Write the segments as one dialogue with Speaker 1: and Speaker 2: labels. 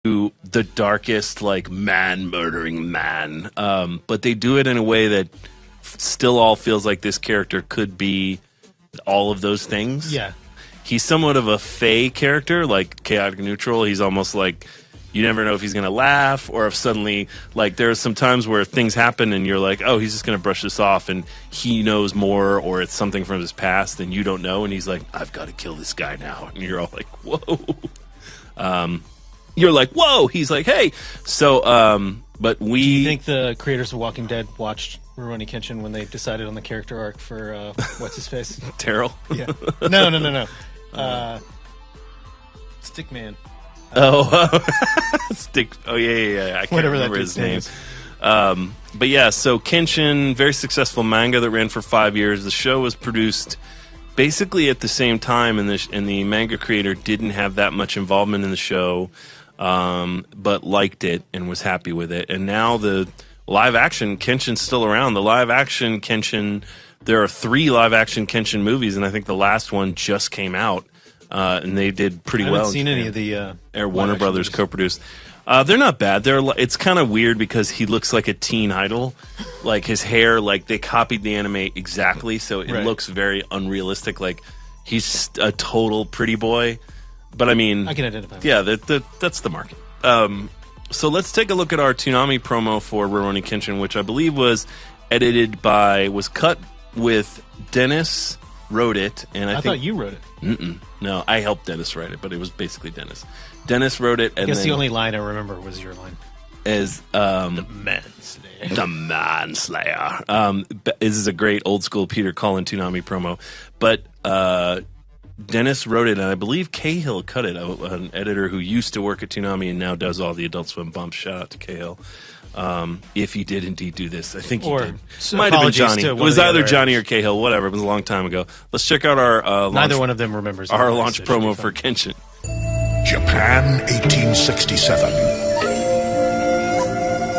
Speaker 1: to the darkest, like, man-murdering man. But they do it in a way that still all feels like this character could be all of those things.
Speaker 2: Yeah.
Speaker 1: He's somewhat of a fey character, like chaotic neutral. He's almost like you never know if he's going to laugh or if suddenly, like, there are some times where things happen and you're like, oh, he's just going to brush this off and he knows more, or it's something from his past and you don't know. And he's like, I've got to kill this guy now. And you're all like, whoa. You're like, whoa. He's like, hey. So, but we.
Speaker 2: Do you think the creators of Walking Dead watched Rurouni Kenshin when they decided on the character arc for what's his face?
Speaker 1: Terrell?
Speaker 2: Yeah. No. Stickman.
Speaker 1: Oh, Stick. Oh, yeah. I can't
Speaker 2: Whatever
Speaker 1: remember
Speaker 2: that
Speaker 1: his name.
Speaker 2: is.
Speaker 1: But yeah, so Kenshin, very successful manga that ran for 5 years. The show was produced basically at the same time, and the manga creator didn't have that much involvement in the show, but liked it and was happy with it. And now the live action Kenshin's still around. The live action Kenshin, there are 3 live action Kenshin movies, and I think the last one just came out. And they did pretty well.
Speaker 2: I haven't seen any of the
Speaker 1: Warner Brothers co-produced. They're not bad. It's kind of weird because he looks like a teen idol. Like his hair, like they copied the anime exactly, so it looks very unrealistic. Like he's a total pretty boy. But I mean,
Speaker 2: I can identify with
Speaker 1: that. That's the market. So let's take a look at our Toonami promo for Rurouni Kenshin, which I believe was cut with Dennis. Wrote it, and I
Speaker 2: thought you wrote it.
Speaker 1: No, I helped Dennis write it, but it was basically Dennis. Dennis wrote it, and
Speaker 2: I guess the only line I remember was your line.
Speaker 1: As
Speaker 2: the Manslayer.
Speaker 1: The Manslayer. This is a great old school Peter Cullen Toonami promo, but Dennis wrote it, and I believe Cahill cut it. An editor who used to work at Toonami and now does all the Adult Swim bumps. Shout out to Cahill. If he did indeed do this, I think he did. Might have been Johnny. It was either Johnny or Cahill, whatever. It was a long time ago. Let's check out our
Speaker 2: neither one of them remembers
Speaker 1: our launch promo for Kenshin.
Speaker 3: Japan, 1867.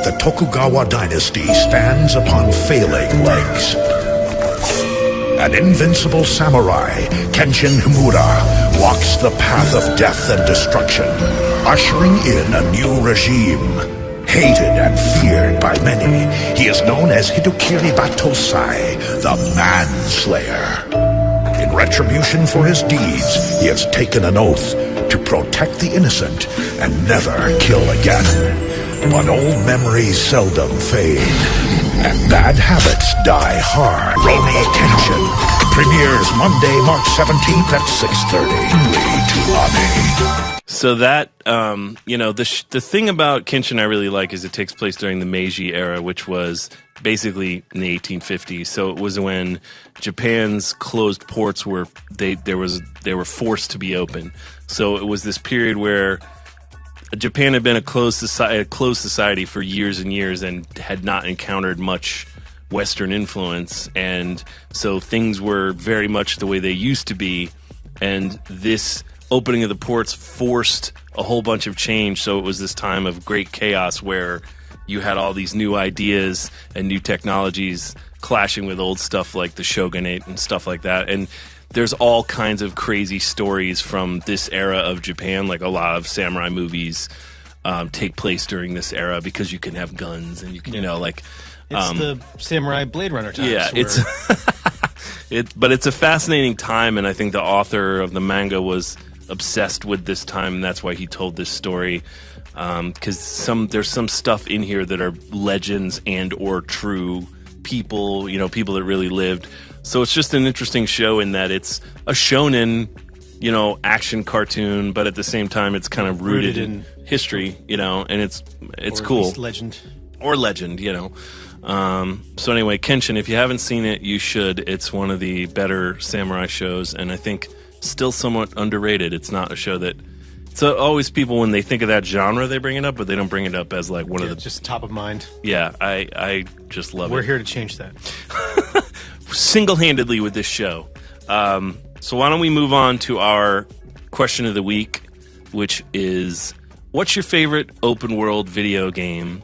Speaker 3: The Tokugawa dynasty stands upon failing legs. An invincible samurai, Kenshin Himura, walks the path of death and destruction, ushering in a new regime. Hated and feared by many, he is known as Hidokiri Batosai, the Manslayer. In retribution for his deeds, he has taken an oath to protect the innocent and never kill again. But old memories seldom fade, and bad habits die hard. Rurouni Kenshin premieres Monday, March 17th at 6:30. Toonami.
Speaker 1: So that, the thing about Kenshin I really like is it takes place during the Meiji era, which was basically in the 1850s. So it was when Japan's closed ports were they were forced to be open. So it was this period where Japan had been a closed society for years and years and had not encountered much Western influence, and so things were very much the way they used to be, and this opening of the ports forced a whole bunch of change. So it was this time of great chaos where you had all these new ideas and new technologies clashing with old stuff like the shogunate and stuff like that. And there's all kinds of crazy stories from this era of Japan. Like a lot of samurai movies take place during this era because you can have guns and you can,
Speaker 2: it's the samurai Blade Runner times.
Speaker 1: Yeah, but it's a fascinating time, and I think the author of the manga was obsessed with this time, and that's why he told this story. Because there's some stuff in here that are legends and or true people, people that really lived. So it's just an interesting show in that it's a shonen, action cartoon, but at the same time it's kind of rooted in history, and it's cool.
Speaker 2: Legend.
Speaker 1: Or legend, So anyway, Kenshin, if you haven't seen it, you should. It's one of the better samurai shows, and I think still somewhat underrated. It's not a show that... So always people, when they think of that genre, they bring it up, but they don't bring it up as like one of the...
Speaker 2: just top of mind.
Speaker 1: Yeah, I just love it.
Speaker 2: We're here to change that.
Speaker 1: Single-handedly with this show. So why don't we move on to our question of the week, which is, what's your favorite open-world video game?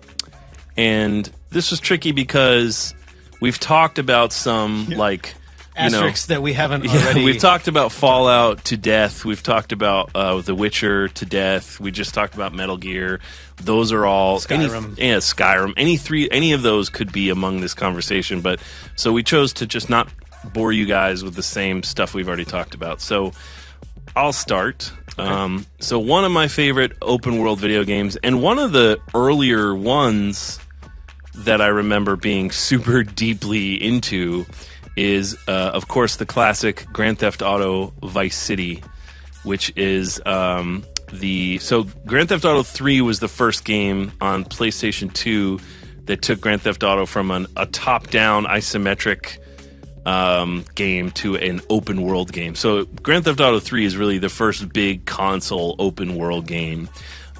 Speaker 1: And this was tricky because we've talked about some,
Speaker 2: asterisks that we haven't already.
Speaker 1: We've talked about Fallout to death. We've talked about The Witcher to death. We just talked about Metal Gear. Those are all
Speaker 2: Skyrim.
Speaker 1: Skyrim. Any of those could be among this conversation. But so we chose to just not bore you guys with the same stuff we've already talked about. So I'll start.
Speaker 2: Okay.
Speaker 1: So one of my favorite open world video games, and one of the earlier ones that I remember being super deeply into, is of course the classic Grand Theft Auto Vice City, which is Grand Theft Auto 3 was the first game on PlayStation 2 that took Grand Theft Auto from a top-down isometric game to an open world game. So Grand Theft Auto 3 is really the first big console open world game.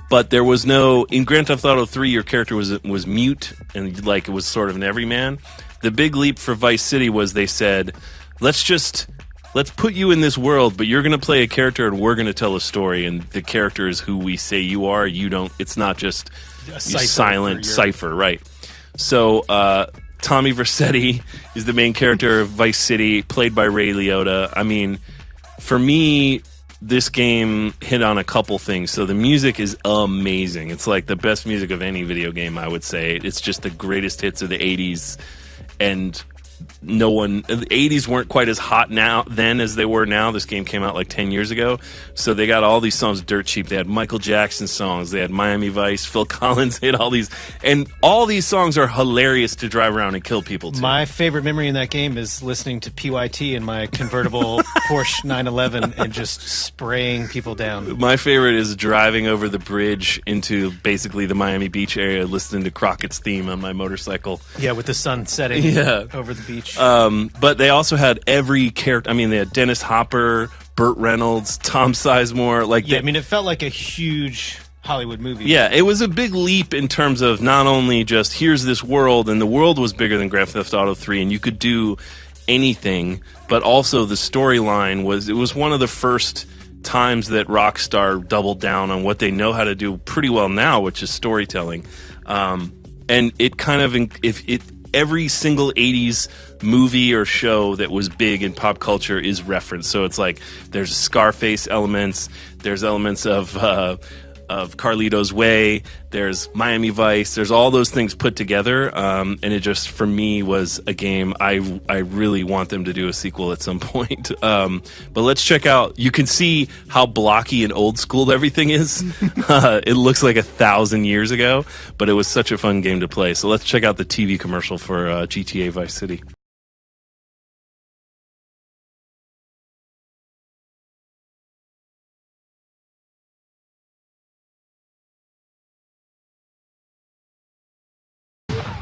Speaker 1: But there was in Grand Theft Auto 3, your character was mute and like it was sort of an everyman. The big leap for Vice City was they said, let's put you in this world, but you're going to play a character and we're going to tell a story, and the character is who we say you are. You don't. It's not just a silent cipher, right? So Tommy Vercetti is the main character of Vice City, played by Ray Liotta. I mean, for me, this game hit on a couple things. So the music is amazing. It's like the best music of any video game, I would say. It's just the greatest hits of the 80s. And the 80s weren't quite as hot then as they were now. This game came out like 10 years ago. So they got all these songs dirt cheap. They had Michael Jackson songs. They had Miami Vice, Phil Collins. They had all these. And all these songs are hilarious to drive around and kill people to.
Speaker 2: My favorite memory in that game is listening to PYT in my convertible Porsche 911 and just spraying people down.
Speaker 1: My favorite is driving over the bridge into basically the Miami Beach area, listening to Crockett's theme on my motorcycle.
Speaker 2: Yeah, with the sun setting over the beach.
Speaker 1: But they also had every character. I mean, they had Dennis Hopper, Burt Reynolds, Tom Sizemore.
Speaker 2: It felt like a huge Hollywood movie.
Speaker 1: Yeah, it was a big leap in terms of not only just here's this world, and the world was bigger than Grand Theft Auto 3, and you could do anything, but also the storyline was one of the first times that Rockstar doubled down on what they know how to do pretty well now, which is storytelling. And it kind of every single 80s movie or show that was big in pop culture is referenced. So it's like there's Scarface elements, there's elements of Carlito's Way, there's Miami Vice, there's all those things put together, and it just, for me, was a game I really want them to do a sequel at some point. But let's check out, you can see how blocky and old school everything is. It looks like 1,000 years ago, but it was such a fun game to play. So let's check out the TV commercial for GTA Vice City.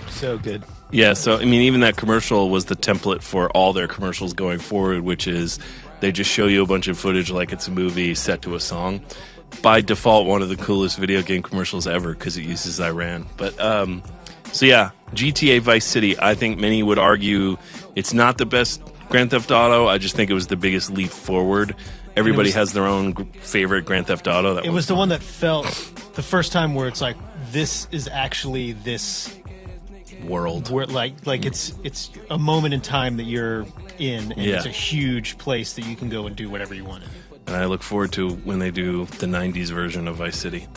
Speaker 2: So good.
Speaker 1: Yeah, so I mean, even that commercial was the template for all their commercials going forward, which is they just show you a bunch of footage like it's a movie set to a song. By default, one of the coolest video game commercials ever because it uses Iran. But so yeah, GTA Vice City. I think many would argue it's not the best Grand Theft Auto. I just think it was the biggest leap forward. Everybody has their own favorite Grand Theft Auto.
Speaker 2: It was the one that felt the first time where it's like, this is actually this
Speaker 1: world.
Speaker 2: Where like it's a moment in time that you're in, and it's a huge place that you can go and do whatever you want.
Speaker 1: And I look forward to when they do the 90s version of Vice City.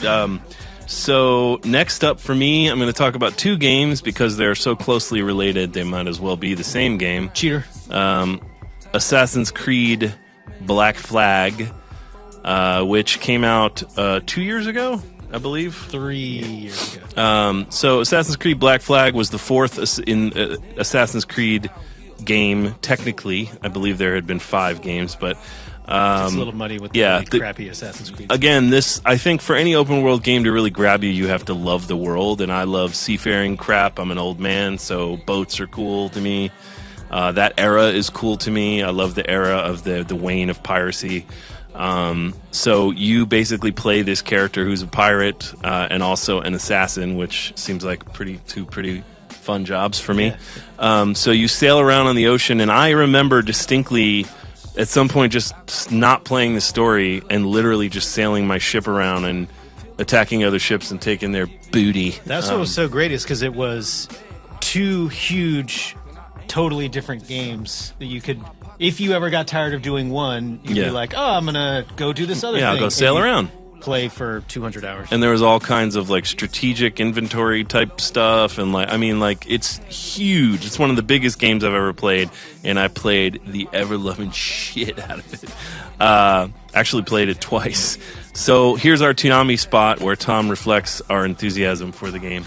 Speaker 1: So next up for me, I'm going to talk about two games because they're so closely related they might as well be the same game.
Speaker 2: Cheater.
Speaker 1: Assassin's Creed Black Flag, which came out 2 years ago, I believe.
Speaker 2: 3 years ago.
Speaker 1: So Assassin's Creed Black Flag was the fourth in Assassin's Creed game, technically. I believe there had been 5 games, but
Speaker 2: it's a little muddy with the crappy Assassin's Creed.
Speaker 1: Again, I think for any open world game to really grab you, you have to love the world, and I love seafaring crap. I'm an old man, so boats are cool to me. That era is cool to me. I love the era of the wane of piracy. So you basically play this character who's a pirate and also an assassin, which seems like two pretty fun jobs for me.
Speaker 2: Yeah.
Speaker 1: So you sail around on the ocean, and I remember distinctly at some point just not playing the story and literally just sailing my ship around and attacking other ships and taking their booty.
Speaker 2: That's what was so great, is because it was 2 huge totally different games that you could, if you ever got tired of doing one, you'd be like, oh, I'm gonna go do this other thing.
Speaker 1: Yeah, I'll go sail around.
Speaker 2: Play for 200 hours.
Speaker 1: And there was all kinds of like strategic inventory type stuff, and it's huge. It's one of the biggest games I've ever played, and I played the ever-loving shit out of it. Actually played it twice. So here's our Toonami spot where Tom reflects our enthusiasm for the game.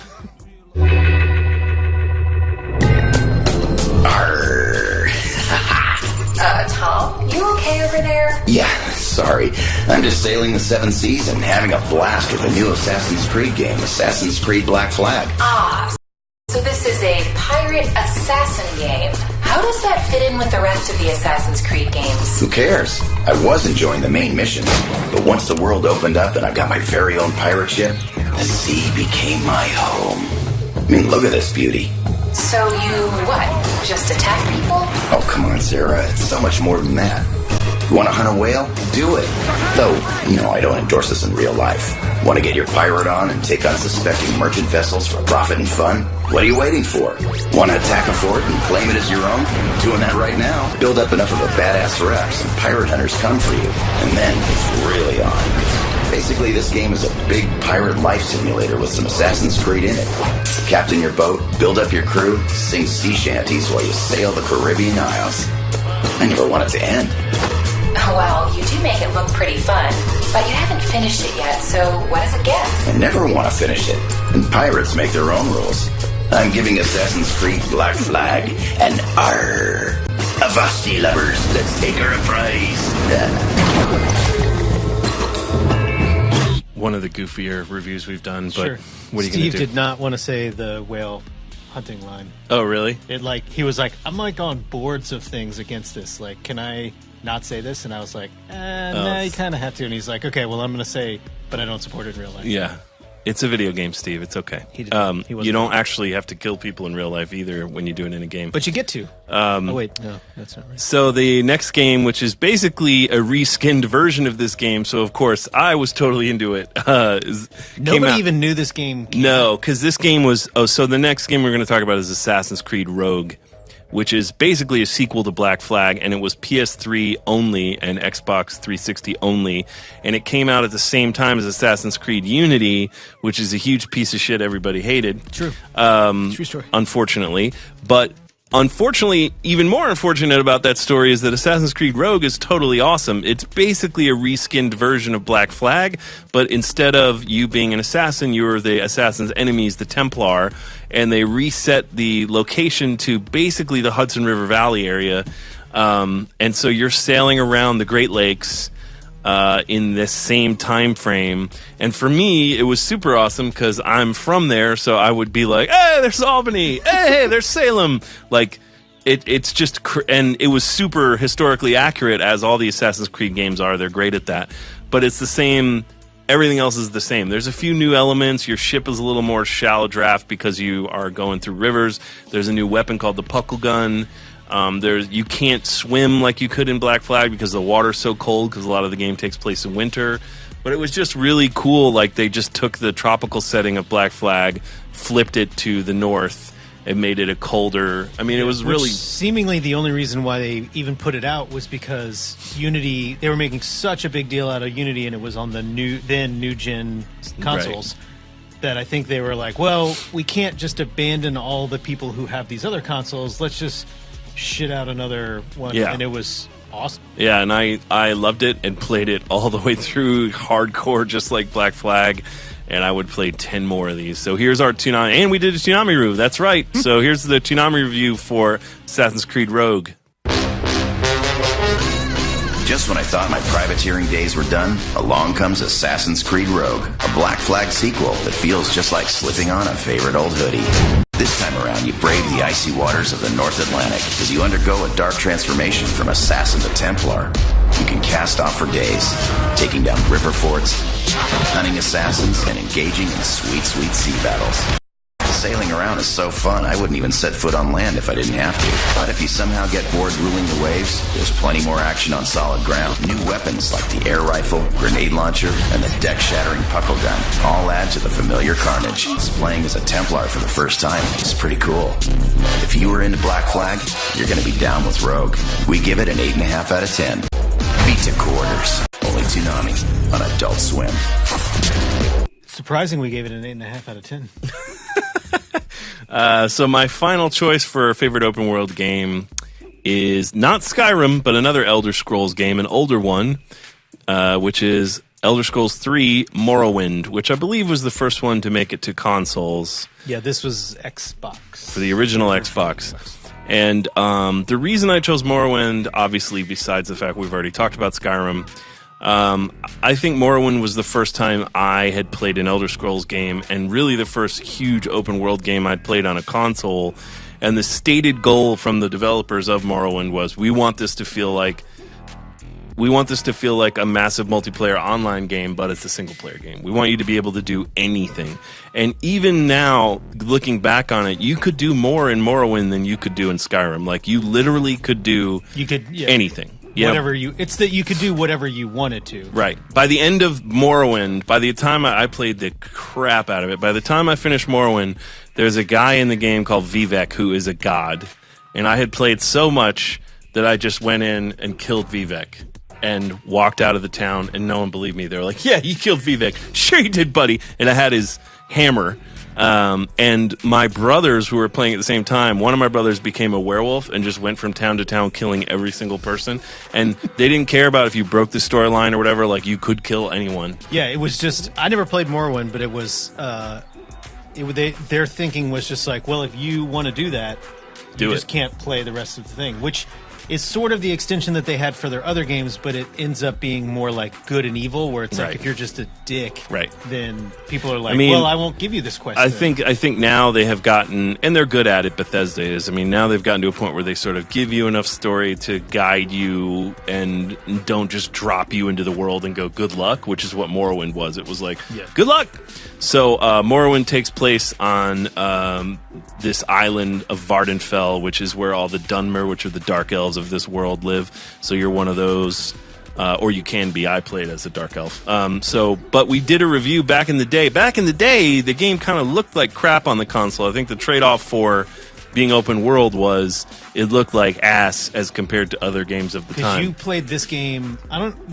Speaker 4: Tom, you okay over there?
Speaker 5: Yeah, sorry. I'm just sailing the seven seas and having a blast with the new Assassin's Creed game, Assassin's Creed Black Flag.
Speaker 4: Ah, so this is a pirate assassin game. How does that fit in with the rest of the Assassin's Creed games?
Speaker 5: Who cares? I was enjoying the main missions, but once the world opened up and I got my very own pirate ship, the sea became my home. I mean, look at this beauty.
Speaker 4: So you, what, just attack people?
Speaker 5: Oh, come on, Sarah. It's so much more than that. You want to hunt a whale? Do it. Though, I don't endorse this in real life. Want to get your pirate on and take unsuspecting merchant vessels for profit and fun? What are you waiting for? Want to attack a fort and claim it as your own? Doing that right now. Build up enough of a badass rep, some pirate hunters come for you. And then it's really on. Basically, this game is a big pirate life simulator with some Assassin's Creed in it. Captain your boat, build up your crew, sing sea shanties while you sail the Caribbean Isles. I never want it to end.
Speaker 4: Well, you do make it look pretty fun, but you haven't finished it yet, so what does it get?
Speaker 5: I never want to finish it, and pirates make their own rules. I'm giving Assassin's Creed Black Flag an R. Avasti, lovers, let's take her a prize.
Speaker 1: One of the goofier reviews we've done, but
Speaker 2: Sure.
Speaker 1: what are you going to do?
Speaker 2: Steve did not want to say the whale hunting line.
Speaker 1: Oh, really?
Speaker 2: He was like, I'm on boards of things against this. Like, can I not say this? And I was like, no, you kind of have to. And he's like, okay, well, I'm going to say, but I don't support it in real life.
Speaker 1: Yeah. It's a video game, Steve. It's okay.
Speaker 2: He wasn't
Speaker 1: you don't actually have to kill people in real life either when you do it in a game.
Speaker 2: But you get to. Oh, wait. No, that's not right.
Speaker 1: So the next game, which is basically a reskinned version of this game, so of course I was totally into it.
Speaker 2: Nobody even knew this game came
Speaker 1: No, because this game was... Oh, so the next game we're going to talk about is Assassin's Creed Rogue, which is basically a sequel to Black Flag, and it was PS3 only and Xbox 360 only, and it came out at the same time as Assassin's Creed Unity, which is a huge piece of shit everybody hated.
Speaker 2: True. True story.
Speaker 1: Unfortunately. But unfortunately, even more unfortunate about that story is that Assassin's Creed Rogue is totally awesome. It's basically a reskinned version of Black Flag, but instead of you being an assassin, you're the assassin's enemies, the Templar, and they reset the location to basically the Hudson River Valley area. And so you're sailing around the Great Lakes in this same time frame. And for me, it was super awesome because I'm from there, so I would be like, hey, there's Albany! Hey, there's Salem! Like, it's just... And it was super historically accurate, as all the Assassin's Creed games are. They're great at that. But it's the same... Everything else is the same. There's a few new elements. Your ship is a little more shallow draft because you are going through rivers. There's a new weapon called the Puckle Gun. You can't swim like you could in Black Flag because the water's so cold, because a lot of the game takes place in winter. But it was just really cool. Like, they just took the tropical setting of Black Flag, flipped it to the north, and made it a colder... I mean, it was really...
Speaker 2: Seemingly the only reason why they even put it out was because Unity... They were making such a big deal out of Unity, and it was on the new-gen consoles, that I think they were like, well, we can't just abandon all the people who have these other consoles. Let's just shit out another one.
Speaker 1: Yeah.
Speaker 2: And it was awesome.
Speaker 1: Yeah, and I loved it and played it all the way through hardcore, just like Black Flag. And I would play 10 more of these. So here's our Toonami. And we did a Toonami review. That's right. So here's the Toonami review for Assassin's Creed Rogue.
Speaker 5: Just when I thought my privateering days were done, along comes Assassin's Creed Rogue, a Black Flag sequel that feels just like slipping on a favorite old hoodie. This time around, you brave the icy waters of the North Atlantic as you undergo a dark transformation from assassin to Templar. You can cast off for days, taking down river forts, hunting assassins, and engaging in sweet, sweet sea battles. Sailing around is so fun, I wouldn't even set foot on land if I didn't have to. But if you somehow get bored ruling the waves, there's plenty more action on solid ground. New weapons like the air rifle, grenade launcher, and the deck-shattering puckle gun all add to the familiar carnage. Playing as a Templar for the first time is pretty cool. If you were into Black Flag, you're going to be down with Rogue. We give it an 8.5 out of 10. Beat to quarters. Only Toonami on Adult Swim.
Speaker 2: Surprising we gave it an 8.5 out of 10.
Speaker 1: So my final choice for favorite open world game is not Skyrim, but another Elder Scrolls game, an older one, which is Elder Scrolls 3 Morrowind, which I believe was the first one to make it to consoles.
Speaker 2: Yeah, this was Xbox.
Speaker 1: For the original Xbox. And the reason I chose Morrowind, obviously, besides the fact we've already talked about Skyrim, I think Morrowind was the first time I had played an Elder Scrolls game, and really the first huge open world game I'd played on a console. And the stated goal from the developers of Morrowind was, we want this to feel like a massive multiplayer online game, but it's a single player game. We want you to be able to do anything. And even now, looking back on it, you could do more in Morrowind than you could do in Skyrim. Like, you literally could do anything.
Speaker 2: Whatever it's that you could do whatever you wanted to.
Speaker 1: Right. By the end of Morrowind, by the time I played the crap out of it, by the time I finished Morrowind, there's a guy in the game called Vivek who is a god. And I had played so much that I just went in and killed Vivek and walked out of the town, and no one believed me. They were like, yeah, you killed Vivek. Sure you did, buddy. And I had his hammer. And my brothers who were playing at the same time, one of my brothers became a werewolf and just went from town to town killing every single person. And they didn't care about if you broke the storyline or whatever. Like, you could kill anyone.
Speaker 2: Yeah, it was just, I never played Morrowind, but it was, their thinking was just like, well, if you want to do that, you just can't play the rest of the thing, which is sort of the extension that they had for their other games, but it ends up being more like good and evil, where it's like, if you're just a dick, then people are like, well, I won't give you this quest.
Speaker 1: I think now they have gotten, and they're good at it, Bethesda is. I mean, now they've gotten to a point where they sort of give you enough story to guide you and don't just drop you into the world and go, good luck, which is what Morrowind was. It was like, good luck. So Morrowind takes place on this island of Vardenfell, which is where all the Dunmer, which are the dark elves of this world, live. So you're one of those, or you can be. I played as a dark elf. But we did a review back in the day. Back in the day, the game kind of looked like crap on the console. I think the trade-off for being open world was it looked like ass as compared to other games of the time.
Speaker 2: Because you played this game,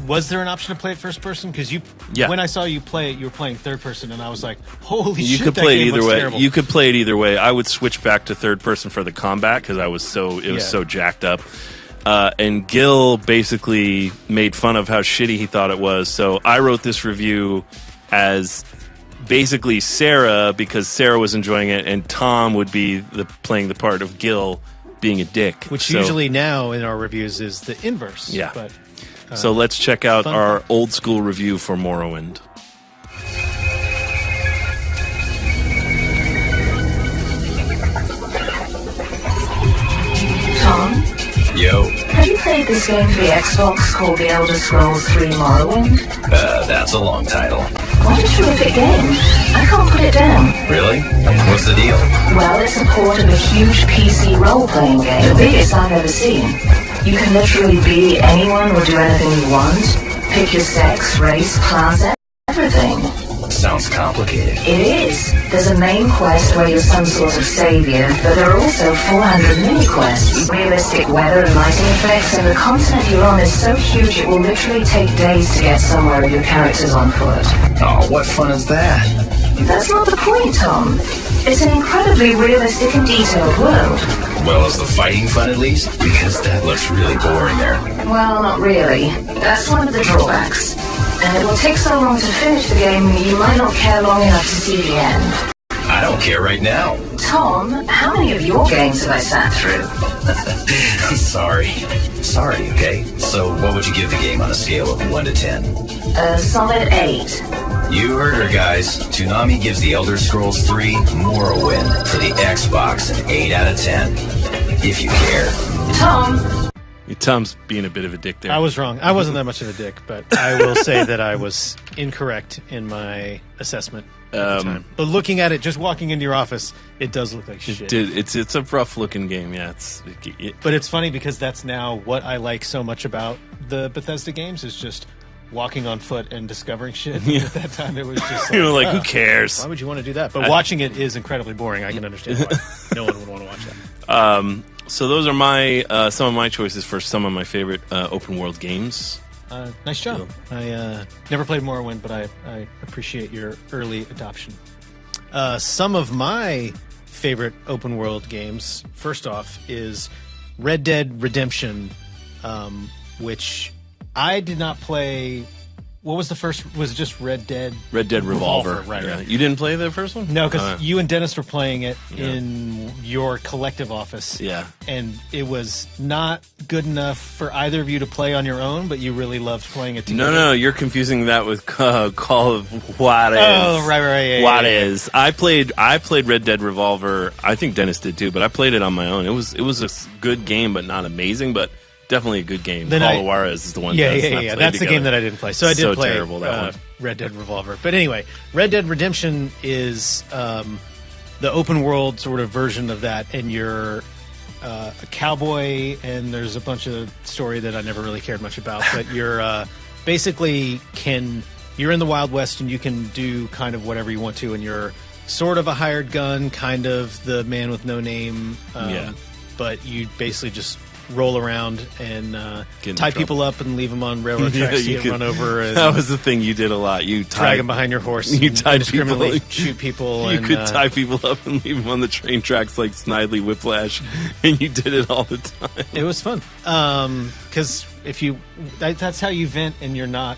Speaker 2: was there an option to play it first person? Because when I saw you play it, you were playing third person, and I was like, holy shit,
Speaker 1: you could play it either way.
Speaker 2: Terrible.
Speaker 1: You could play it either way. I would switch back to third person for the combat because it was so jacked up. And Gil basically made fun of how shitty he thought it was. So I wrote this review as basically Sarah, because Sarah was enjoying it, and Tom would be playing the part of Gil being a dick.
Speaker 2: Which usually now in our reviews is the inverse.
Speaker 1: Yeah.
Speaker 2: But,
Speaker 1: so let's check out our old school review for Morrowind.
Speaker 4: Tom?
Speaker 5: Yo.
Speaker 4: Have you played this game for the Xbox called The Elder Scrolls 3 Morrowind?
Speaker 5: That's a long title.
Speaker 4: What a terrific game. I can't put it down.
Speaker 5: Really? What's the deal?
Speaker 4: Well, it's a port of a huge PC role-playing game, the biggest I've ever seen. You can literally be anyone or do anything you want. Pick your sex, race, class, everything.
Speaker 5: Sounds complicated.
Speaker 4: It is. There's a main quest where you're some sort of savior, but there are also 400 mini-quests, realistic weather and lighting effects, and the continent you're on is so huge it will literally take days to get somewhere with your characters on foot.
Speaker 5: Oh, what fun is that?
Speaker 4: That's not the point, Tom. It's an incredibly realistic and detailed world.
Speaker 5: Well, is the fighting fun at least? Because that looks really boring there.
Speaker 4: Well, not really. That's one of the drawbacks. And it will take so long to finish the game, you might not care long enough to see the end.
Speaker 5: I don't care right now.
Speaker 4: Tom, how many of your games have I sat through?
Speaker 5: Sorry, okay? So what would you give the game on a scale of 1 to 10?
Speaker 4: A solid 8.
Speaker 5: You heard her, guys. Toonami gives The Elder Scrolls 3 Morrowind for the Xbox an 8 out of 10. If you care.
Speaker 1: Tom's being a bit of a dick there.
Speaker 2: I was wrong. I wasn't that much of a dick, but I will say that I was incorrect in my assessment. time. But looking at it, just walking into your office, it does look like shit.
Speaker 1: It's a rough looking game. Yeah,
Speaker 2: but it's funny because that's now what I like so much about the Bethesda games is just walking on foot and discovering shit.
Speaker 1: Yeah.
Speaker 2: At that time, it was just
Speaker 1: like who cares?
Speaker 2: Why would you want to do that? But watching it is incredibly boring. I can understand why no one would want to watch that.
Speaker 1: So those are my some of my choices for some of my favorite open world games.
Speaker 2: Nice job. I never played Morrowind, but I appreciate your early adoption. Some of my favorite open world games, first off, is Red Dead Redemption, which I did not play. What was the first? Was it just Red Dead?
Speaker 1: Red Dead Revolver.
Speaker 2: Right,
Speaker 1: yeah.
Speaker 2: right.
Speaker 1: You didn't play the first one?
Speaker 2: No, because you and Dennis were playing it in your collective office.
Speaker 1: Yeah.
Speaker 2: And it was not good enough for either of you to play on your own, but you really loved playing it together.
Speaker 1: No, you're confusing that with Call of Juarez.
Speaker 2: Oh, right.
Speaker 1: Juarez. I played Red Dead Revolver. I think Dennis did too, but I played it on my own. It was a good game, but not amazing, but definitely a good game. Call of Juarez is the one.
Speaker 2: Yeah. That's the game that I didn't play. So I did play
Speaker 1: terrible, that one.
Speaker 2: Red Dead Revolver. But anyway, Red Dead Redemption is the open world sort of version of that, and you're a cowboy, and there's a bunch of story that I never really cared much about. But you're basically you're in the Wild West, and you can do kind of whatever you want to, and you're sort of a hired gun, kind of the man with no name. But you basically just roll around and tie people up and leave them on railroad tracks to get run over. And
Speaker 1: that was the thing you did a lot. You
Speaker 2: drag them behind your horse.
Speaker 1: You tied people.
Speaker 2: Shoot people.
Speaker 1: You could tie people up and leave them on the train tracks like Snidely Whiplash, and you did it all the time.
Speaker 2: It was fun because that's how you vent, and you're not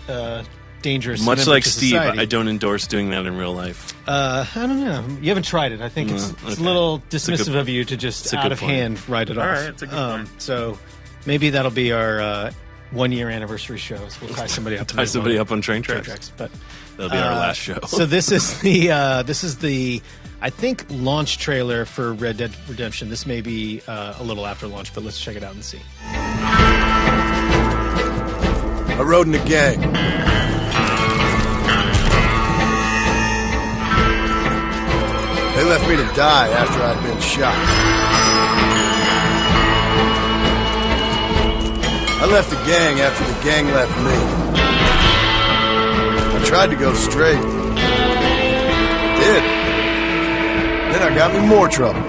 Speaker 2: dangerous.
Speaker 1: Much like Steve, I don't endorse doing that in real life.
Speaker 2: I don't know. You haven't tried it. I think it's a little dismissive of you to just out of hand write it off.
Speaker 1: All right, it's a good point.
Speaker 2: So maybe that'll be our 1 year anniversary show. So we'll tie somebody up.
Speaker 1: Up on train tracks.
Speaker 2: But
Speaker 1: that'll be our last show.
Speaker 2: So this is the I think launch trailer for Red Dead Redemption. This may be a little after launch, but let's check it out and see.
Speaker 6: I rode in a gang. They left me to die after I'd been shot. I left the gang after the gang left me. I tried to go straight. I did. Then I got me more trouble.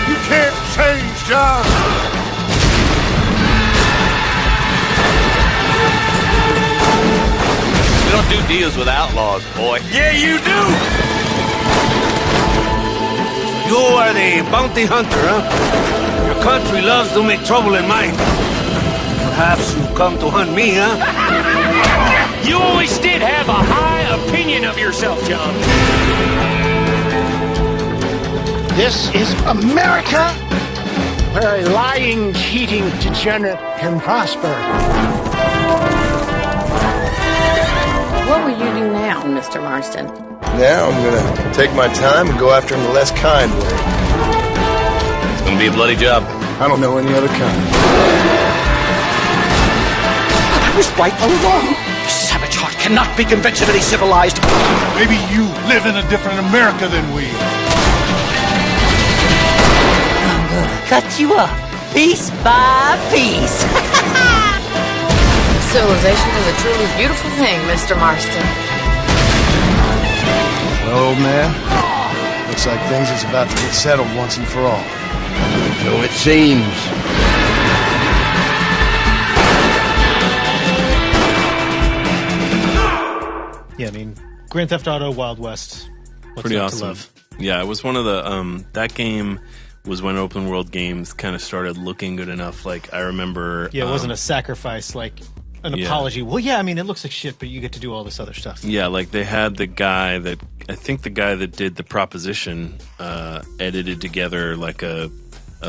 Speaker 3: You can't change, John!
Speaker 7: You don't do deals with outlaws, boy.
Speaker 8: Yeah, you do! You are the bounty hunter, huh? Your country loves to make trouble in mine. Perhaps you come to hunt me, huh? You always did have a high opinion of yourself, John.
Speaker 9: This is America, where a lying, cheating degenerate can prosper.
Speaker 10: What will you do now, Mr. Marston?
Speaker 6: Now I'm gonna take my time and go after him the less kind way.
Speaker 7: It's gonna be a bloody job.
Speaker 6: I don't know any other kind.
Speaker 9: I was right all along. Your savage heart cannot be conventionally civilized.
Speaker 3: Maybe you live in a different America than we.
Speaker 11: I'm gonna cut you up, piece by piece.
Speaker 10: Civilization is a truly beautiful thing, Mr. Marston.
Speaker 6: Well, old man, looks like things is about to get settled once and for all.
Speaker 7: So it seems.
Speaker 2: Yeah, I mean, Grand Theft Auto Wild West. What's
Speaker 1: Pretty
Speaker 2: not
Speaker 1: awesome.
Speaker 2: to love?
Speaker 1: Yeah, it was one of the that game was when open world games kind of started looking good enough. Like I remember,
Speaker 2: Yeah, it wasn't a sacrifice like an apology. Well, yeah, I mean, it looks like shit, but you get to do all this other stuff.
Speaker 1: Yeah, like they had the guy that did the Proposition edited together like a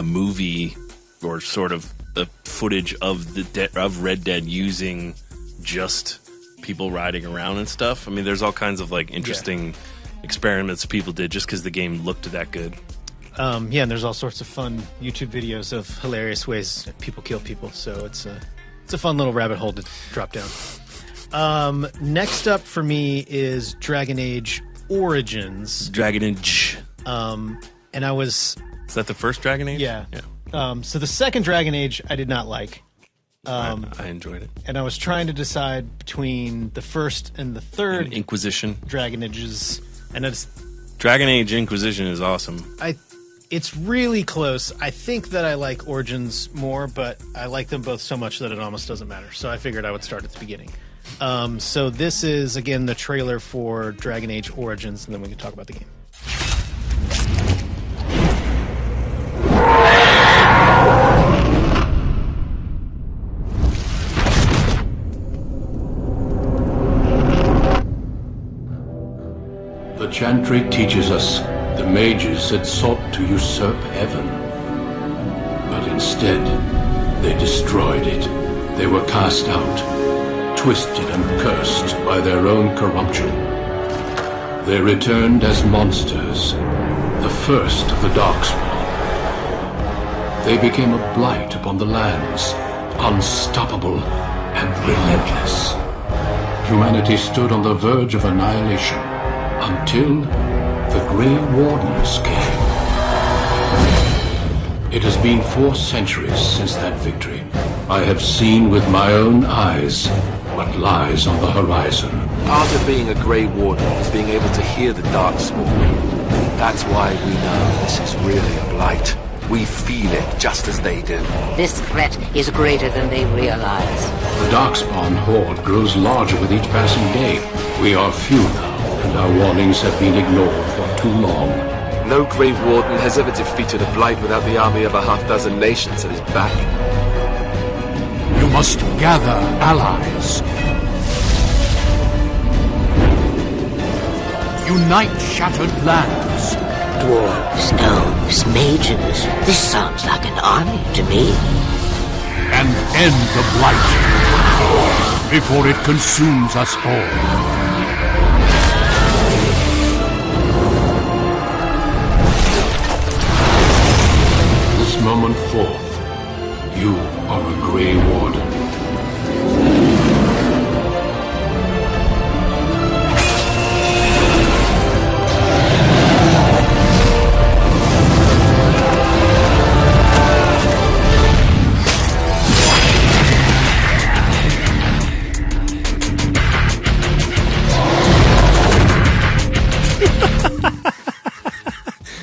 Speaker 1: movie or sort of a footage of of Red Dead using just people riding around and stuff. I mean, there's all kinds of like interesting experiments people did just because the game looked that good.
Speaker 2: And there's all sorts of fun YouTube videos of hilarious ways people kill people. So it's a fun little rabbit hole to drop down. Next up for me is Dragon Age Origins.
Speaker 1: Dragon Age.
Speaker 2: And I was...
Speaker 1: Is that the first Dragon Age?
Speaker 2: Yeah. So the second Dragon Age I did not like.
Speaker 1: I enjoyed it.
Speaker 2: And I was trying to decide between the first and the third
Speaker 1: And Inquisition.
Speaker 2: Dragon Ages. And it's...
Speaker 1: Dragon Age Inquisition is awesome.
Speaker 2: It's really close. I think that I like Origins more, but I like them both so much that it almost doesn't matter. So I figured I would start at the beginning. So this is, again, the trailer for Dragon Age Origins, and then we can talk about the game.
Speaker 12: The Chantry teaches us the mages had sought to usurp heaven. But instead, they destroyed it. They were cast out, twisted and cursed by their own corruption. They returned as monsters, the first of the Darkspawn. They became a blight upon the lands, unstoppable and relentless. Humanity stood on the verge of annihilation until the Grey Wardens came. It has been 4 centuries since that victory. I have seen with my own eyes what lies on the horizon.
Speaker 13: Part of being a Grey Warden is being able to hear the Darkspawn. That's why we know this is really a blight. We feel it just as they do.
Speaker 11: This threat is greater than they realize.
Speaker 12: The Darkspawn horde grows larger with each passing day. We are few now, and our warnings have been ignored for too long.
Speaker 13: No Grey Warden has ever defeated a blight without the army of a half-dozen nations at his back.
Speaker 12: You must gather allies. Unite shattered lands.
Speaker 11: Dwarves, elves, mages. This sounds like an army to me.
Speaker 12: And end the blight before it consumes us all. This moment forth, you are a Grey Warden.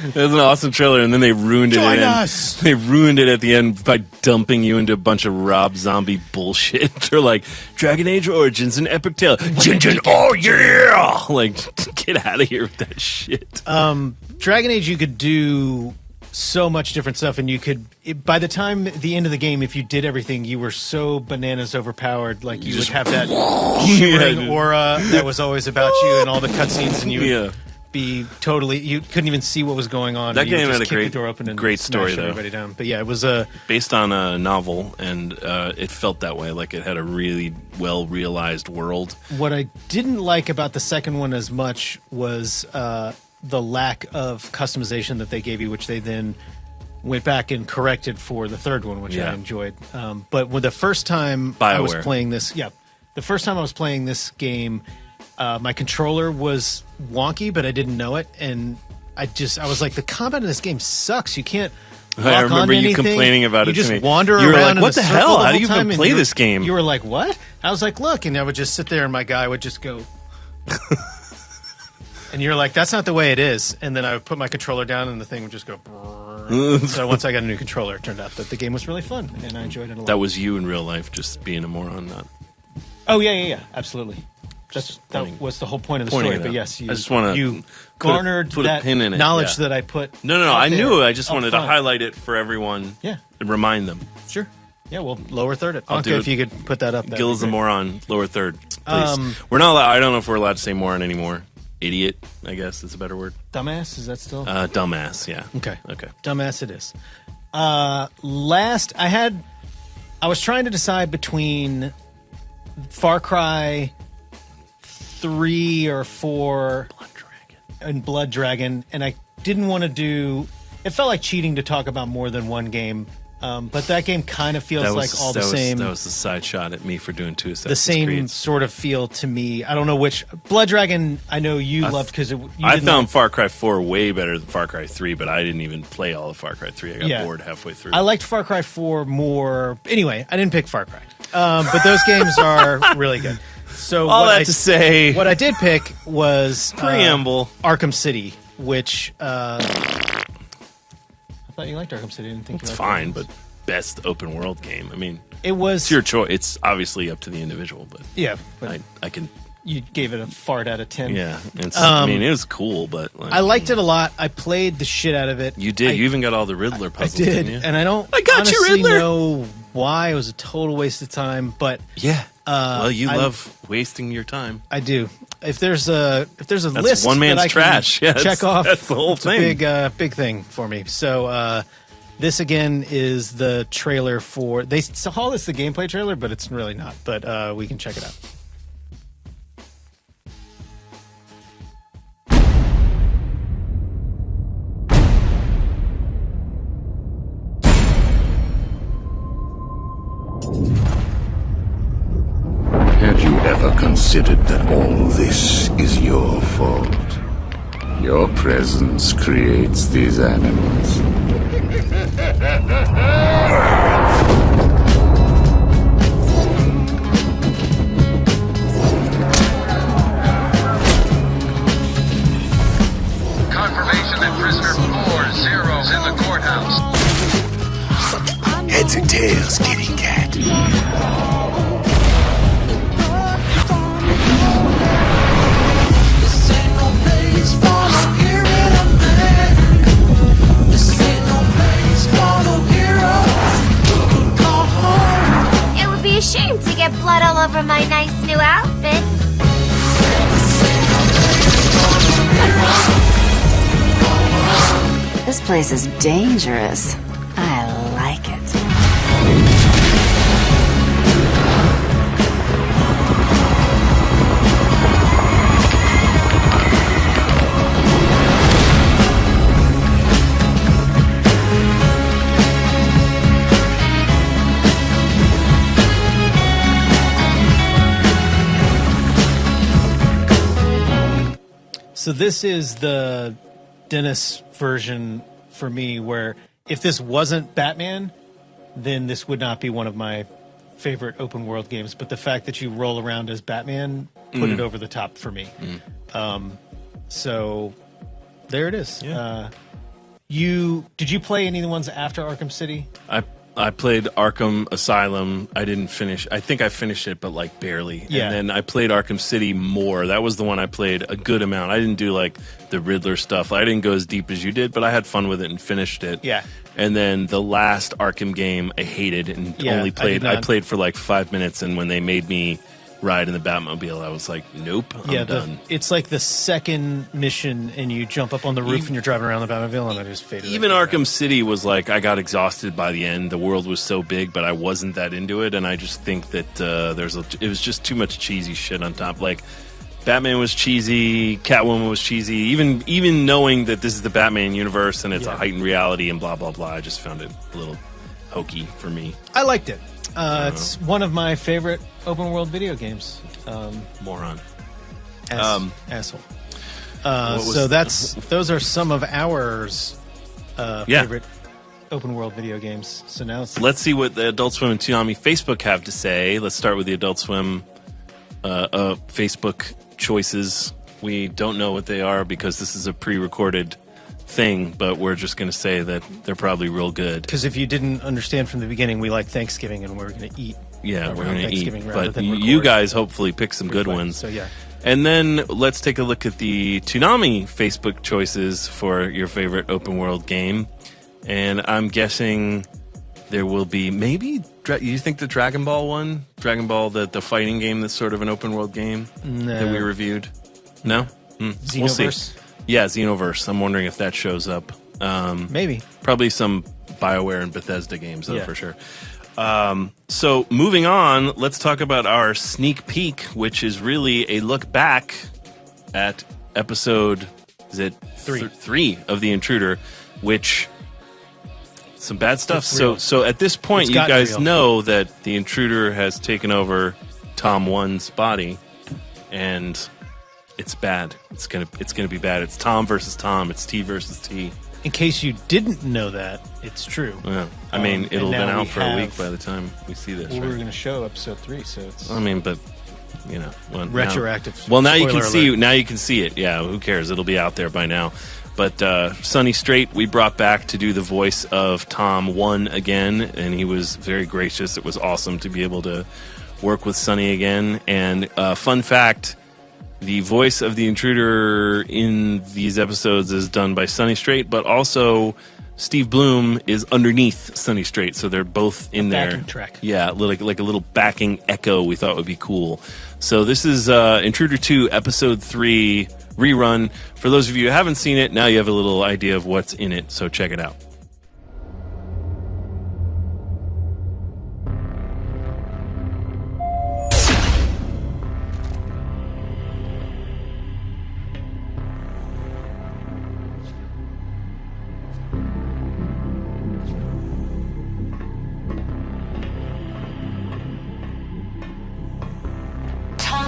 Speaker 1: It was an awesome trailer, and then they ruined it.
Speaker 2: Join us!
Speaker 1: They ruined it at the end by dumping you into a bunch of Rob Zombie bullshit. They're like, Dragon Age Origins, an epic tale. Jin Jin, oh yeah! Like, get out of here with that shit.
Speaker 2: Dragon Age, you could do so much different stuff, and you could, by the time the end of the game, if you did everything, you were so bananas overpowered, like you would have that shimmering aura that was always about you in all the cutscenes, and you would be totally, you couldn't even see what was going on.
Speaker 1: That game had a
Speaker 2: great door open and
Speaker 1: great story, though.
Speaker 2: Everybody down. But yeah, it was
Speaker 1: based on a novel, and it felt that way, like it had a really well realized world.
Speaker 2: What I didn't like about the second one as much was the lack of customization that they gave you, which they then went back and corrected for the third one, which I enjoyed. But when the first time I was playing this, the first time I was playing this game, my controller was wonky, but I didn't know it, and I was like, the combat in this game sucks. You can't walk
Speaker 1: I remember
Speaker 2: on
Speaker 1: you
Speaker 2: anything.
Speaker 1: complaining about
Speaker 2: you
Speaker 1: it
Speaker 2: just
Speaker 1: to me.
Speaker 2: wander
Speaker 1: You were
Speaker 2: around
Speaker 1: like,
Speaker 2: in
Speaker 1: what the
Speaker 2: circle
Speaker 1: hell?
Speaker 2: the
Speaker 1: How do
Speaker 2: whole
Speaker 1: you
Speaker 2: time,
Speaker 1: even
Speaker 2: and
Speaker 1: play this game?
Speaker 2: You were like, what? I was like, look, and I would just sit there, and my guy would just go... And you're like, that's not the way it is. And then I would put my controller down, and the thing would just go... So once I got a new controller, it turned out that the game was really fun, and I enjoyed it a lot.
Speaker 1: That was you in real life, just being a moron, not...
Speaker 2: Oh, yeah, absolutely. That was the whole point of the story. But yes, you garnered that
Speaker 1: pin in it,
Speaker 2: knowledge that I put.
Speaker 1: No, I knew. I just wanted to highlight it for everyone.
Speaker 2: Yeah,
Speaker 1: and remind them.
Speaker 2: Sure. Yeah, well, lower third it. Okay, if you could put that up.
Speaker 1: Gil's a moron. Lower third, please. We're not allowed, I don't know if we're allowed to say moron anymore. Idiot, I guess is a better word.
Speaker 2: Dumbass, is that still?
Speaker 1: Dumbass, yeah.
Speaker 2: Okay. Dumbass it is. Last, I was trying to decide between Far Cry 3 or 4 and Blood Dragon, and I didn't want to do... It felt like cheating to talk about more than one game But that game kind of feels the same.
Speaker 1: That was the side shot at me for doing 2 Assassin's
Speaker 2: The same
Speaker 1: Creeds.
Speaker 2: sort of feel to me. I don't know which. Blood Dragon, I know you loved because
Speaker 1: I found Far Cry 4 way better than Far Cry 3, but I didn't even play all of Far Cry 3. I got bored halfway through.
Speaker 2: I liked Far Cry 4 more. Anyway, I didn't pick Far Cry. But those games are really good. So
Speaker 1: all that to say,
Speaker 2: what I did pick was
Speaker 1: preamble
Speaker 2: Arkham City, which I thought you liked Arkham City. I didn't think
Speaker 1: it's fine, but best open world game. I mean,
Speaker 2: it's
Speaker 1: your choice. It's obviously up to the individual, but
Speaker 2: but
Speaker 1: I can.
Speaker 2: You gave it a fart out of 10.
Speaker 1: Yeah, I mean, it was cool, but
Speaker 2: I liked it a lot. I played the shit out of it.
Speaker 1: You did. You even got all the Riddler puzzles.
Speaker 2: I did,
Speaker 1: didn't you?
Speaker 2: And I don't.
Speaker 1: I got you, Riddler.
Speaker 2: Know why it was a total waste of time, but
Speaker 1: yeah. Well, you love wasting your time.
Speaker 2: I do. If there's a
Speaker 1: that's
Speaker 2: list
Speaker 1: one man's
Speaker 2: that I
Speaker 1: trash.
Speaker 2: Can check off,
Speaker 1: that's the whole thing.
Speaker 2: A big thing for me. So this again is the trailer for. They call this the gameplay trailer, but it's really not. But we can check it out.
Speaker 3: Had you ever considered that all this is your fault? Your presence creates these animals.
Speaker 14: Confirmation that prisoner 40's in the courthouse.
Speaker 3: Heads and tails, kitty cat.
Speaker 15: It would be a shame to get blood all over my nice new outfit.
Speaker 16: This place is dangerous. I like it.
Speaker 2: So this is the Dennis version for me, where if this wasn't Batman, then this would not be one of my favorite open world games. But the fact that you roll around as Batman put it over the top for me. So there it is.
Speaker 1: Yeah.
Speaker 2: Did you play any of the ones after Arkham City?
Speaker 1: I played Arkham Asylum. I didn't finish. I think I finished it, but like barely.
Speaker 2: Yeah.
Speaker 1: And then I played Arkham City more. That was the one I played a good amount. I didn't do like the Riddler stuff. I didn't go as deep as you did, but I had fun with it and finished it.
Speaker 2: Yeah.
Speaker 1: And then the last Arkham game I hated and only played. I played for like 5 minutes, and when they made me ride in the Batmobile, I was like, nope, I'm done.
Speaker 2: It's like the second mission, and you jump up on the roof and you're driving around the Batmobile, and I just faded.
Speaker 1: Even Arkham City was like, I got exhausted by the end. The world was so big, but I wasn't that into it, and I just think that it was just too much cheesy shit on top. Like, Batman was cheesy, Catwoman was cheesy. Even knowing that this is the Batman universe and it's a heightened reality and blah blah blah, I just found it a little hokey for me.
Speaker 2: I liked it. It's one of my favorite open world video games.
Speaker 1: Moron.
Speaker 2: Asshole. So those are some of ours favorite open world video games. So now
Speaker 1: let's see what the Adult Swim and Toonami Facebook have to say. Let's start with the Adult Swim Facebook choices. We don't know what they are because this is a pre-recorded thing, but we're just going to say that they're probably real good.
Speaker 2: Because if you didn't understand from the beginning, we like Thanksgiving and we're going to eat.
Speaker 1: Yeah, we're going to eat. But
Speaker 2: you
Speaker 1: you guys hopefully pick some good ones.
Speaker 2: So yeah.
Speaker 1: And then let's take a look at the Toonami Facebook choices for your favorite open world game. And I'm guessing there will be maybe, you think the Dragon Ball one? Dragon Ball, the fighting game that's sort of an open world game that we reviewed? No?
Speaker 2: Xenoverse?
Speaker 1: We'll see. Yeah, Xenoverse. I'm wondering if that shows up.
Speaker 2: Maybe.
Speaker 1: Probably some BioWare and Bethesda games, though, for sure. So moving on, let's talk about our sneak peek, which is really a look back at episode, is it 3 of The Intruder, which some bad stuff. So at this point, you guys know that the intruder has taken over Tom 1's body, and it's bad. It's gonna be bad. It's Tom versus Tom. It's T versus T.
Speaker 2: In case you didn't know that, it's true.
Speaker 1: Yeah. I mean, it'll have been out for a week by the time we see this.
Speaker 2: Well, we're going to show episode 3, so it's.
Speaker 1: I mean, but
Speaker 2: retroactive.
Speaker 1: Now you can see. Now you can see it. Yeah. Who cares? It'll be out there by now. But Sonny Strait, we brought back to do the voice of Tom 1 again, and he was very gracious. It was awesome to be able to work with Sonny again. And fun fact, the voice of the intruder in these episodes is done by Sonny Strait, but also Steve Bloom is underneath Sonny Strait, so they're both in there.
Speaker 2: Backing track.
Speaker 1: Yeah, like a little backing echo we thought would be cool. So this is Intruder 2, Episode 3 rerun. For those of you who haven't seen it, now you have a little idea of what's in it, so check it out.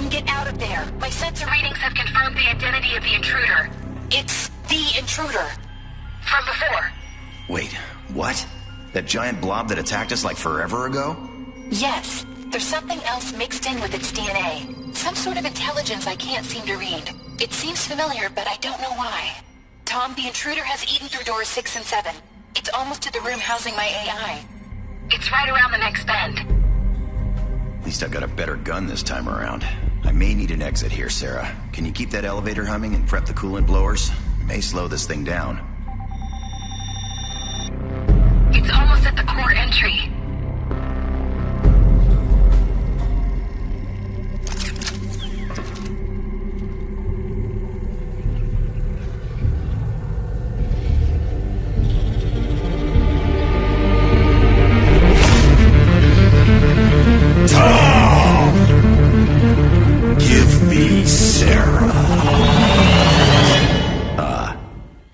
Speaker 17: Get out of there. My sensor readings have confirmed the identity of the intruder. It's the intruder. From before.
Speaker 5: Wait, what? That giant blob that attacked us like forever ago?
Speaker 17: Yes. There's something else mixed in with its DNA. Some sort of intelligence I can't seem to read. It seems familiar, but I don't know why. Tom, the intruder has eaten through doors 6 and 7. It's almost to the room housing my AI. It's right around the next bend.
Speaker 5: At least I've got a better gun this time around. I may need an exit here, Sarah. Can you keep that elevator humming and prep the coolant blowers? May slow this thing down.
Speaker 17: It's almost at the core entry.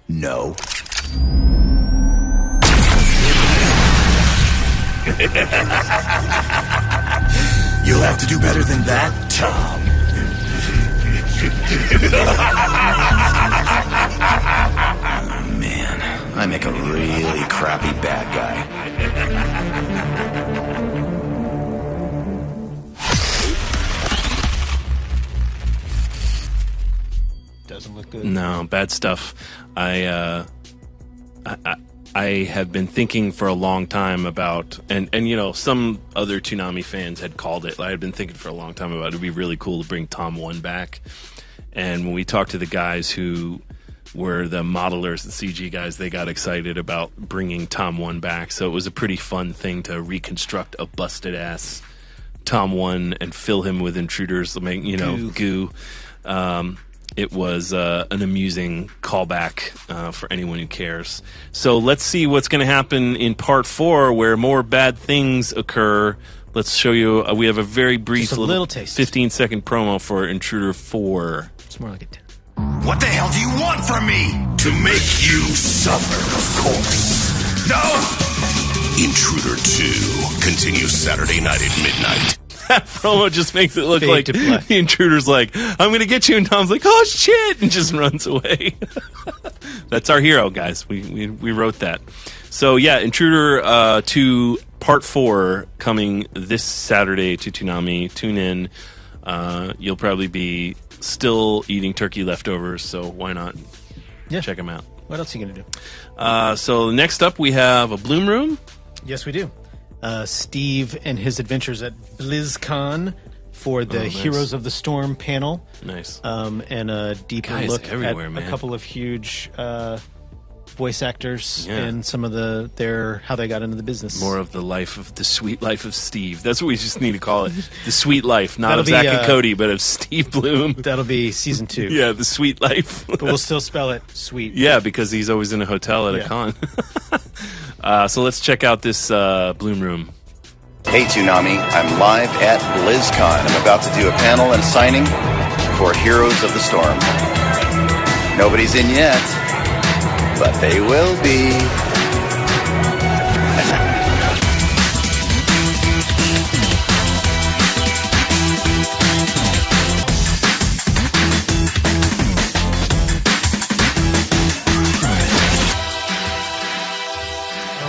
Speaker 5: No. You'll have to do better than that, Tom. Oh, man, I make a really crappy bad guy.
Speaker 2: Doesn't look good.
Speaker 1: No, bad stuff. I have been thinking for a long time about, and you know, some other Toonami fans had called it. I had been thinking for a long time about it would be really cool to bring Tom 1 back. And when we talked to the guys who were the modelers, the CG guys, they got excited about bringing Tom 1 back. So it was a pretty fun thing to reconstruct a busted ass Tom 1 and fill him with intruders, you know, goo. It was an amusing callback for anyone who cares. So let's see what's going to happen in part 4, where more bad things occur. Let's show you. We have a very brief,
Speaker 2: little taste.
Speaker 1: 15-second promo for Intruder 4.
Speaker 2: It's more like a 10.
Speaker 3: What the hell do you want from me? To make you suffer, of course. No! Intruder 2 continues Saturday night at midnight.
Speaker 1: That promo just makes it look like the intruder's like, I'm going to get you, and Tom's like, oh, shit, and just runs away. That's our hero, guys. We wrote that. So, yeah, Intruder 2 Part 4 coming this Saturday to Toonami. Tune in. You'll probably be still eating turkey leftovers, so why not check them out.
Speaker 2: What else are you going to do?
Speaker 1: So, next up, we have a Bloom Room.
Speaker 2: Yes, we do. Steve and his adventures at BlizzCon for the Heroes of the Storm panel.
Speaker 1: Nice.
Speaker 2: And a deeper look at a couple of huge voice actors and some of how they got into the business.
Speaker 1: More of the sweet life of Steve. That's what we just need to call it. The sweet life, not of Zach and Cody, but of Steve Bloom.
Speaker 2: That'll be season 2.
Speaker 1: Yeah, the sweet life.
Speaker 2: But we'll still spell it sweet.
Speaker 1: Yeah, because he's always in a hotel at a con. So let's check out this Bloom Room.
Speaker 5: Hey Toonami, I'm live at BlizzCon. I'm about to do a panel and signing for Heroes of the Storm. Nobody's in yet, but they will be.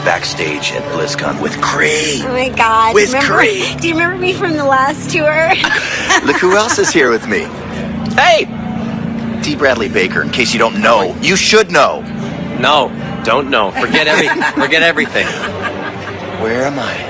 Speaker 5: Backstage at BlizzCon with Cree.
Speaker 16: Oh my God.
Speaker 5: With Cree.
Speaker 16: Do you remember me from the last tour?
Speaker 5: Look who else is here with me. Hey! D. Bradley Baker, in case you don't know. You should know.
Speaker 18: No, don't know. Forget everything.
Speaker 5: Where am I?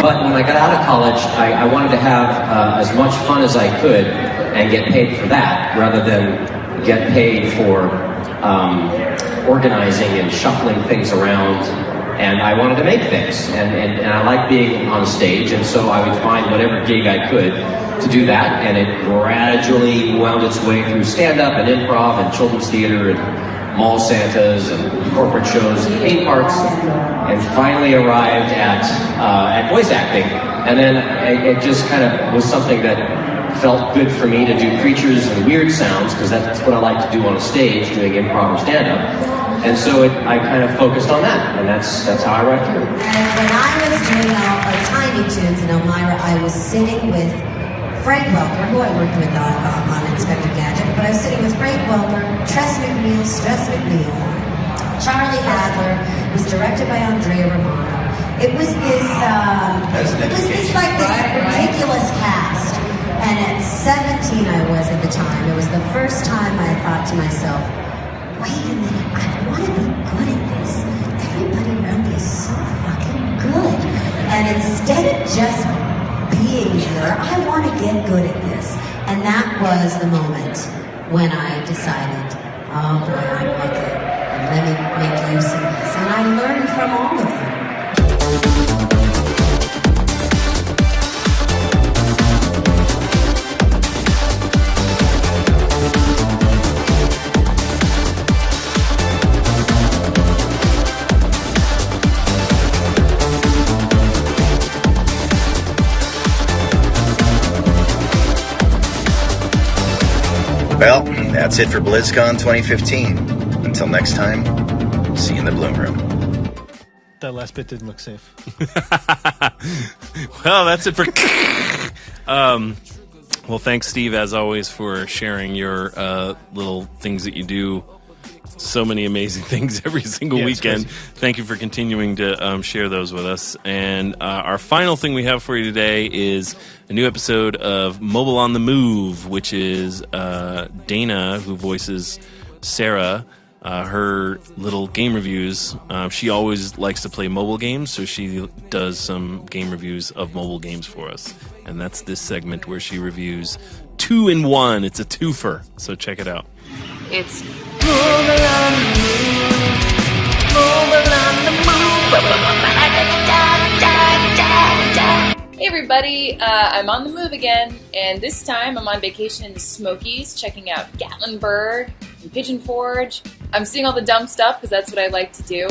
Speaker 19: But when I got out of college, I wanted to have as much fun as I could and get paid for that, rather than get paid for organizing and shuffling things around. And I wanted to make things, and I like being on stage, and so I would find whatever gig I could to do that, and it gradually wound its way through stand-up and improv and children's theater and mall Santas and corporate shows and theme parks, and finally arrived at voice acting. And then it just kind of was something that felt good for me to do creatures and weird sounds, because that's what I like to do on a stage, doing improv or stand-up. And so I kind of focused on that, and that's how I write through.
Speaker 20: And when I was doing Tiny Toons in Elmira, I was sitting with Frank Welker, who I worked with on Inspector Gadget, but I was sitting with Frank Welker, Stress McNeil, Charlie Adler. It was directed by Andrea Romano. It was this ridiculous cast. And at 17 I was at the time. It was the first time I thought to myself, wait a minute, I want to be good at this. Everybody around me is so fucking good. And instead of just being here, I want to get good at this. And that was the moment when I decided, oh boy, I like it. And let me make use of this. And I learned from all of them.
Speaker 5: Well, that's it for BlizzCon 2015. Until next time, see you in the Bloom Room.
Speaker 2: That last bit didn't look safe.
Speaker 1: Well, that's it for... well, thanks, Steve, as always, for sharing your little things that you do. So many amazing things every single weekend. Thank you for continuing to share those with us. And our final thing we have for you today is a new episode of Mobile on the Move, which is Dana, who voices Sarah, her little game reviews. She always likes to play mobile games, so she does some game reviews of mobile games for us. And that's this segment where she reviews 2-in-1. It's a twofer, so check it out.
Speaker 21: It's Mobile on the Move, Mobile on the Move. Hey everybody, I'm on the move again, and this time I'm on vacation in the Smokies, checking out Gatlinburg and Pigeon Forge. I'm seeing all the dumb stuff because that's what I like to do.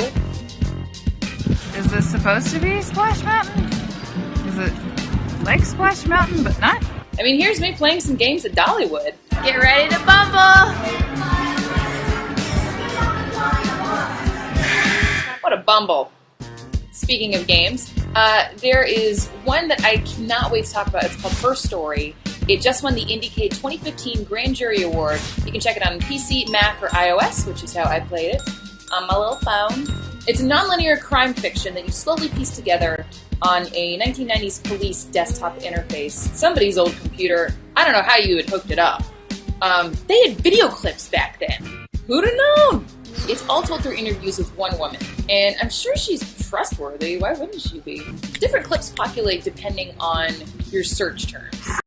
Speaker 22: Is this supposed to be Splash Mountain? Is it like Splash Mountain, but not?
Speaker 21: I mean, here's me playing some games at Dollywood. Get ready to bumble! What a bumble. Speaking of games, there is one that I cannot wait to talk about. It's called First Story. It just won the IndieCade 2015 Grand Jury Award. You can check it out on PC, Mac, or iOS, which is how I played it, on my little phone. It's a nonlinear crime fiction that you slowly piece together on a 1990s police desktop interface. Somebody's old computer. I don't know how you had hooked it up. They had video clips back then. Who'd have known? It's all told through interviews with one woman, and I'm sure she's trustworthy. Why wouldn't she be? Different clips populate depending on your search terms.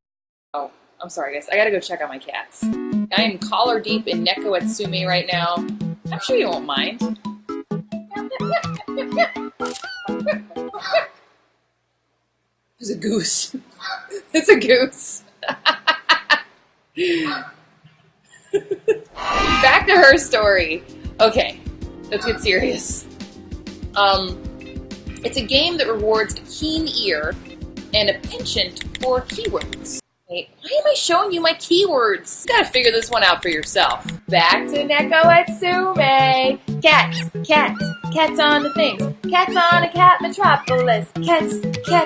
Speaker 21: Oh, I'm sorry, guys. I gotta go check on my cats. I am collar deep in Neko Atsumi right now. I'm sure you won't mind. It's a goose. It's a goose. Back to Her Story. Okay, let's get serious. It's a game that rewards a keen ear and a penchant for keywords. Wait, why am I showing you my keywords? You gotta figure this one out for yourself. Back to Neko Atsume. Cats on the things. Cats on a cat metropolis. Cats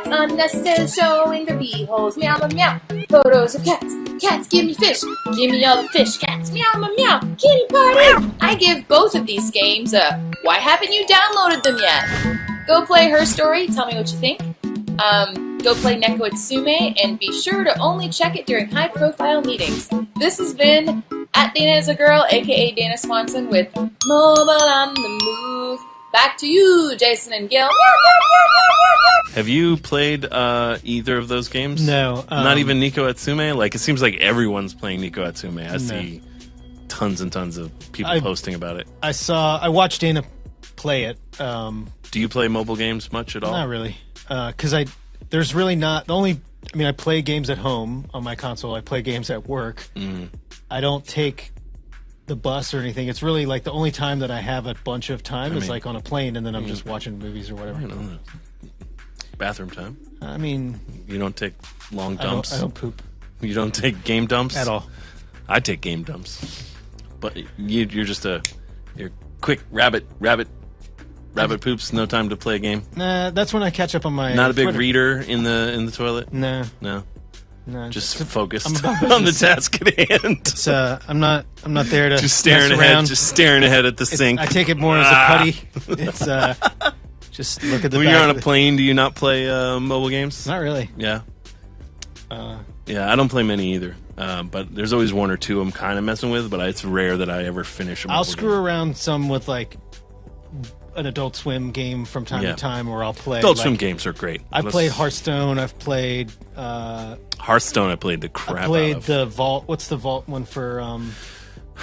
Speaker 21: unnecessarily showing their beeholes. Meow, meow, meow. Photos of cats. Cats, give me fish. Give me all the fish. Cats, meow, meow, meow. Kitty party. I give both of these games a why haven't you downloaded them yet? Go play Her Story. Tell me what you think. Go play Neko Atsume, and be sure to only check it during high-profile meetings. This has been at Dana is a Girl, aka Dana Swanson, with Mobile on the Move. Back to you, Jason and Gil.
Speaker 1: Have you played either of those games?
Speaker 2: No.
Speaker 1: Not even Neko Atsume? Like, it seems like everyone's playing Neko Atsume. I see tons and tons of people posting about it.
Speaker 2: I watched Dana play it.
Speaker 1: Do you play mobile games much at all?
Speaker 2: Not really. Because there's really not... I play games at home on my console. I play games at work. I don't take the bus or anything. It's really like the only time that I have a bunch of time is like on a plane, and then I'm just watching movies or whatever.
Speaker 1: Bathroom time.
Speaker 2: You
Speaker 1: don't take long dumps.
Speaker 2: I don't poop.
Speaker 1: You don't take game dumps
Speaker 2: at all.
Speaker 1: I take game dumps, but you're just you're quick rabbit poops. No time to play a game.
Speaker 2: Nah, that's when I catch up on my.
Speaker 1: Not a big
Speaker 2: Twitter.
Speaker 1: reader in the toilet.
Speaker 2: No.
Speaker 1: Just focused on the task at hand.
Speaker 2: It's, I'm not there to
Speaker 1: just staring ahead. Just staring ahead at the sink.
Speaker 2: I take it more as a putty. It's just look at the.
Speaker 1: When you're on a plane, do you not play mobile games?
Speaker 2: Not really.
Speaker 1: Yeah. I don't play many either. But there's always one or two I'm kind of messing with. But it's rare that I ever finish a mobile
Speaker 2: I'll screw around some with like an Adult Swim game from time to time, or I'll play.
Speaker 1: Adult Swim games are great.
Speaker 2: I played Hearthstone. I've played.
Speaker 1: Hearthstone. I played the crap out of.
Speaker 2: I played the Vault. What's the Vault one for?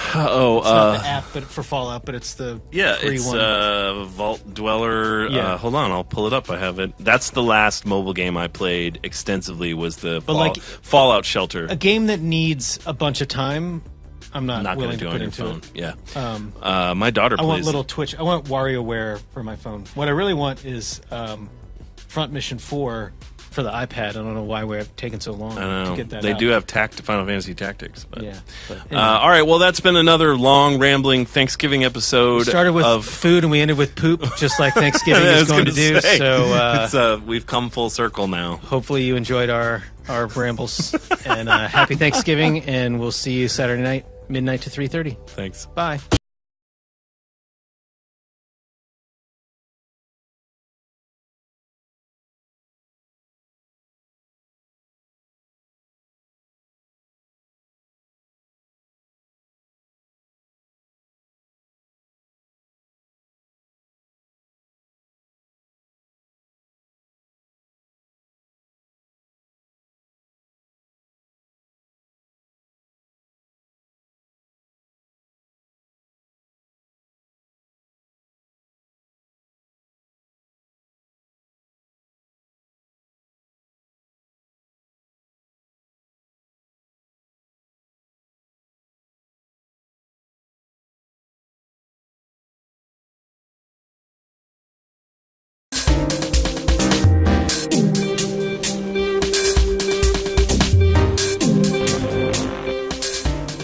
Speaker 2: It's not the app, but for Fallout. But it's the free one.
Speaker 1: Vault Dweller.
Speaker 2: Yeah.
Speaker 1: Hold on, I'll pull it up. I have it. That's the last mobile game I played extensively. Was the Fallout Shelter.
Speaker 2: A game that needs a bunch of time. I'm not willing
Speaker 1: going to do
Speaker 2: to put
Speaker 1: on your
Speaker 2: into
Speaker 1: phone.
Speaker 2: it.
Speaker 1: Yeah. My daughter plays.
Speaker 2: I want little Twitch. I want WarioWare for my phone. What I really want is Front Mission 4 for the iPad. I don't know why we're taking so long to get that.
Speaker 1: They
Speaker 2: out.
Speaker 1: do have Final Fantasy Tactics. But,
Speaker 2: yeah. But
Speaker 1: anyway. All right. Well, that's been another long, rambling Thanksgiving episode.
Speaker 2: We started with food and we ended with poop, just like Thanksgiving is going to do. So
Speaker 1: we've come full circle now.
Speaker 2: Hopefully, you enjoyed our rambles. And happy Thanksgiving, and we'll see you Saturday night, midnight to 3:30.
Speaker 1: Thanks.
Speaker 2: Bye.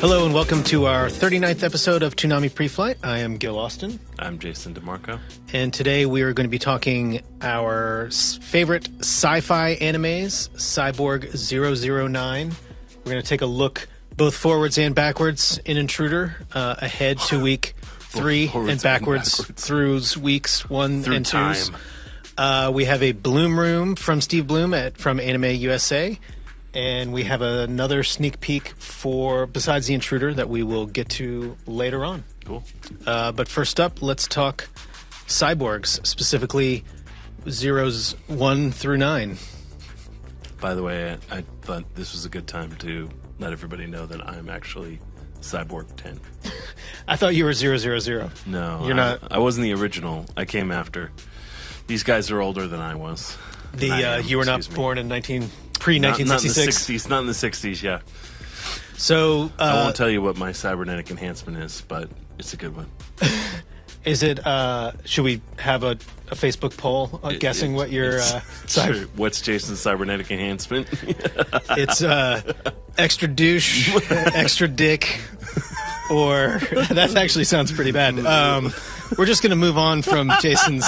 Speaker 2: Hello and welcome to our 39th episode of Toonami Preflight. I am Gil Austin.
Speaker 1: I'm Jason DeMarco.
Speaker 2: And today we are going to be talking our favorite sci-fi animes, Cyborg 009. We're going to take a look both forwards and backwards in Intruder, ahead to week 3 and backwards through weeks 1 and 2. We have a Bloom Room from Steve Bloom from Anime USA. And we have another sneak peek for besides the Intruder that we will get to later on.
Speaker 1: Cool.
Speaker 2: But first up, let's talk cyborgs, specifically zeros 1 through 9.
Speaker 1: By the way, I thought this was a good time to let everybody know that I'm actually Cyborg 10.
Speaker 2: I thought you were 000.
Speaker 1: No,
Speaker 2: you're not.
Speaker 1: I wasn't the original. I came after. These guys are older than I was.
Speaker 2: You were not born in pre-1966?
Speaker 1: Not in the 60s, yeah.
Speaker 2: So
Speaker 1: I won't tell you what my cybernetic enhancement is, but it's a good one.
Speaker 2: Is it? Should we have a Facebook poll guessing what your
Speaker 1: sure. What's Jason's cybernetic enhancement?
Speaker 2: It's extra douche, extra dick, or that actually sounds pretty bad. We're just going to move on from Jason's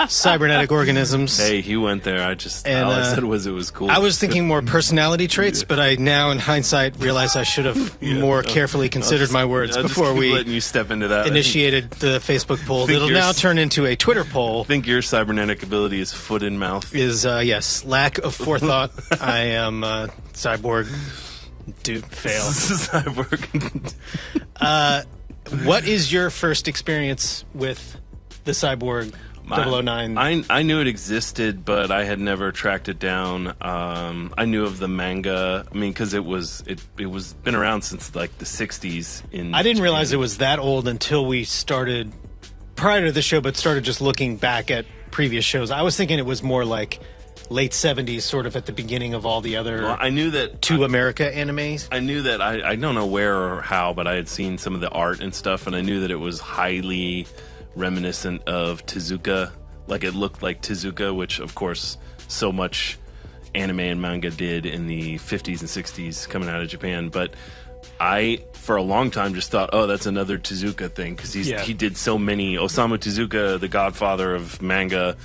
Speaker 2: cybernetic organisms.
Speaker 1: Hey, he went there. All I said was it was cool.
Speaker 2: I was thinking more personality traits, but I now, in hindsight, realize I should have more carefully considered my words before we
Speaker 1: letting you step into that.
Speaker 2: Initiated the Facebook poll. That'll now turn into a Twitter poll.
Speaker 1: I think your cybernetic ability is foot in mouth.
Speaker 2: Is, yes, lack of forethought. I am cyborg. Dude, fail.
Speaker 1: Cyborg.
Speaker 2: What is your first experience with the Cyborg 009?
Speaker 1: I knew it existed, but I had never tracked it down. I knew of the manga. I mean, because it was been around since like the 60s.
Speaker 2: I didn't realize it was that old until we started prior to the show, but started just looking back at previous shows. I was thinking it was more like late 70s, sort of at the beginning of all the other
Speaker 1: I knew that
Speaker 2: To America animes.
Speaker 1: I knew that I don't know where or how, but I had seen some of the art and stuff, and I knew that it was highly reminiscent of Tezuka. Like, it looked like Tezuka, which, of course, so much anime and manga did in the 50s and 60s coming out of Japan. But I, for a long time, just thought, oh, that's another Tezuka thing, because he did so many. Osamu Tezuka, the godfather of manga,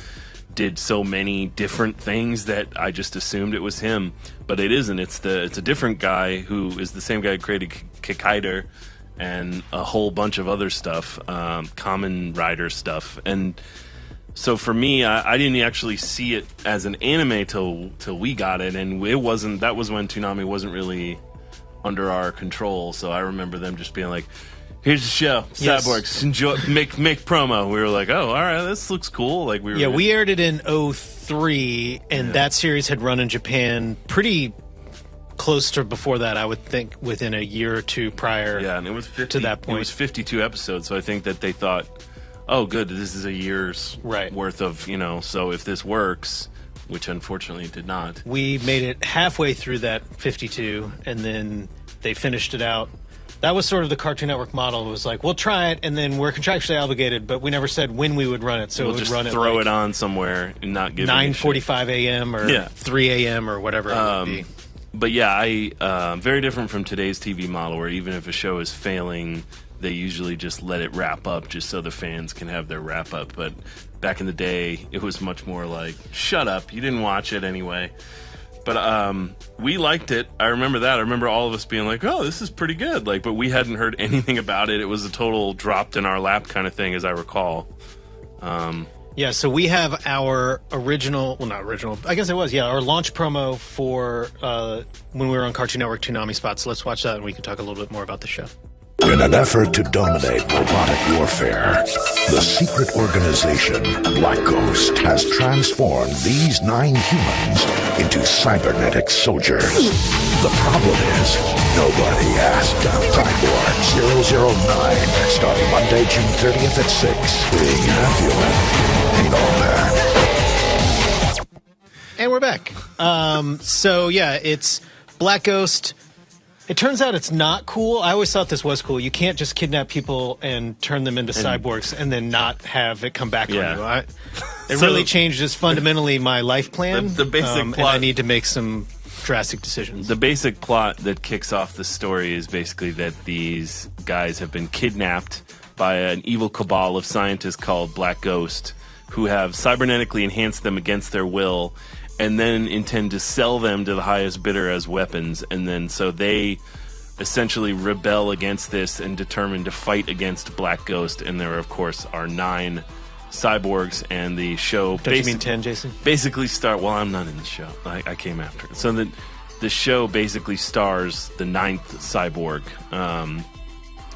Speaker 1: did so many different things that I just assumed it was him, but it isn't. It's a different guy who is the same guy who created Kikaider and a whole bunch of other stuff, Kamen Rider stuff. And so for me, I didn't actually see it as an anime till we got it, and it wasn't. That was when Toonami wasn't really under our control. So I remember them just being like, here's the show, Cyborgs. Enjoy, make promo. We were like, oh, all right, this looks cool. Like
Speaker 2: we aired it in 2003, and that series had run in Japan pretty close to before that. I would think within a year or two prior.
Speaker 1: Yeah, and it was 50,
Speaker 2: to that point.
Speaker 1: It was 52 episodes, so I think that they thought, oh, good, this is a year's worth of, So if this works, which unfortunately it did not.
Speaker 2: We made it halfway through that 52, and then they finished it out. That was sort of the Cartoon Network model. It was like, we'll try it, and then we're contractually obligated, but we never said when we would run it. So
Speaker 1: we'll
Speaker 2: it would
Speaker 1: just
Speaker 2: run
Speaker 1: throw
Speaker 2: it
Speaker 1: it on somewhere and not give
Speaker 2: 9:45 a.m. or 3 a.m. or whatever it would be.
Speaker 1: But yeah, very different from today's TV model, where even if a show is failing, they usually just let it wrap up just so the fans can have their wrap up. But back in the day, it was much more like, shut up, you didn't watch it anyway. But we liked it. I remember that. I remember all of us being like, oh, this is pretty good. Like, but we hadn't heard anything about it. It was a total dropped in our lap kind of thing, as I recall.
Speaker 2: Yeah, so we have our original, well, not original, I guess it was, our launch promo for when we were on Cartoon Network Toonami Spots. So let's watch that, and we can talk a little bit more about the show.
Speaker 3: In an effort to dominate robotic warfare, the secret organization Black Ghost has transformed these 9 humans into cybernetic soldiers. The problem is, nobody asked Cyborg 009, starting Monday, June 30th at 6. Being a human ain't all bad.
Speaker 2: And we're back. So, yeah, it's Black Ghost. It turns out it's not cool. I always thought this was cool. You can't just kidnap people and turn them into cyborgs and then not have it come back on you. It really changes fundamentally my life plan.
Speaker 1: The basic plot,
Speaker 2: and I need to make some drastic decisions.
Speaker 1: The basic plot that kicks off the story is basically that these guys have been kidnapped by an evil cabal of scientists called Black Ghost, who have cybernetically enhanced them against their will, and then intend to sell them to the highest bidder as weapons. And then so they essentially rebel against this and determine to fight against Black Ghost. And there, of course, are 9 cyborgs, and the show...
Speaker 2: Don't you mean 10, Jason?
Speaker 1: Basically well, I'm not in the show. I came after it. So the show basically stars the 9th cyborg,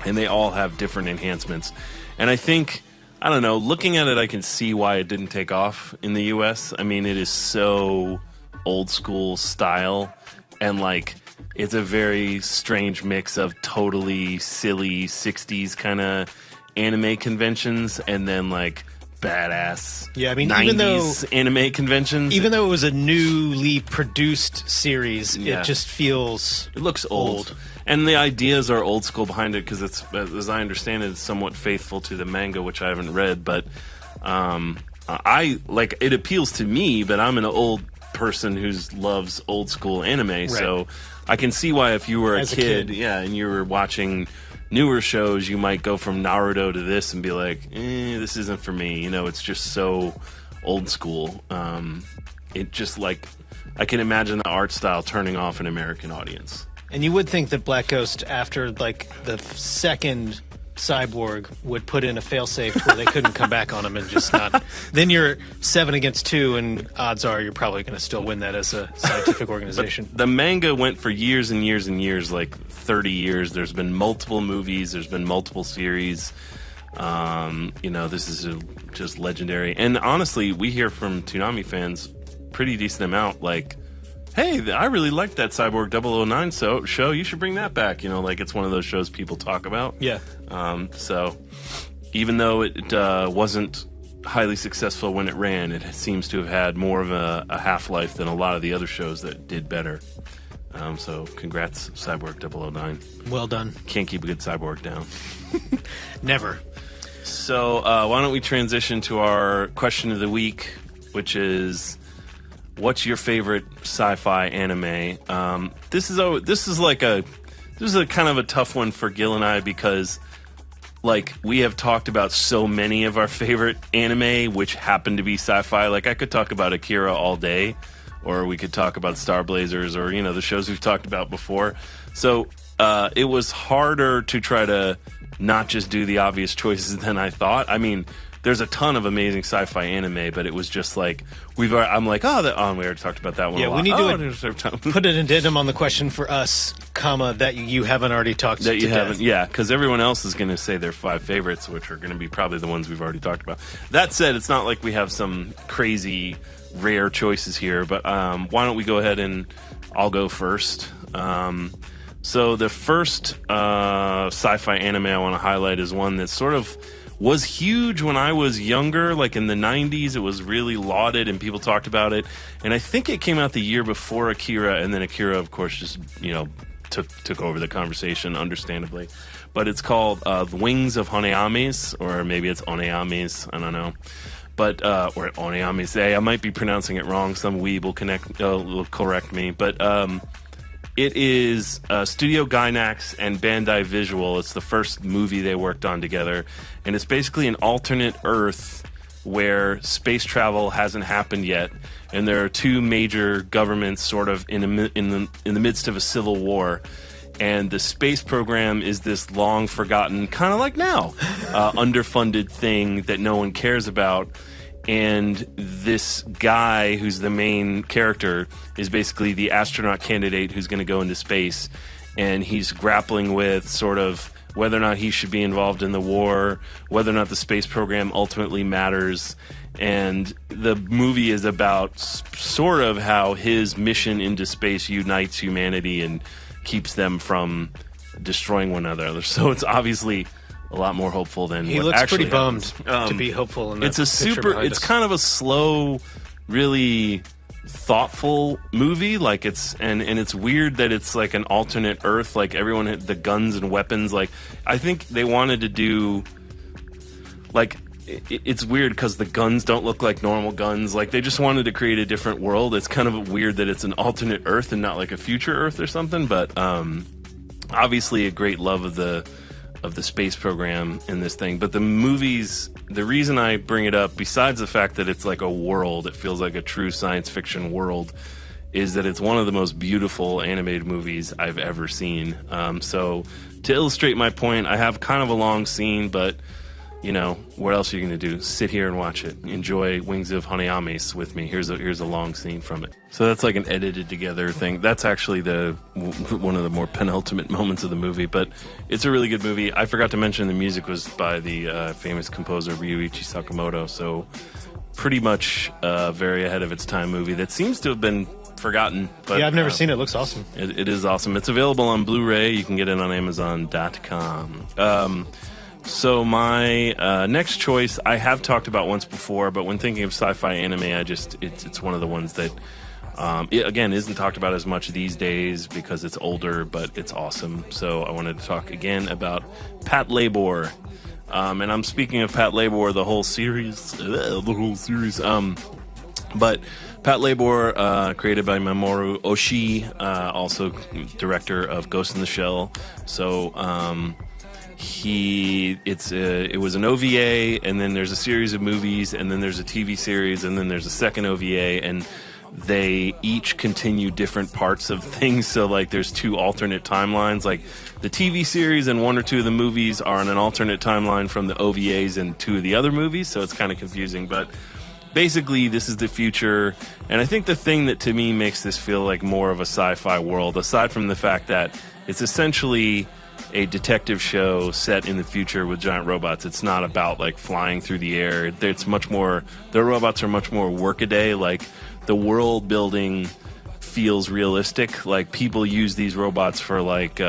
Speaker 1: and they all have different enhancements. And I think... I don't know. Looking at it, I can see why it didn't take off in the U.S. I mean, it is so old school style, and like it's a very strange mix of totally silly 60s kind of anime conventions and then like badass 90s anime conventions.
Speaker 2: Even though it was a newly produced series, it just feels...
Speaker 1: It looks old. And the ideas are old school behind it because it's, as I understand it, it's somewhat faithful to the manga, which I haven't read. But I like it appeals to me, but I'm an old person who loves old school anime, so I can see why if you were a kid, and you were watching newer shows, you might go from Naruto to this and be like, this isn't for me. You know, it's just so old school. It just like I can imagine the art style turning off an American audience.
Speaker 2: And you would think that Black Ghost, after like the second Cyborg, would put in a failsafe where they couldn't come back on him and just not. Then you're 7 against 2, and odds are you're probably going to still win that as a scientific organization.
Speaker 1: But the manga went for years and years and years, like 30 years. There's been multiple movies. There's been multiple series. You know, this is just legendary. And honestly, we hear from Toonami fans pretty decent amount, like, hey, I really liked that Cyborg 009 show. You should bring that back. You know, like it's one of those shows people talk about.
Speaker 2: Yeah.
Speaker 1: So even though it wasn't highly successful when it ran, it seems to have had more of a half-life than a lot of the other shows that did better. So congrats, Cyborg 009.
Speaker 2: Well done.
Speaker 1: Can't keep a good cyborg down.
Speaker 2: Never.
Speaker 1: So why don't we transition to our question of the week, which is, what's your favorite sci-fi anime? This is a kind of a tough one for Gil and I because, like, we have talked about so many of our favorite anime, which happen to be sci-fi. Like, I could talk about Akira all day, or we could talk about Star Blazers, or you know the shows we've talked about before. So it was harder to try to not just do the obvious choices than I thought. I mean, there's a ton of amazing sci-fi anime, but it was just like I'm like, we already talked about that one.
Speaker 2: Yeah,
Speaker 1: a lot.
Speaker 2: we need to put an addendum on the question for us, that you haven't already talked
Speaker 1: that you
Speaker 2: to
Speaker 1: haven't.
Speaker 2: death.
Speaker 1: Yeah, because everyone else is going to say their 5 favorites, which are going to be probably the ones we've already talked about. That said, it's not like we have some crazy rare choices here, but why don't we go ahead and I'll go first. So the first sci-fi anime I want to highlight is one that sort of was huge when I was younger, like in the 90s. It was really lauded and people talked about it. And I think it came out the year before Akira, and then Akira, of course, just, you know, took over the conversation, understandably. But it's called The Wings of Honeamis, or maybe it's Oneamis, I don't know. But, or Oneamis, I might be pronouncing it wrong. Some weeb will correct me. But it is Studio Gainax and Bandai Visual. It's the first movie they worked on together. And it's basically an alternate Earth where space travel hasn't happened yet. And there are 2 major governments sort of in the midst of a civil war. And the space program is this long forgotten, kind of like now, underfunded thing that no one cares about. And this guy who's the main character is basically the astronaut candidate who's going to go into space. And he's grappling with sort of whether or not he should be involved in the war, whether or not the space program ultimately matters. And the movie is about sort of how his mission into space unites humanity and keeps them from destroying one another. So it's obviously a lot more hopeful than
Speaker 2: he
Speaker 1: what
Speaker 2: looks
Speaker 1: actually
Speaker 2: pretty bummed
Speaker 1: happens.
Speaker 2: to be hopeful. In
Speaker 1: it's a super. It's kind of a slow, really thoughtful movie. Like it's and it's weird that it's like an alternate Earth. Like everyone had the guns and weapons. Like I think they wanted to do like. It's weird because the guns don't look like normal guns. Like they just wanted to create a different world. It's kind of weird that it's an alternate Earth and not like a future Earth or something. But obviously a great love of the space program in this thing. But the movies, the reason I bring it up, besides the fact that it's like a world, it feels like a true science fiction world, is that it's one of the most beautiful animated movies I've ever seen. So to illustrate my point, I have kind of a long scene, but you know, what else are you going to do? Sit here and watch it. Enjoy Wings of Honeamis with me. Here's a long scene from it. So that's like an edited together thing. That's actually one of the more penultimate moments of the movie, but it's a really good movie. I forgot to mention the music was by the famous composer Ryuichi Sakamoto, so pretty much a very ahead of its time movie that seems to have been forgotten. But,
Speaker 2: yeah, I've never seen it. It looks awesome.
Speaker 1: It is awesome. It's available on Blu-ray. You can get it on Amazon.com. So my next choice, I have talked about once before, but when thinking of sci-fi anime, it's one of the ones that It, again, isn't talked about as much these days because it's older, but it's awesome. So I wanted to talk again about Pat Labor. And I'm speaking of Pat Labor, the whole series. But Pat Labor, created by Mamoru Oshii, also director of Ghost in the Shell. So it was an OVA, and then there's a series of movies, and then there's a TV series, and then there's a second OVA, and they each continue different parts of things. So like there's 2 alternate timelines. Like the TV series and 1 or 2 of the movies are on an alternate timeline from the OVAs and 2 of the other movies. So it's kind of confusing, but basically this is the future. And I think the thing that to me makes this feel like more of a sci-fi world, aside from the fact that it's essentially a detective show set in the future with giant robots. It's not about like flying through the air. It's much more, the robots are much more workaday. Like the world building feels realistic. Like people use these robots for like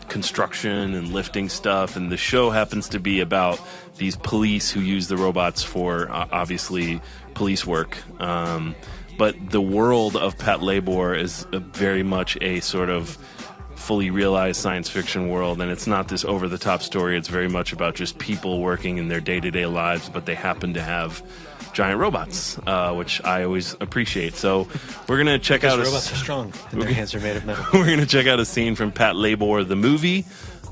Speaker 1: construction and lifting stuff, and the show happens to be about these police who use the robots for obviously police work. But the world of Pat Labor is very much a sort of fully realized science fiction world, and it's not this over-the-top story. It's very much about just people working in their day-to-day lives, but they happen to have giant robots, which I always appreciate. So we're going to check out...
Speaker 2: robots are strong, and their hands are made of metal.
Speaker 1: We're going to check out a scene from Pat Labor, the movie.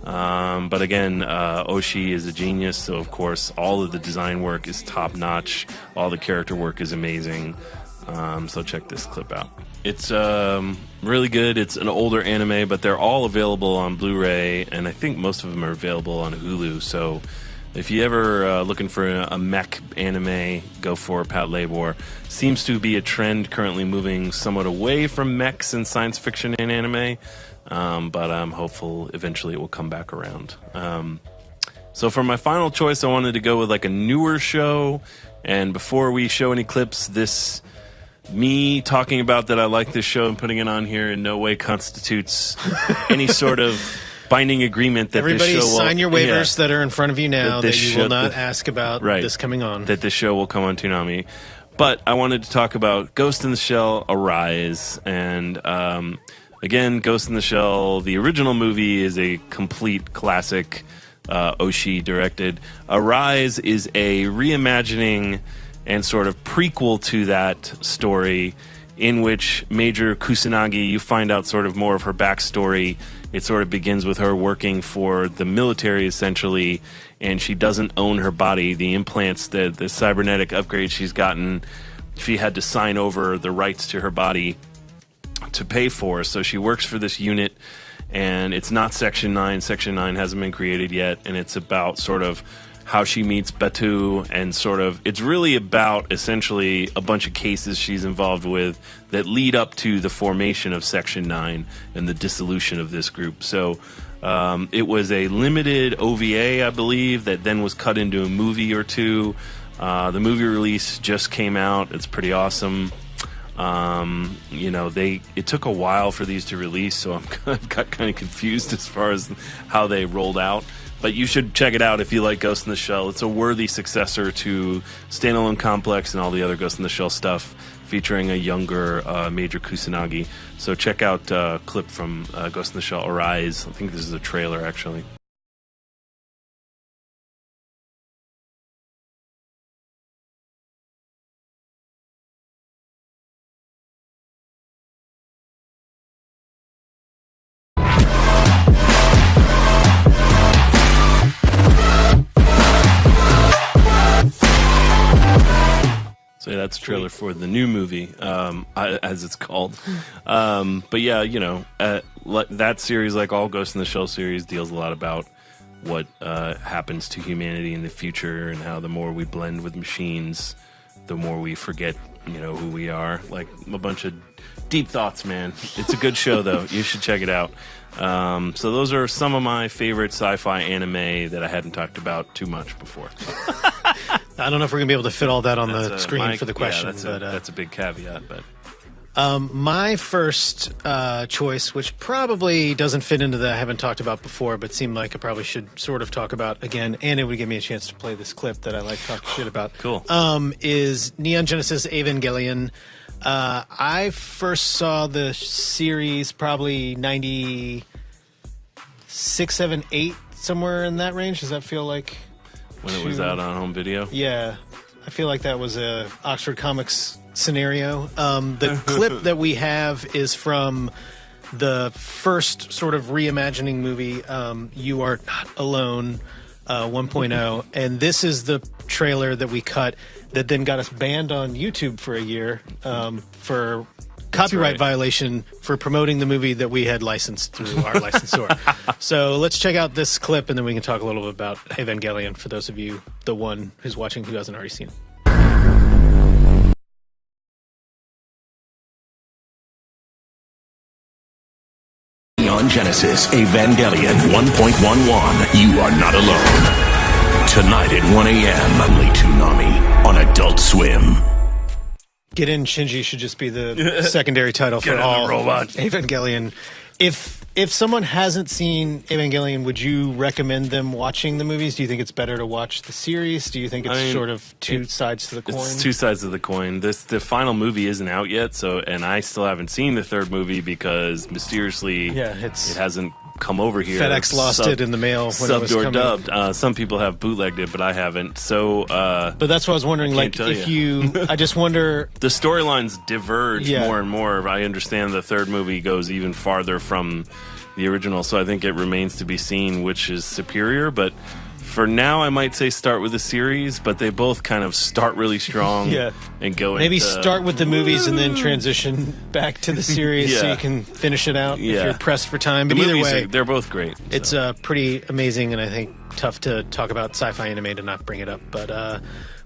Speaker 1: But again, Oshii is a genius, so of course all of the design work is top-notch. All the character work is amazing. So check this clip out. It's really good. It's an older anime, but they're all available on Blu-ray, and I think most of them are available on Hulu. So if you ever looking for a mech anime, go for Pat Labor. Seems to be a trend currently moving somewhat away from mechs and science fiction and anime, but I'm hopeful eventually it will come back around. So for my final choice, I wanted to go with like a newer show, and before we show any clips, me talking about that I like this show and putting it on here in no way constitutes any sort of binding agreement that
Speaker 2: everybody
Speaker 1: this show will...
Speaker 2: sign your waivers that are in front of you now that you will not ask about
Speaker 1: right,
Speaker 2: this coming on.
Speaker 1: That this show will come on Toonami. But I wanted to talk about Ghost in the Shell Arise. And again, Ghost in the Shell, the original movie, is a complete classic, Oshii directed. Arise is a reimagining and sort of prequel to that story, in which Major Kusanagi, you find out sort of more of her backstory. It sort of begins with her working for the military, essentially, and she doesn't own her body. The implants, the cybernetic upgrades she's gotten, she had to sign over the rights to her body to pay for. So she works for this unit, and it's not Section 9. Section 9 hasn't been created yet, and it's about sort of how she meets Batu, and sort of it's really about essentially a bunch of cases she's involved with that lead up to the formation of Section 9 and the dissolution of this group. So it was a limited OVA, I believe, that then was cut into a movie or two. The movie release just came out. It's pretty awesome. It took a while for these to release, so I've got kind of confused as far as how they rolled out. But you should check it out if you like Ghost in the Shell. It's a worthy successor to Standalone Complex and all the other Ghost in the Shell stuff, featuring a younger Major Kusanagi. So check out a clip from Ghost in the Shell Arise. I think this is a trailer, actually. So yeah, that's a trailer for the new movie, as it's called. But yeah, that series, like all Ghost in the Shell series, deals a lot about what happens to humanity in the future, and how the more we blend with machines, the more we forget, who we are. Like a bunch of deep thoughts, man. It's a good show, though. You should check it out. So those are some of my favorite sci-fi anime that I hadn't talked about too much before.
Speaker 2: I don't know if we're going to be able to fit all that on the screen for the question.
Speaker 1: Yeah, that's a big caveat. But
Speaker 2: my first choice, which probably doesn't fit into that I haven't talked about before, but seemed like I probably should sort of talk about again, and it would give me a chance to play this clip that I like talking shit about.
Speaker 1: Cool.
Speaker 2: Is Neon Genesis Evangelion. I first saw the series probably 96, 7, 8, somewhere in that range. Does that feel like...
Speaker 1: When it was out on home video?
Speaker 2: Yeah. I feel like that was a Oxford Comics scenario. The clip that we have is from the first sort of reimagining movie, You Are Not Alone 1.0. And this is the trailer that we cut that then got us banned on YouTube for a year for copyright violation for promoting the movie that we had licensed through our licensor. So let's check out this clip, and then we can talk a little bit about Evangelion for those of you, the one who's watching who hasn't already seen it.
Speaker 3: On Genesis, Evangelion 1.11, You Are Not Alone. Tonight at 1 a.m. only Toonami on Adult Swim.
Speaker 2: Get In Shinji should just be the secondary title for all Evangelion. If someone hasn't seen Evangelion, would you recommend them watching the movies? Do you think it's better to watch the series? Do you think it's sort of two sides to the coin?
Speaker 1: It's two sides of the coin. The final movie isn't out yet, and I still haven't seen the third movie because mysteriously it hasn't come over here.
Speaker 2: FedEx lost it in the mail when it was
Speaker 1: subbed or
Speaker 2: coming.
Speaker 1: dubbed. Some people have bootlegged it, but I haven't. So,
Speaker 2: but that's what I was wondering. Like, if you, I just wonder.
Speaker 1: The storylines diverge more and more. I understand the third movie goes even farther from the original, so I think it remains to be seen which is superior. But for now, I might say start with the series, but they both kind of start really strong and go
Speaker 2: maybe
Speaker 1: into...
Speaker 2: start with the movies and then transition back to the series so you can finish it out if you're pressed for time. But either way,
Speaker 1: they're both great.
Speaker 2: It's pretty amazing, and I think tough to talk about sci-fi anime to not bring it up. But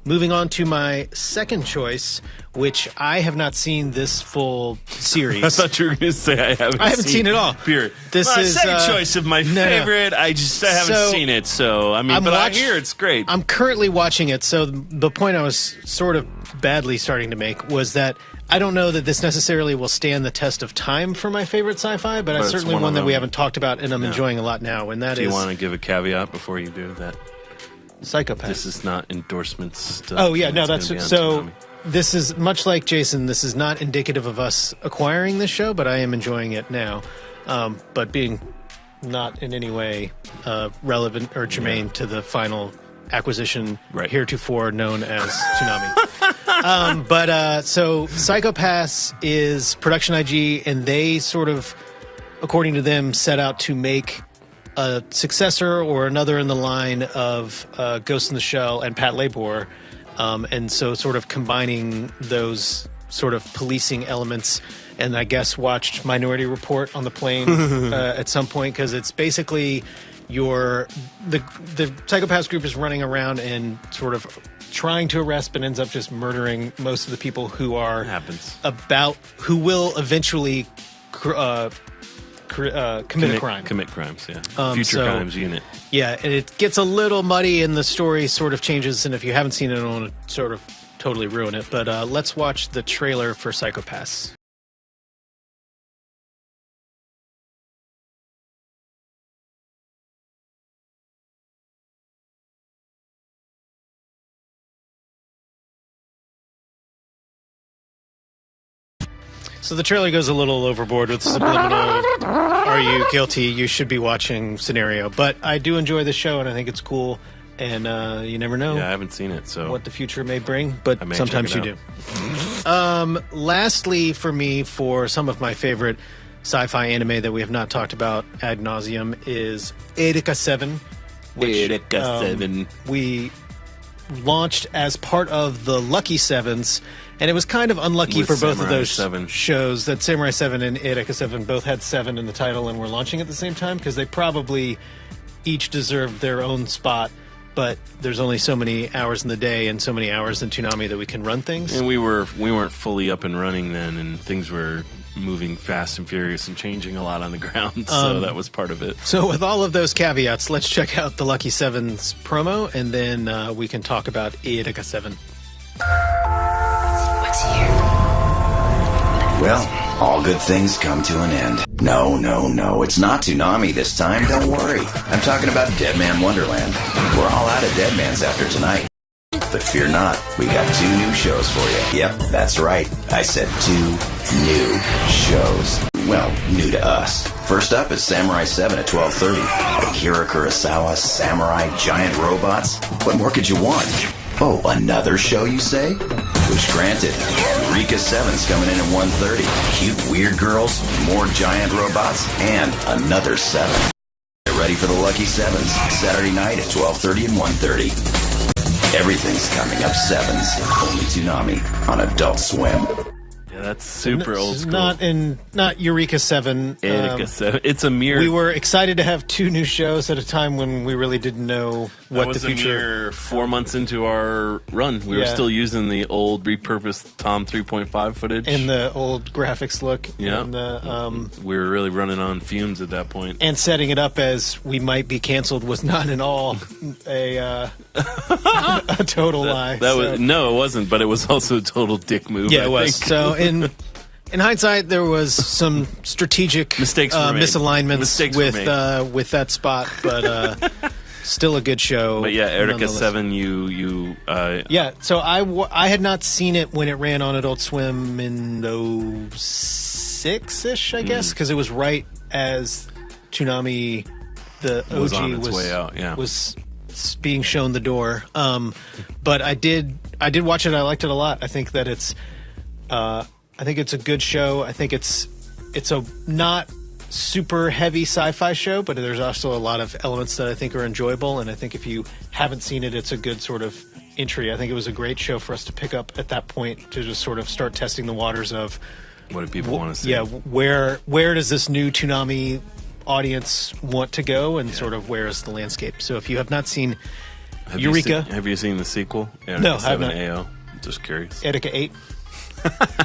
Speaker 2: moving on to my second choice, which I have not seen this full series.
Speaker 1: I thought you were going to say I haven't seen
Speaker 2: it all.
Speaker 1: Period.
Speaker 2: This
Speaker 1: my
Speaker 2: is
Speaker 1: second choice of my favorite. I haven't seen it, so I mean, I hear it's great.
Speaker 2: I'm currently watching it, so the point I was sort of badly starting to make was that I don't know that this necessarily will stand the test of time for my favorite sci-fi, but it's certainly one that we haven't talked about, and I'm enjoying a lot now. And that
Speaker 1: Do you want to give a caveat before you do that?
Speaker 2: Psychopath.
Speaker 1: This is not endorsements stuff.
Speaker 2: Oh yeah, no, that's so. This is much like Jason. This is not indicative of us acquiring this show, but I am enjoying it now. But being not in any way relevant or germane to the final acquisition heretofore known as Toonami. So Psychopaths is Production IG, and they sort of, according to them, set out to make a successor or another in the line of Ghost in the Shell and Pat Labor. And so sort of combining those sort of policing elements, and I guess watched Minority Report on the plane at some point, because it's basically the Psychopaths group is running around and sort of trying to arrest, but ends up just murdering most of the people who are who will eventually commit a crime.
Speaker 1: Commit crimes, yeah. Future Crimes Unit.
Speaker 2: Yeah, and it gets a little muddy, and the story sort of changes, and if you haven't seen it, I don't want to sort of totally ruin it. But let's watch the trailer for Psychopaths. So the trailer goes a little overboard with subliminal, are you guilty, you should be watching scenario. But I do enjoy the show, and I think it's cool. And you never know
Speaker 1: I haven't seen it, so
Speaker 2: what the future may bring, but sometimes you do. Lastly, for me, for some of my favorite sci-fi anime that we have not talked about ad nauseum is Eureka 7.
Speaker 1: Eureka 7.
Speaker 2: We launched as part of the Lucky Sevens, and it was kind of unlucky for both of those shows that Samurai 7 and Eureka 7 both had 7 in the title and were launching at the same time, because they probably each deserved their own spot, but there's only so many hours in the day and so many hours in Toonami that we can run things.
Speaker 1: And we weren't fully up and running then, and things were moving fast and furious and changing a lot on the ground, so that was part of it.
Speaker 2: So with all of those caveats, let's check out the Lucky Sevens promo, and then we can talk about Eureka 7.
Speaker 17: What's here?
Speaker 5: Well, all good things come to an end. No, it's not Toonami this time, don't worry. I'm talking about Dead Man Wonderland. We're all out of Dead Mans after tonight. But fear not, we got 2 new shows for you. Yep, that's right. I said 2 new shows. Well, new to us. First up is Samurai 7 at 12:30. Akira Kurosawa, samurai, giant robots. What more could you want? Oh, another show, you say? Wish granted. Eureka 7's coming in at 1:30. Cute, weird girls, more giant robots, and another 7. Get ready for the Lucky Sevens, Saturday night at 12:30 and 1:30. Everything's coming up 7s. Only Toonami on Adult Swim.
Speaker 1: Yeah, that's super old school.
Speaker 2: Not Eureka 7.
Speaker 1: Eureka 7. It's a mere...
Speaker 2: We were excited to have 2 new shows at a time when we really didn't know what the future...
Speaker 1: That was a mere 4 months into our run. We were still using the old repurposed Tom 3.5 footage.
Speaker 2: And the old graphics look.
Speaker 1: Yeah.
Speaker 2: And
Speaker 1: we were really running on fumes at that point.
Speaker 2: And setting it up as we might be canceled was not at all a total lie.
Speaker 1: No, it wasn't, but it was also a total dick move.
Speaker 2: Yeah, it was. So in hindsight, there was some strategic misalignments with that spot, but still a good show.
Speaker 1: But yeah, Eureka 7, you
Speaker 2: yeah. So I had not seen it when it ran on Adult Swim in 06-ish, I guess, because it was right as Toonami, the OG,
Speaker 1: was on its way out. Yeah,
Speaker 2: was being shown the door. But I did watch it. I liked it a lot. I think that it's a good show. I think it's a not super heavy sci-fi show, but there's also a lot of elements that I think are enjoyable. And I think if you haven't seen it, it's a good sort of entry. I think it was a great show for us to pick up at that point to just sort of start testing the waters of
Speaker 1: what do people want to see.
Speaker 2: Yeah, where does this new Toonami audience want to go, and sort of where is the landscape? So if you have not seen Eureka,
Speaker 1: have you seen the sequel?
Speaker 2: No, I have not.
Speaker 1: AO. Just curious.
Speaker 2: Eureka 8.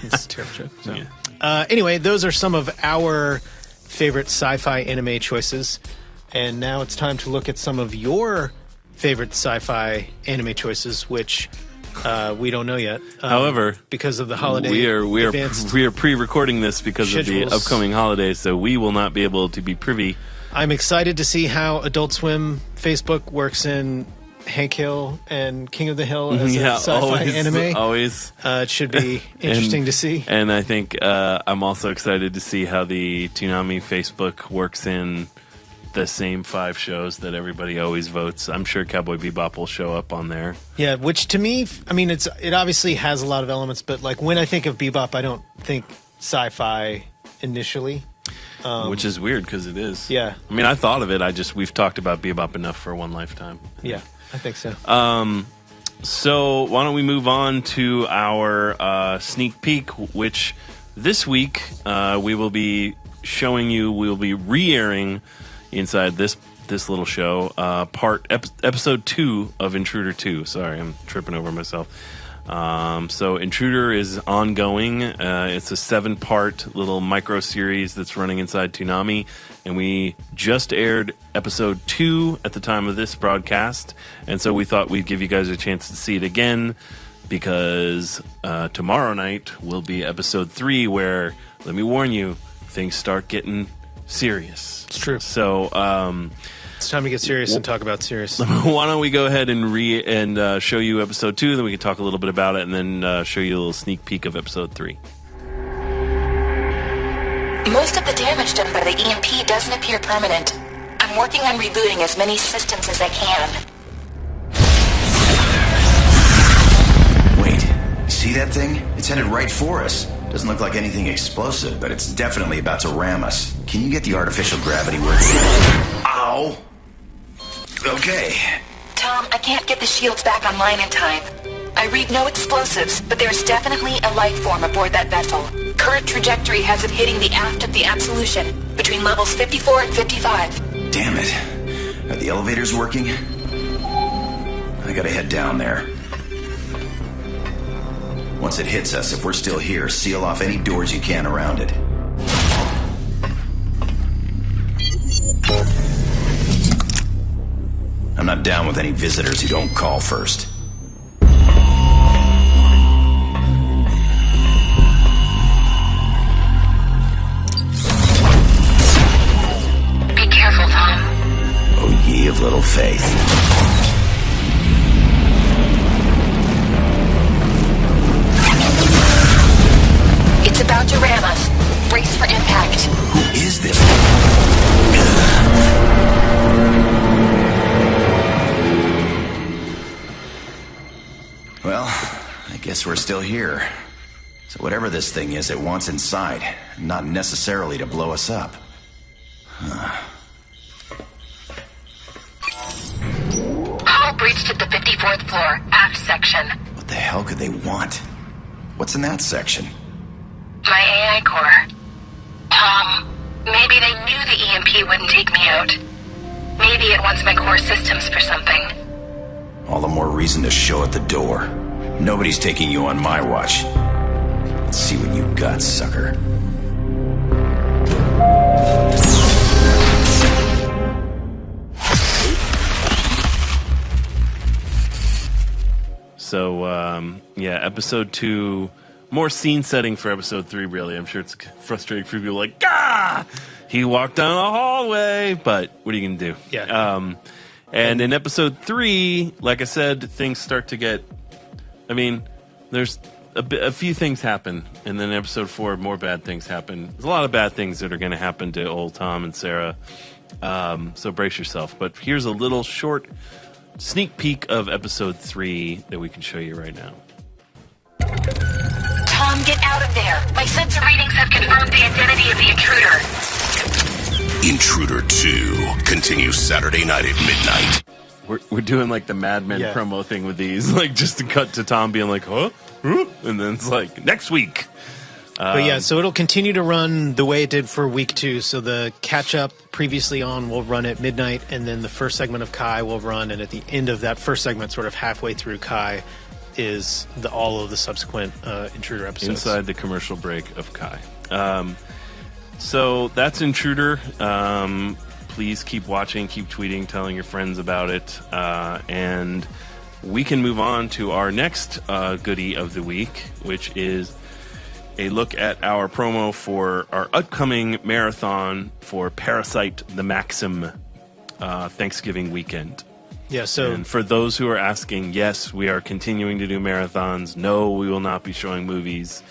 Speaker 2: It's a terrible show. So. Yeah. Anyway, those are some of our favorite sci-fi anime choices, and now it's time to look at some of your favorite sci-fi anime choices, which we don't know yet.
Speaker 1: However,
Speaker 2: because of the holiday,
Speaker 1: we are pre-recording this because
Speaker 2: schedules.
Speaker 1: of the upcoming holidays, so we will not be able to be privy.
Speaker 2: I'm excited to see how Adult Swim Facebook works in Hank Hill and King of the Hill as a sci-fi anime.
Speaker 1: Always.
Speaker 2: It should be interesting to see.
Speaker 1: And I think I'm also excited to see how the Toonami Facebook works in the same 5 shows that everybody always votes. I'm sure Cowboy Bebop will show up on there.
Speaker 2: Yeah, which to me, I mean, it obviously has a lot of elements, but like when I think of Bebop, I don't think sci-fi initially.
Speaker 1: Which is weird because it is.
Speaker 2: Yeah.
Speaker 1: I mean, I thought of it. We've talked about Bebop enough for one lifetime.
Speaker 2: Yeah, I think so.
Speaker 1: So why don't we move on to our sneak peek, which this week we will be showing you. We'll be re-airing inside this little show, episode 2 of Intruder 2. Sorry, I'm tripping over myself. So Intruder is ongoing. It's a 7-part little micro series that's running inside Toonami, and we just aired episode 2 at the time of this broadcast, and so we thought we'd give you guys a chance to see it again, because tomorrow night will be episode 3, where, let me warn you, things start getting serious.
Speaker 2: It's true.
Speaker 1: So
Speaker 2: it's time to get serious and talk about serious.
Speaker 1: Why don't we go ahead and show you episode 2, then we can talk a little bit about it, and then show you a little sneak peek of episode 3.
Speaker 17: Most of the damage done by the EMP doesn't appear permanent. I'm working on rebooting as many systems as I can.
Speaker 5: Wait, you see that thing? It's headed right for us. Doesn't look like anything explosive, but it's definitely about to ram us. Can you get the artificial gravity working? Ow! Okay.
Speaker 17: Tom, I can't get the shields back online in time. I read no explosives, but there's definitely a life form aboard that vessel. Current trajectory has it hitting the aft of the Absolution, between levels 54 and 55.
Speaker 5: Damn it. Are the elevators working? I gotta head down there. Once it hits us, if we're still here, seal off any doors you can around it. I'm not down with any visitors who don't call first.
Speaker 17: Be careful, Tom.
Speaker 5: Oh, ye of little faith. Guess we're still here. So whatever this thing is, it wants inside, not necessarily to blow us up.
Speaker 17: Hull breached at the 54th floor, aft section.
Speaker 5: What the hell could they want? What's in that section?
Speaker 17: My AI core. Tom, maybe they knew the EMP wouldn't take me out. Maybe it wants my core systems for something.
Speaker 5: All the more reason to show at the door. Nobody's taking you on my watch. Let's see what you got, sucker.
Speaker 1: So, yeah, episode 2, more scene setting for episode 3, really. I'm sure it's frustrating for people like, he walked down a hallway, but what are you going to do?
Speaker 2: Yeah.
Speaker 1: And in episode 3, like I said, things start to get, I mean, there's a few things happen, and then in episode 4, more bad things happen. There's a lot of bad things that are going to happen to old Tom and Sarah, so brace yourself. But here's a little short sneak peek of episode 3 that we can show you right now.
Speaker 17: Tom, get out of there. My sensor readings have confirmed the identity of the intruder.
Speaker 3: Intruder 2 continues Saturday night at midnight.
Speaker 1: We're doing like the Mad Men promo thing with these, like just to cut to Tom being like, huh? And then it's like, next week.
Speaker 2: But yeah, so it'll continue to run the way it did for week 2. So the catch-up previously on will run at midnight, and then the first segment of Kai will run, and at the end of that first segment, sort of halfway through Kai, is all of the subsequent Intruder episodes.
Speaker 1: Inside the commercial break of Kai. So that's Intruder. Please keep watching, keep tweeting, telling your friends about it. And we can move on to our next goodie of the week, which is a look at our promo for our upcoming marathon for Parasite the Maxim Thanksgiving weekend.
Speaker 2: Yeah, so...
Speaker 1: And for those who are asking, yes, we are continuing to do marathons. No, we will not be showing movies.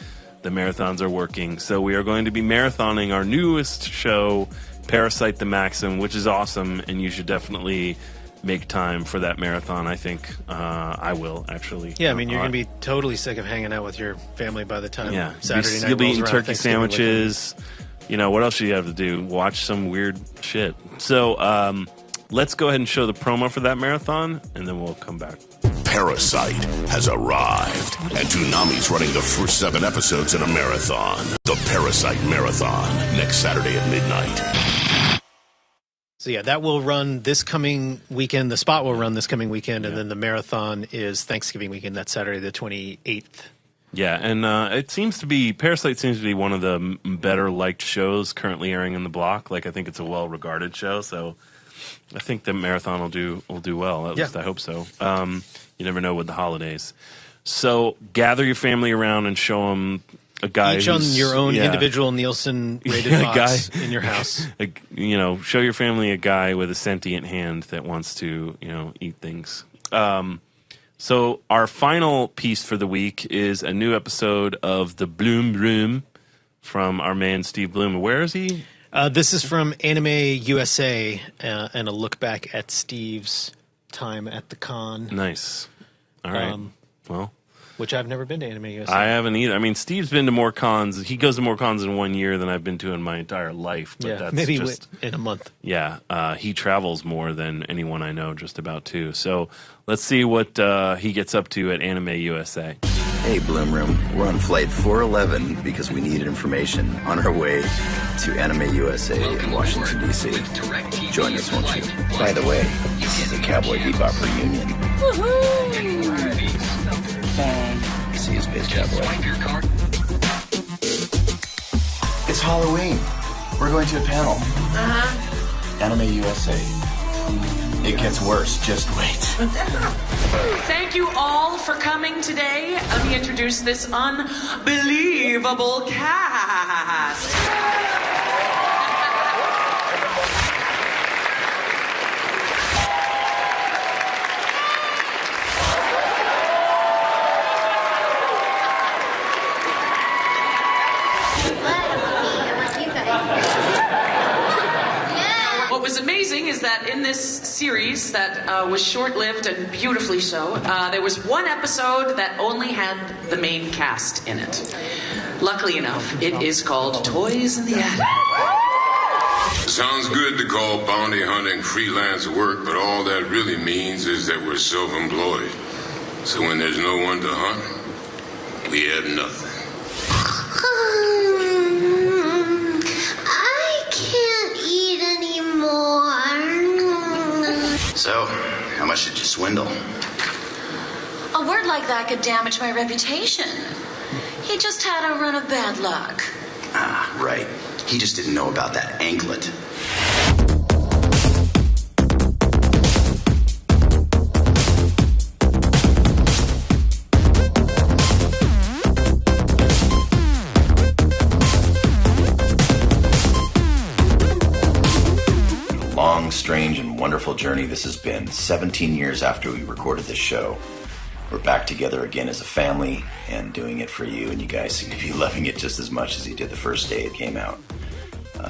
Speaker 1: The marathons are working. So we are going to be marathoning our newest show, Parasite the Maxim, which is awesome, and you should definitely make time for that marathon. I think I will, actually.
Speaker 2: Yeah, I mean, you're going to be totally sick of hanging out with your family by the time Saturday night
Speaker 1: you'll be
Speaker 2: rolls
Speaker 1: eating
Speaker 2: around,
Speaker 1: turkey
Speaker 2: Thanksgiving
Speaker 1: sandwiches. You know, what else do you have to do? Watch some weird shit. So let's go ahead and show the promo for that marathon, and then we'll come back.
Speaker 3: Parasite has arrived, and Toonami's running the first 7 episodes in a marathon. The Parasite Marathon, next Saturday at midnight.
Speaker 2: So yeah, that will run this coming weekend. The spot will run this coming weekend, and then the marathon is Thanksgiving weekend. That's Saturday the 28th.
Speaker 1: Yeah, and it seems to be, Parasite seems to be one of the better liked shows currently airing in the block. Like, I think it's a well regarded show, so I think the marathon will do well. At least I hope so. You never know with the holidays. So gather your family around and show them a guy
Speaker 2: each on your own individual Nielsen rated box in your house.
Speaker 1: Show your family a guy with a sentient hand that wants to, eat things. So our final piece for the week is a new episode of The Bloom Room from our man Steve Bloom. Where is he?
Speaker 2: This is from Anime USA and a look back at Steve's time at the con.
Speaker 1: Nice. All right. Well,
Speaker 2: which I've never been to Anime USA.
Speaker 1: I haven't either. I mean, Steve's been to more cons. He goes to more cons in 1 year than I've been to in my entire life. But that's
Speaker 2: maybe
Speaker 1: just,
Speaker 2: in a month.
Speaker 1: Yeah. He travels more than anyone I know, just about too. So let's see what he gets up to at Anime USA.
Speaker 5: Hey, Bloom Room. We're on flight 411 because we needed information on our way to Anime USA in Washington, D.C. Join us, won't you? By the way, this is a Cowboy Bebop reunion.
Speaker 17: Woohoo!
Speaker 5: See you, Space Cowboy. It's Halloween. We're going to a panel. Anime USA. It gets worse. Just wait.
Speaker 4: Thank you all for coming today. Let me introduce this unbelievable cast. What was amazing is that that in this series that was short-lived and beautifully so, there was one episode that only had the main cast in it. Luckily enough, it is called Toys in the Attic.
Speaker 8: Sounds good to call bounty hunting freelance work, but all that really means is that we're self-employed. So when there's no one to hunt, we have nothing.
Speaker 15: I can't eat anymore.
Speaker 5: So, how much did you swindle?
Speaker 9: A word like that could damage my reputation. He just had a run of bad luck.
Speaker 5: Ah, right. He just didn't know about that anklet. Long, strange, and wonderful journey this has been. 17 years after we recorded this show. We're back together again as a family and doing it for you, and you guys seem to be loving it just as much as you did the first day it came out.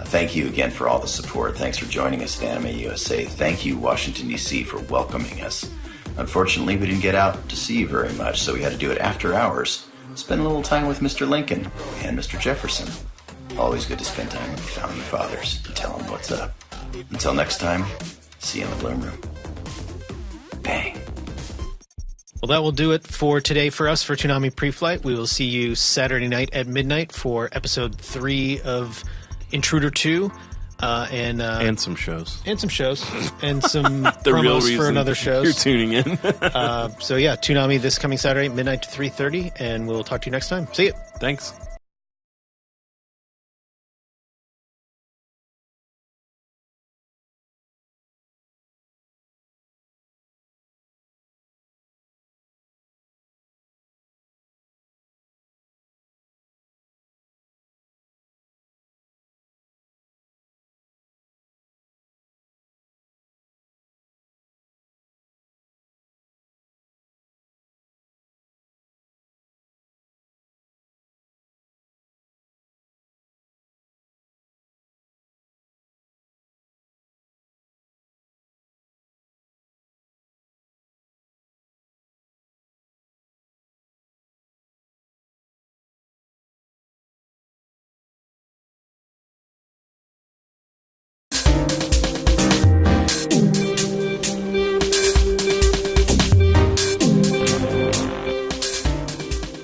Speaker 5: Thank you again for all the support. Thanks for joining us at Anime USA. Thank you, Washington, D.C., for welcoming us. Unfortunately, we didn't get out to see you very much, so we had to do it after hours. Spend a little time with Mr. Lincoln and Mr. Jefferson. Always good to spend time with the Founding Fathers and tell them what's up. Until next time, see you in the Bloom Room. Bang.
Speaker 2: Well, that will do it for today for us for Toonami Preflight. We will see you Saturday night at midnight for episode 3 of Intruder 2. And
Speaker 1: some shows.
Speaker 2: And some shows. And some
Speaker 1: the
Speaker 2: promos
Speaker 1: real reason
Speaker 2: for another shows.
Speaker 1: You're tuning in.
Speaker 2: So yeah, Toonami this coming Saturday, midnight to 3:30, and we'll talk to you next time. See you.
Speaker 1: Thanks.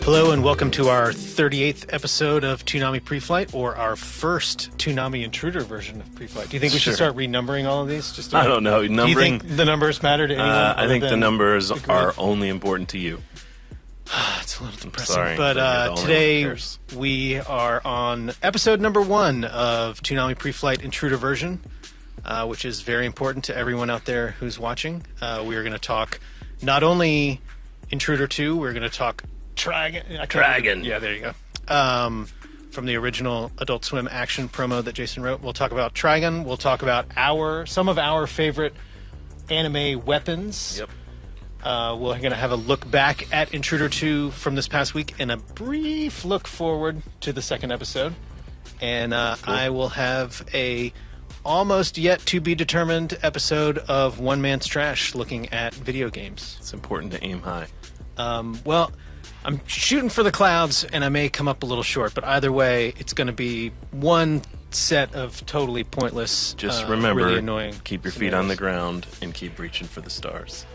Speaker 2: Hello and welcome to our 38th episode of Toonami Preflight, or our first Toonami Intruder version of Preflight. Do you think we should start renumbering all of these? Just
Speaker 1: I don't know.
Speaker 2: Do you think the numbers matter to anyone?
Speaker 1: I think the numbers are only important to you.
Speaker 2: It's a little depressing.
Speaker 1: Sorry,
Speaker 2: but today we are on episode number 1 of Toonami Preflight Intruder version, which is very important to everyone out there who's watching. We are going to talk not only Intruder 2, we're going to talk Trigon. Yeah, there you go. From the original Adult Swim action promo that Jason wrote. We'll talk about Trigon. We'll talk about some of our favorite anime weapons.
Speaker 1: Yep.
Speaker 2: We're going to have a look back at Intruder 2 from this past week and a brief look forward to the second episode. And cool. I will have a almost yet to be determined episode of One Man's Trash looking at video games.
Speaker 1: It's important to aim high.
Speaker 2: Well, I'm shooting for the clouds, and I may come up a little short, but either way, it's going to be one set of totally pointless,
Speaker 1: just remember,
Speaker 2: really annoying
Speaker 1: keep your feet on the ground and keep reaching for the stars.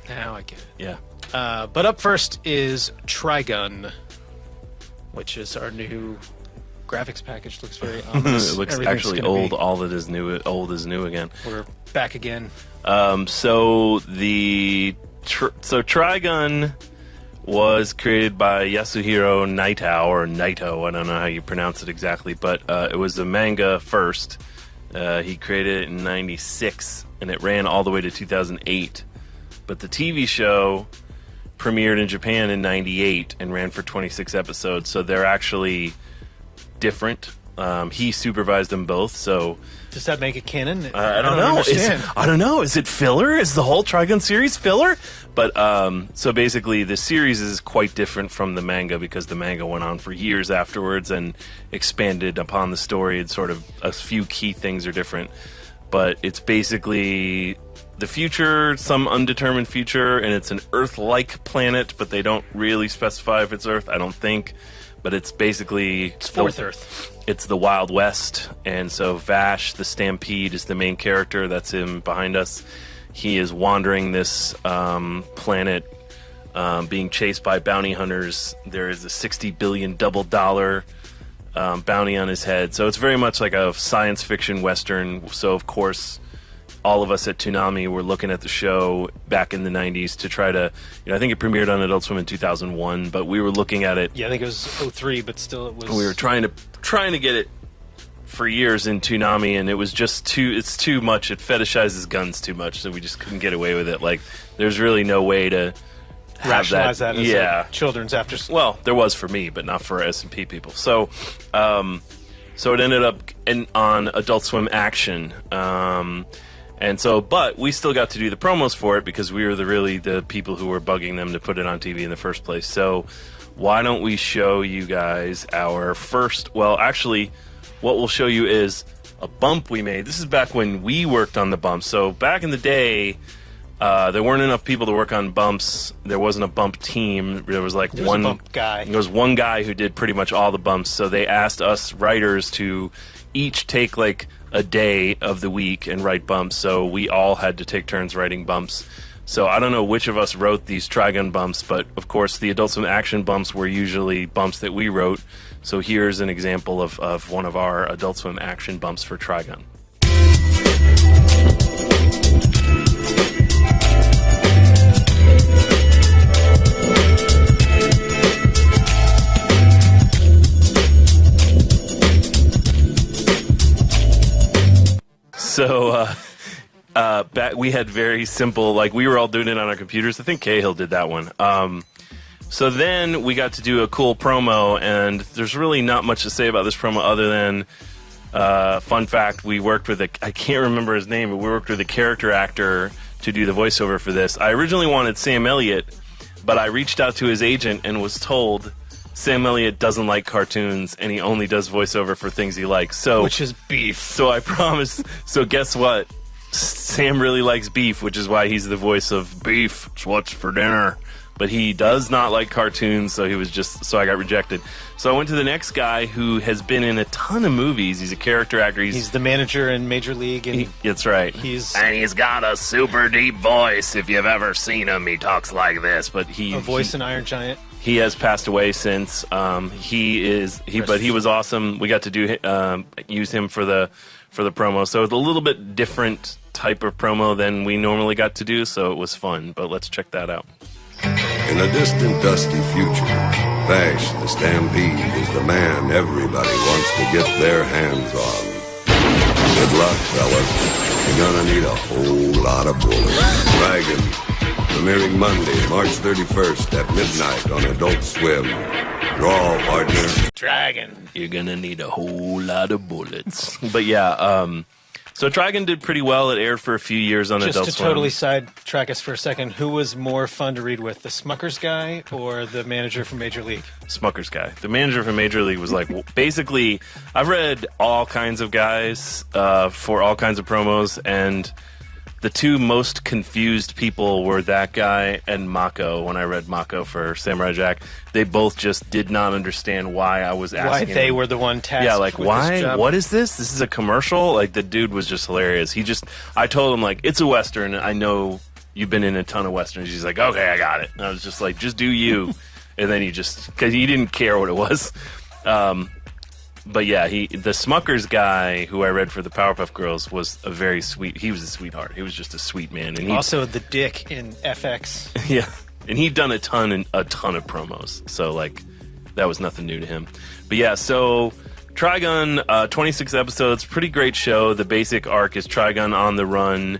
Speaker 2: Now I get it.
Speaker 1: Yeah.
Speaker 2: But up first is Trigon, which is our new graphics package. Looks very ominous.
Speaker 1: It looks actually old. All that is new, old is new again.
Speaker 2: We're back again.
Speaker 1: So Trigon was created by Yasuhiro Naito, I don't know how you pronounce it exactly, but it was a manga first. He created it in 96, and it ran all the way to 2008. But the TV show premiered in Japan in 98 and ran for 26 episodes, so they're actually different. He supervised them both, so...
Speaker 2: Does that make it canon?
Speaker 1: I don't know. I don't know. Is it filler? Is the whole Trigon series filler? But so basically, the series is quite different from the manga because the manga went on for years afterwards and expanded upon the story. And sort of a few key things are different. but it's basically the future, some undetermined future, and it's an Earth-like planet, but they don't really specify if it's Earth, I don't think. But it's basically...
Speaker 2: It's fourth Earth.
Speaker 1: It's the Wild West, and so Vash, the Stampede, is the main character. That's him behind us. He is wandering this planet, being chased by bounty hunters. There is a $60 billion double dollar bounty on his head. So it's very much like a science fiction Western. So, of course, all of us at Toonami were looking at the show back in the 90s to try to, I think it premiered on Adult Swim in 2001, but we were looking at it.
Speaker 2: Yeah, I think it was 03, but still it was...
Speaker 1: We were trying to get it for years in Toonami, and it was just it's too much. It fetishizes guns too much, so we just couldn't get away with it. Like, there's really no way to have
Speaker 2: rationalize that as
Speaker 1: a
Speaker 2: children's after...
Speaker 1: Well, there was for me, but not for S&P people. So, so it ended up on Adult Swim Action, and so, but we still got to do the promos for it because we were the people who were bugging them to put it on TV in the first place. So why don't we show you guys our first... Well, actually, what we'll show you is a bump we made. This is back when we worked on the bumps. So back in the day, there weren't enough people to work on bumps. There wasn't a bump team. There was like one
Speaker 2: bump guy.
Speaker 1: There was one guy who did pretty much all the bumps. So they asked us writers to each take like a day of the week and write bumps. So we all had to take turns writing bumps. So I don't know which of us wrote these Trigun bumps, but of course the Adult Swim Action bumps were usually bumps that we wrote. So here's an example of one of our Adult Swim Action bumps for Trigun. So back we had very simple, like we were all doing it on our computers. I think Cahill did that one. So then we got to do a cool promo, and there's really not much to say about this promo other than, fun fact, we worked with I can't remember his name, but we worked with a character actor to do the voiceover for this. I originally wanted Sam Elliott, but I reached out to his agent and was told Sam Elliott doesn't like cartoons, and he only does voiceover for things he likes. So,
Speaker 2: which is beef.
Speaker 1: So I promised. So guess what? Sam really likes beef, which is why he's the voice of Beef. It's what's for dinner. But he does not like cartoons, so so I got rejected. So I went to the next guy who has been in a ton of movies. He's a character actor. He's
Speaker 2: the manager in Major League. And
Speaker 1: that's right.
Speaker 7: And he's got a super deep voice. If you've ever seen him, he talks like this.
Speaker 1: But
Speaker 2: a voice in Iron Giant.
Speaker 1: He has passed away since. But he was awesome. We got to use him for the promo. So it's a little bit different type of promo than we normally got to do. So it was fun. But let's check that out.
Speaker 6: In a distant, dusty future, Vash the Stampede is the man everybody wants to get their hands on. Good luck, fellas. You're gonna need a whole lot of bullets. Dragon, premiering Monday, March 31st at midnight on Adult Swim. Draw, partner.
Speaker 1: Dragon, you're gonna need a whole lot of bullets. But yeah, so Trigun did pretty well. It aired for a few years on Adult Swim.
Speaker 2: Just to totally sidetrack us for a second, who was more fun to read with, the Smuckers guy or the manager from Major League?
Speaker 1: Smuckers guy. The manager from Major League was like, basically, I've read all kinds of guys for all kinds of promos, and the two most confused people were that guy and Mako. When I read Mako for Samurai Jack, they both just did not understand why I was asking.
Speaker 2: Why they were the one tasked.
Speaker 1: Yeah, like
Speaker 2: with
Speaker 1: why?
Speaker 2: This job.
Speaker 1: What is this? This is a commercial. Like the dude was just hilarious. I told him like it's a Western. I know you've been in a ton of Westerns. He's like, okay, I got it. And I was just like, just do you. And then because he didn't care what it was. But yeah, the Smuckers guy who I read for the Powerpuff Girls was a very sweet. He was a sweetheart. He was just a sweet man. And
Speaker 2: also the dick in FX.
Speaker 1: Yeah, and he'd done a ton of promos. So like, that was nothing new to him. But yeah, so Trigun, 26 episodes, pretty great show. The basic arc is Trigun on the run.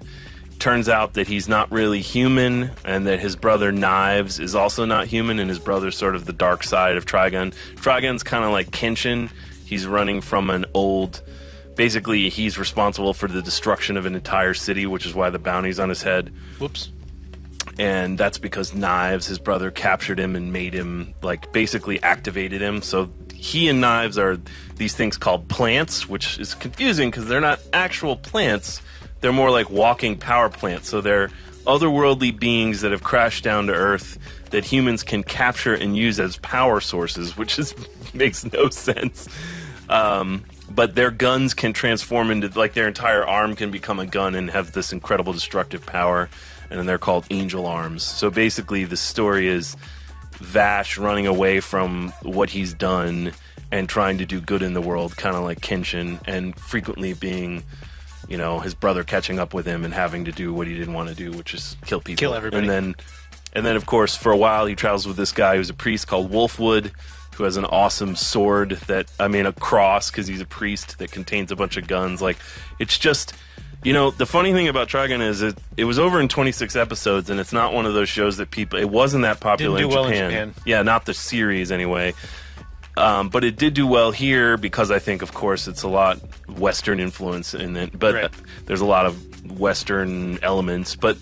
Speaker 1: Turns out that he's not really human, and that his brother Knives is also not human, and his brother's sort of the dark side of Trigun. Trigun's kind of like Kenshin. He's running from an old... Basically, he's responsible for the destruction of an entire city, which is why the bounty's on his head.
Speaker 2: Whoops.
Speaker 1: And that's because Knives, his brother, captured him and made him, like, basically activated him. So he and Knives are these things called plants, which is confusing because they're not actual plants. they're more like walking power plants. So they're otherworldly beings that have crashed down to Earth that humans can capture and use as power sources, which is makes no sense. But their guns can transform into, like, their entire arm can become a gun and have this incredible destructive power, and then they're called angel arms. So basically the story is Vash running away from what he's done and trying to do good in the world, kind of like Kenshin, and frequently being, you know, his brother catching up with him and having to do what he didn't want to do, which is kill people.
Speaker 2: Kill everybody.
Speaker 1: And then, of course, for a while he travels with this guy who's a priest called Wolfwood, who has an awesome sword a cross, because he's a priest, that contains a bunch of guns. Like, it's just, you know, the funny thing about Trigun is it was over in 26 episodes, and it's not one of those shows that it wasn't that popular
Speaker 2: Didn't do
Speaker 1: in
Speaker 2: well
Speaker 1: Japan.
Speaker 2: in Japan.
Speaker 1: Yeah, not the series anyway. But it did do well here because I think, of course, it's a lot Western influence in it. But
Speaker 2: Right.
Speaker 1: There's a lot of Western elements. But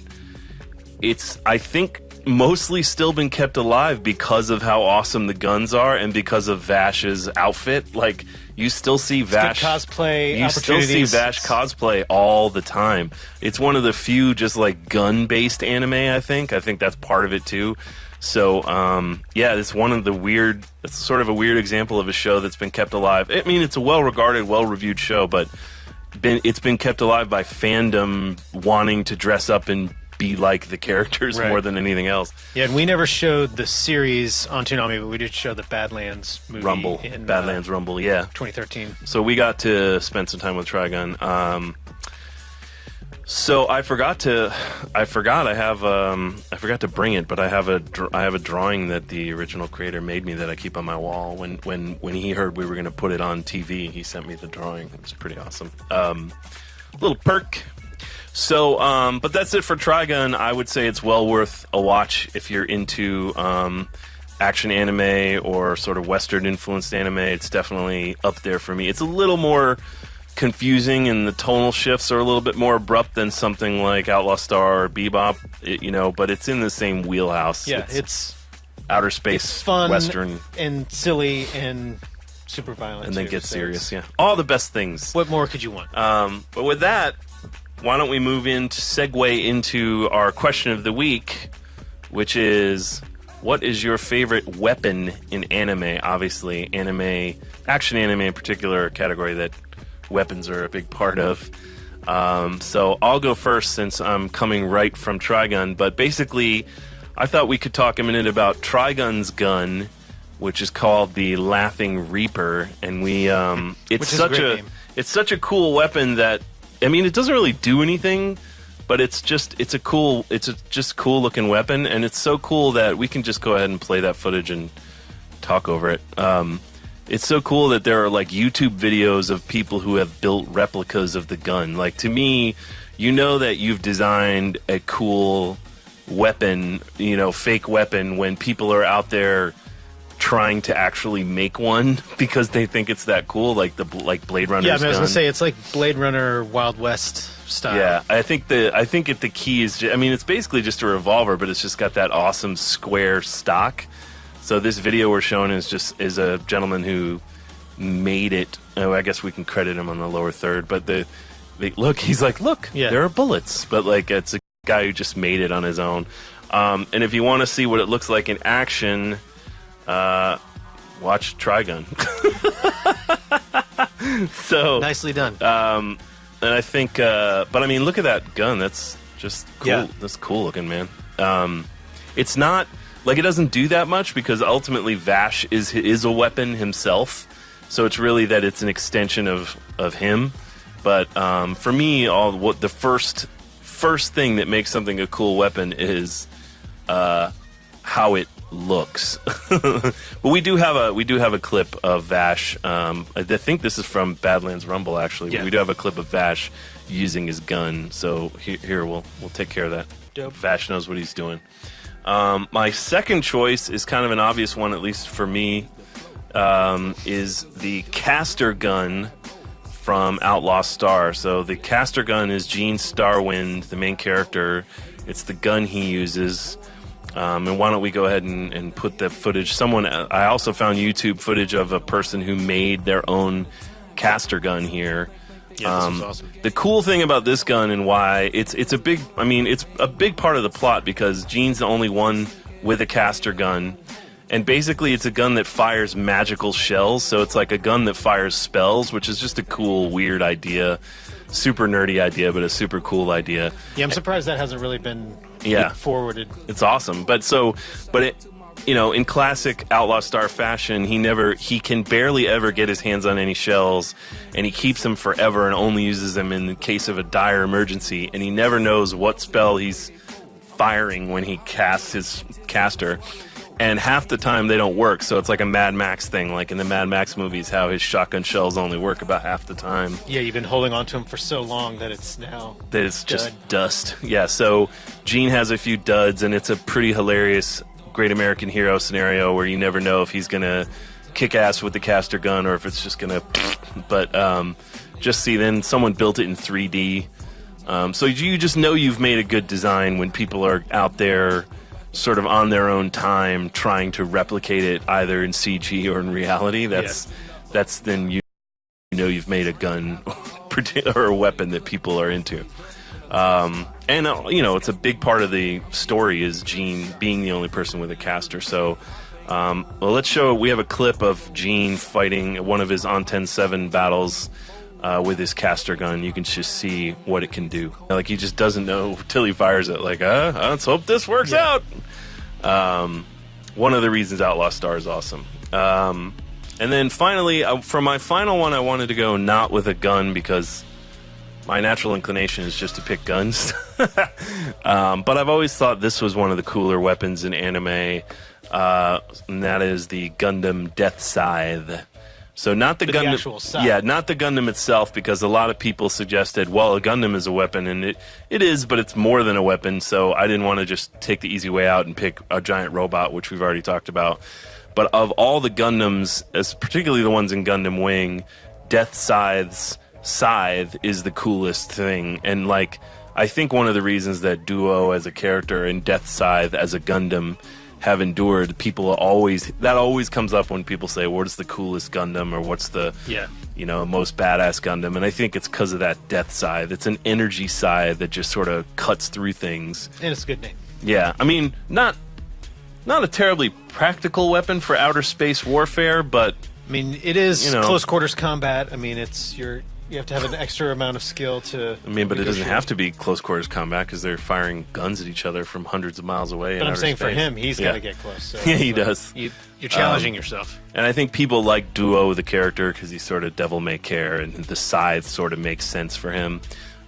Speaker 1: it's, I think, mostly still been kept alive because of how awesome the guns are and because of Vash's outfit. Like, you still see Vash
Speaker 2: cosplay
Speaker 1: You still see
Speaker 2: opportunities.
Speaker 1: Vash cosplay all the time. It's one of the few just like gun-based anime. I think that's part of it too. So yeah, it's one of the weird. It's sort of a weird example of a show that's been kept alive. I mean, it's a well-regarded, well-reviewed show, but it's been kept alive by fandom wanting to dress up and be like the characters
Speaker 2: Right.
Speaker 1: more than anything else.
Speaker 2: Yeah, and we never showed the series on Toonami, but we did show the Badlands movie.
Speaker 1: Rumble,
Speaker 2: in,
Speaker 1: Badlands Rumble, yeah,
Speaker 2: 2013.
Speaker 1: So we got to spend some time with Trigun. So I forgot to bring it, but I have a drawing that the original creator made me that I keep on my wall. When he heard we were going to put it on TV, he sent me the drawing. It was pretty awesome. Little perk. So, but that's it for Trigun. I would say it's well worth a watch if you're into action anime or sort of Western influenced anime. It's definitely up there for me. It's a little more confusing, and the tonal shifts are a little bit more abrupt than something like Outlaw Star or Bebop, but it's in the same wheelhouse.
Speaker 2: Yeah, it's
Speaker 1: outer space,
Speaker 2: it's fun,
Speaker 1: Western,
Speaker 2: and silly, and super violent,
Speaker 1: and then
Speaker 2: too,
Speaker 1: get
Speaker 2: so
Speaker 1: serious. Yeah, all the best things.
Speaker 2: What more could you want?
Speaker 1: But with that, why don't we segue into our question of the week, which is, what is your favorite weapon in anime? Obviously, action anime in particular, a category that weapons are a big part of. So I'll go first since I'm coming right from Trigun. But basically, I thought we could talk a minute about Trigun's gun, which is called the Laughing Reaper, and it's such a cool weapon that, I mean, it doesn't really do anything, but it's a cool looking weapon, and it's so cool that we can just go ahead and play that footage and talk over it. It's so cool that there are like YouTube videos of people who have built replicas of the gun. Like, to me, you know that you've designed a cool weapon, fake weapon, when people are out there trying to actually make one because they think it's that cool, like Blade Runner's
Speaker 2: Yeah, I was
Speaker 1: gun.
Speaker 2: gonna say it's like Blade Runner Wild West style.
Speaker 1: Yeah, I think the key is, it's basically just a revolver, but it's just got that awesome square stock. So this video we're showing is a gentleman who made it. Oh, I guess we can credit him on the lower third, but he's like, look, there are bullets, but like, it's a guy who just made it on his own. And if you want to see what it looks like in action, watch Trigun. So
Speaker 2: nicely done.
Speaker 1: And I think, but I mean, look at that gun. That's just cool.
Speaker 2: Yeah.
Speaker 1: That's cool looking, man. It's not like, it doesn't do that much because ultimately Vash is a weapon himself. So it's really that it's an extension of him. But for me, the first thing that makes something a cool weapon is how it looks. But we do have a clip of Vash. I think this is from Badlands Rumble, actually.
Speaker 2: Yeah.
Speaker 1: We do have a clip of Vash using his gun. So here we'll take care of that.
Speaker 2: Dope.
Speaker 1: Vash knows what he's doing. My second choice is kind of an obvious one, at least for me, is the caster gun from Outlaw Star. So the caster gun is Gene Starwind, the main character. It's the gun he uses. And why don't we go ahead and put the footage. I also found YouTube footage of a person who made their own caster gun here.
Speaker 2: Yeah, this was awesome.
Speaker 1: The cool thing about this gun and why it's a big part of the plot because Gene's the only one with a caster gun, and basically it's a gun that fires magical shells. So it's like a gun that fires spells, which is just a cool, weird idea, super nerdy idea, but a super cool idea.
Speaker 2: Yeah, I'm surprised that hasn't really been forwarded.
Speaker 1: It's awesome, but it. You know, in classic Outlaw Star fashion, he can barely ever get his hands on any shells, and he keeps them forever and only uses them in the case of a dire emergency, and he never knows what spell he's firing when he casts his caster, and half the time they don't work, so it's like a Mad Max thing, like in the Mad Max movies, how his shotgun shells only work about half the time.
Speaker 2: Yeah, you've been holding on to him for so long that it's now
Speaker 1: just dust. Yeah, so Gene has a few duds, and it's a pretty hilarious Great American Hero scenario where you never know if he's gonna kick ass with the caster gun or if it's just gonna but just see then someone built it in 3D, so you just know you've made a good design when people are out there sort of on their own time trying to replicate it either in CG or in reality. That's then you know you've made a gun or a weapon that people are into. And you know, it's a big part of the story is Gene being the only person with a caster. So, well, let's show. We have a clip of Gene fighting one of his Anten 7 battles with his caster gun. You can just see what it can do. Like he just doesn't know till he fires it. Like, let's hope this works out. One of the reasons Outlaw Star is awesome. And then finally, for my final one, I wanted to go not with a gun because my natural inclination is just to pick guns. But I've always thought this was one of the cooler weapons in anime, and that is the Gundam Death Scythe. So not the Gundam,
Speaker 2: actual scythe.
Speaker 1: Yeah, not the Gundam itself, because a lot of people suggested, well, a Gundam is a weapon, and it is, but it's more than a weapon. So I didn't want to just take the easy way out and pick a giant robot, which we've already talked about. But of all the Gundams, particularly the ones in Gundam Wing, Death Scythe's Scythe is the coolest thing, and like I think one of the reasons that Duo as a character and Death Scythe as a Gundam have endured, people always comes up when people say what's the coolest Gundam or what's the most badass Gundam, and I think it's because of that Death Scythe. It's an energy scythe that just sort of cuts through things,
Speaker 2: and it's a good name.
Speaker 1: Yeah, I mean not a terribly practical weapon for outer space warfare, but
Speaker 2: I mean it is close quarters combat. I mean you have to have an extra amount of skill to.
Speaker 1: I mean, but it doesn't have to be close quarters combat because they're firing guns at each other from hundreds of miles away.
Speaker 2: But I'm saying
Speaker 1: space.
Speaker 2: For him, he's got to get close. So
Speaker 1: yeah, he does.
Speaker 2: You're challenging yourself.
Speaker 1: And I think people like Duo, the character, because he's sort of devil may care, and the scythe sort of makes sense for him.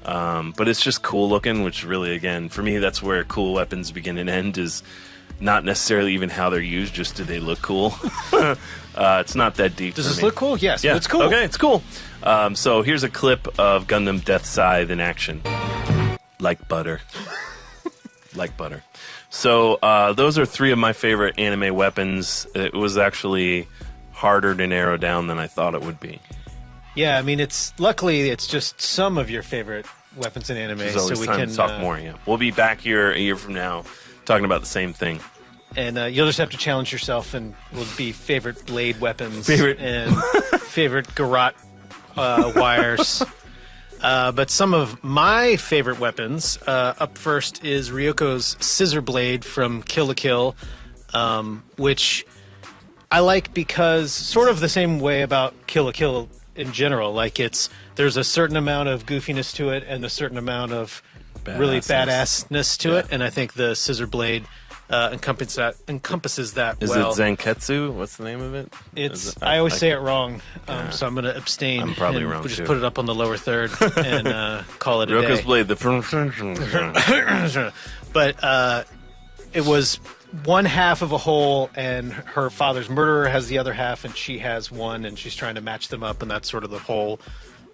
Speaker 1: But it's just cool looking, which really, again, for me, that's where cool weapons begin and end. Is not necessarily even how they're used, just do they look cool? It's not that deep.
Speaker 2: Does
Speaker 1: for
Speaker 2: this
Speaker 1: me.
Speaker 2: look cool? Yes,
Speaker 1: yeah.
Speaker 2: It's cool.
Speaker 1: Okay, it's cool. So here's a clip of Gundam Death Scythe in action. Like butter. Like butter. So those are three of my favorite anime weapons. It was actually harder to narrow down than I thought it would be.
Speaker 2: Yeah, I mean, luckily it's just some of your favorite weapons in anime,
Speaker 1: so we can talk more. Yeah, we'll be back here a year from now talking about the same thing.
Speaker 2: And you'll just have to challenge yourself, and will be favorite blade weapons and favorite garrote wires. But some of my favorite weapons, up first is Ryoko's scissor blade from Kill la Kill, which I like because sort of the same way about Kill la Kill in general. Like there's a certain amount of goofiness to it and a certain amount of really badassness to it, and I think the scissor blade encompasses that
Speaker 1: Is
Speaker 2: well.
Speaker 1: it Zanketsu? What's the name of it?
Speaker 2: I always say it wrong, so I'm going to abstain.
Speaker 1: I'm probably wrong,
Speaker 2: We'll just
Speaker 1: too.
Speaker 2: put it up on the lower third and call it a
Speaker 1: Ryoko's
Speaker 2: day.
Speaker 1: blade,
Speaker 2: But it was one half of a whole, and her father's murderer has the other half, and she has one, and she's trying to match them up, and that's sort of the whole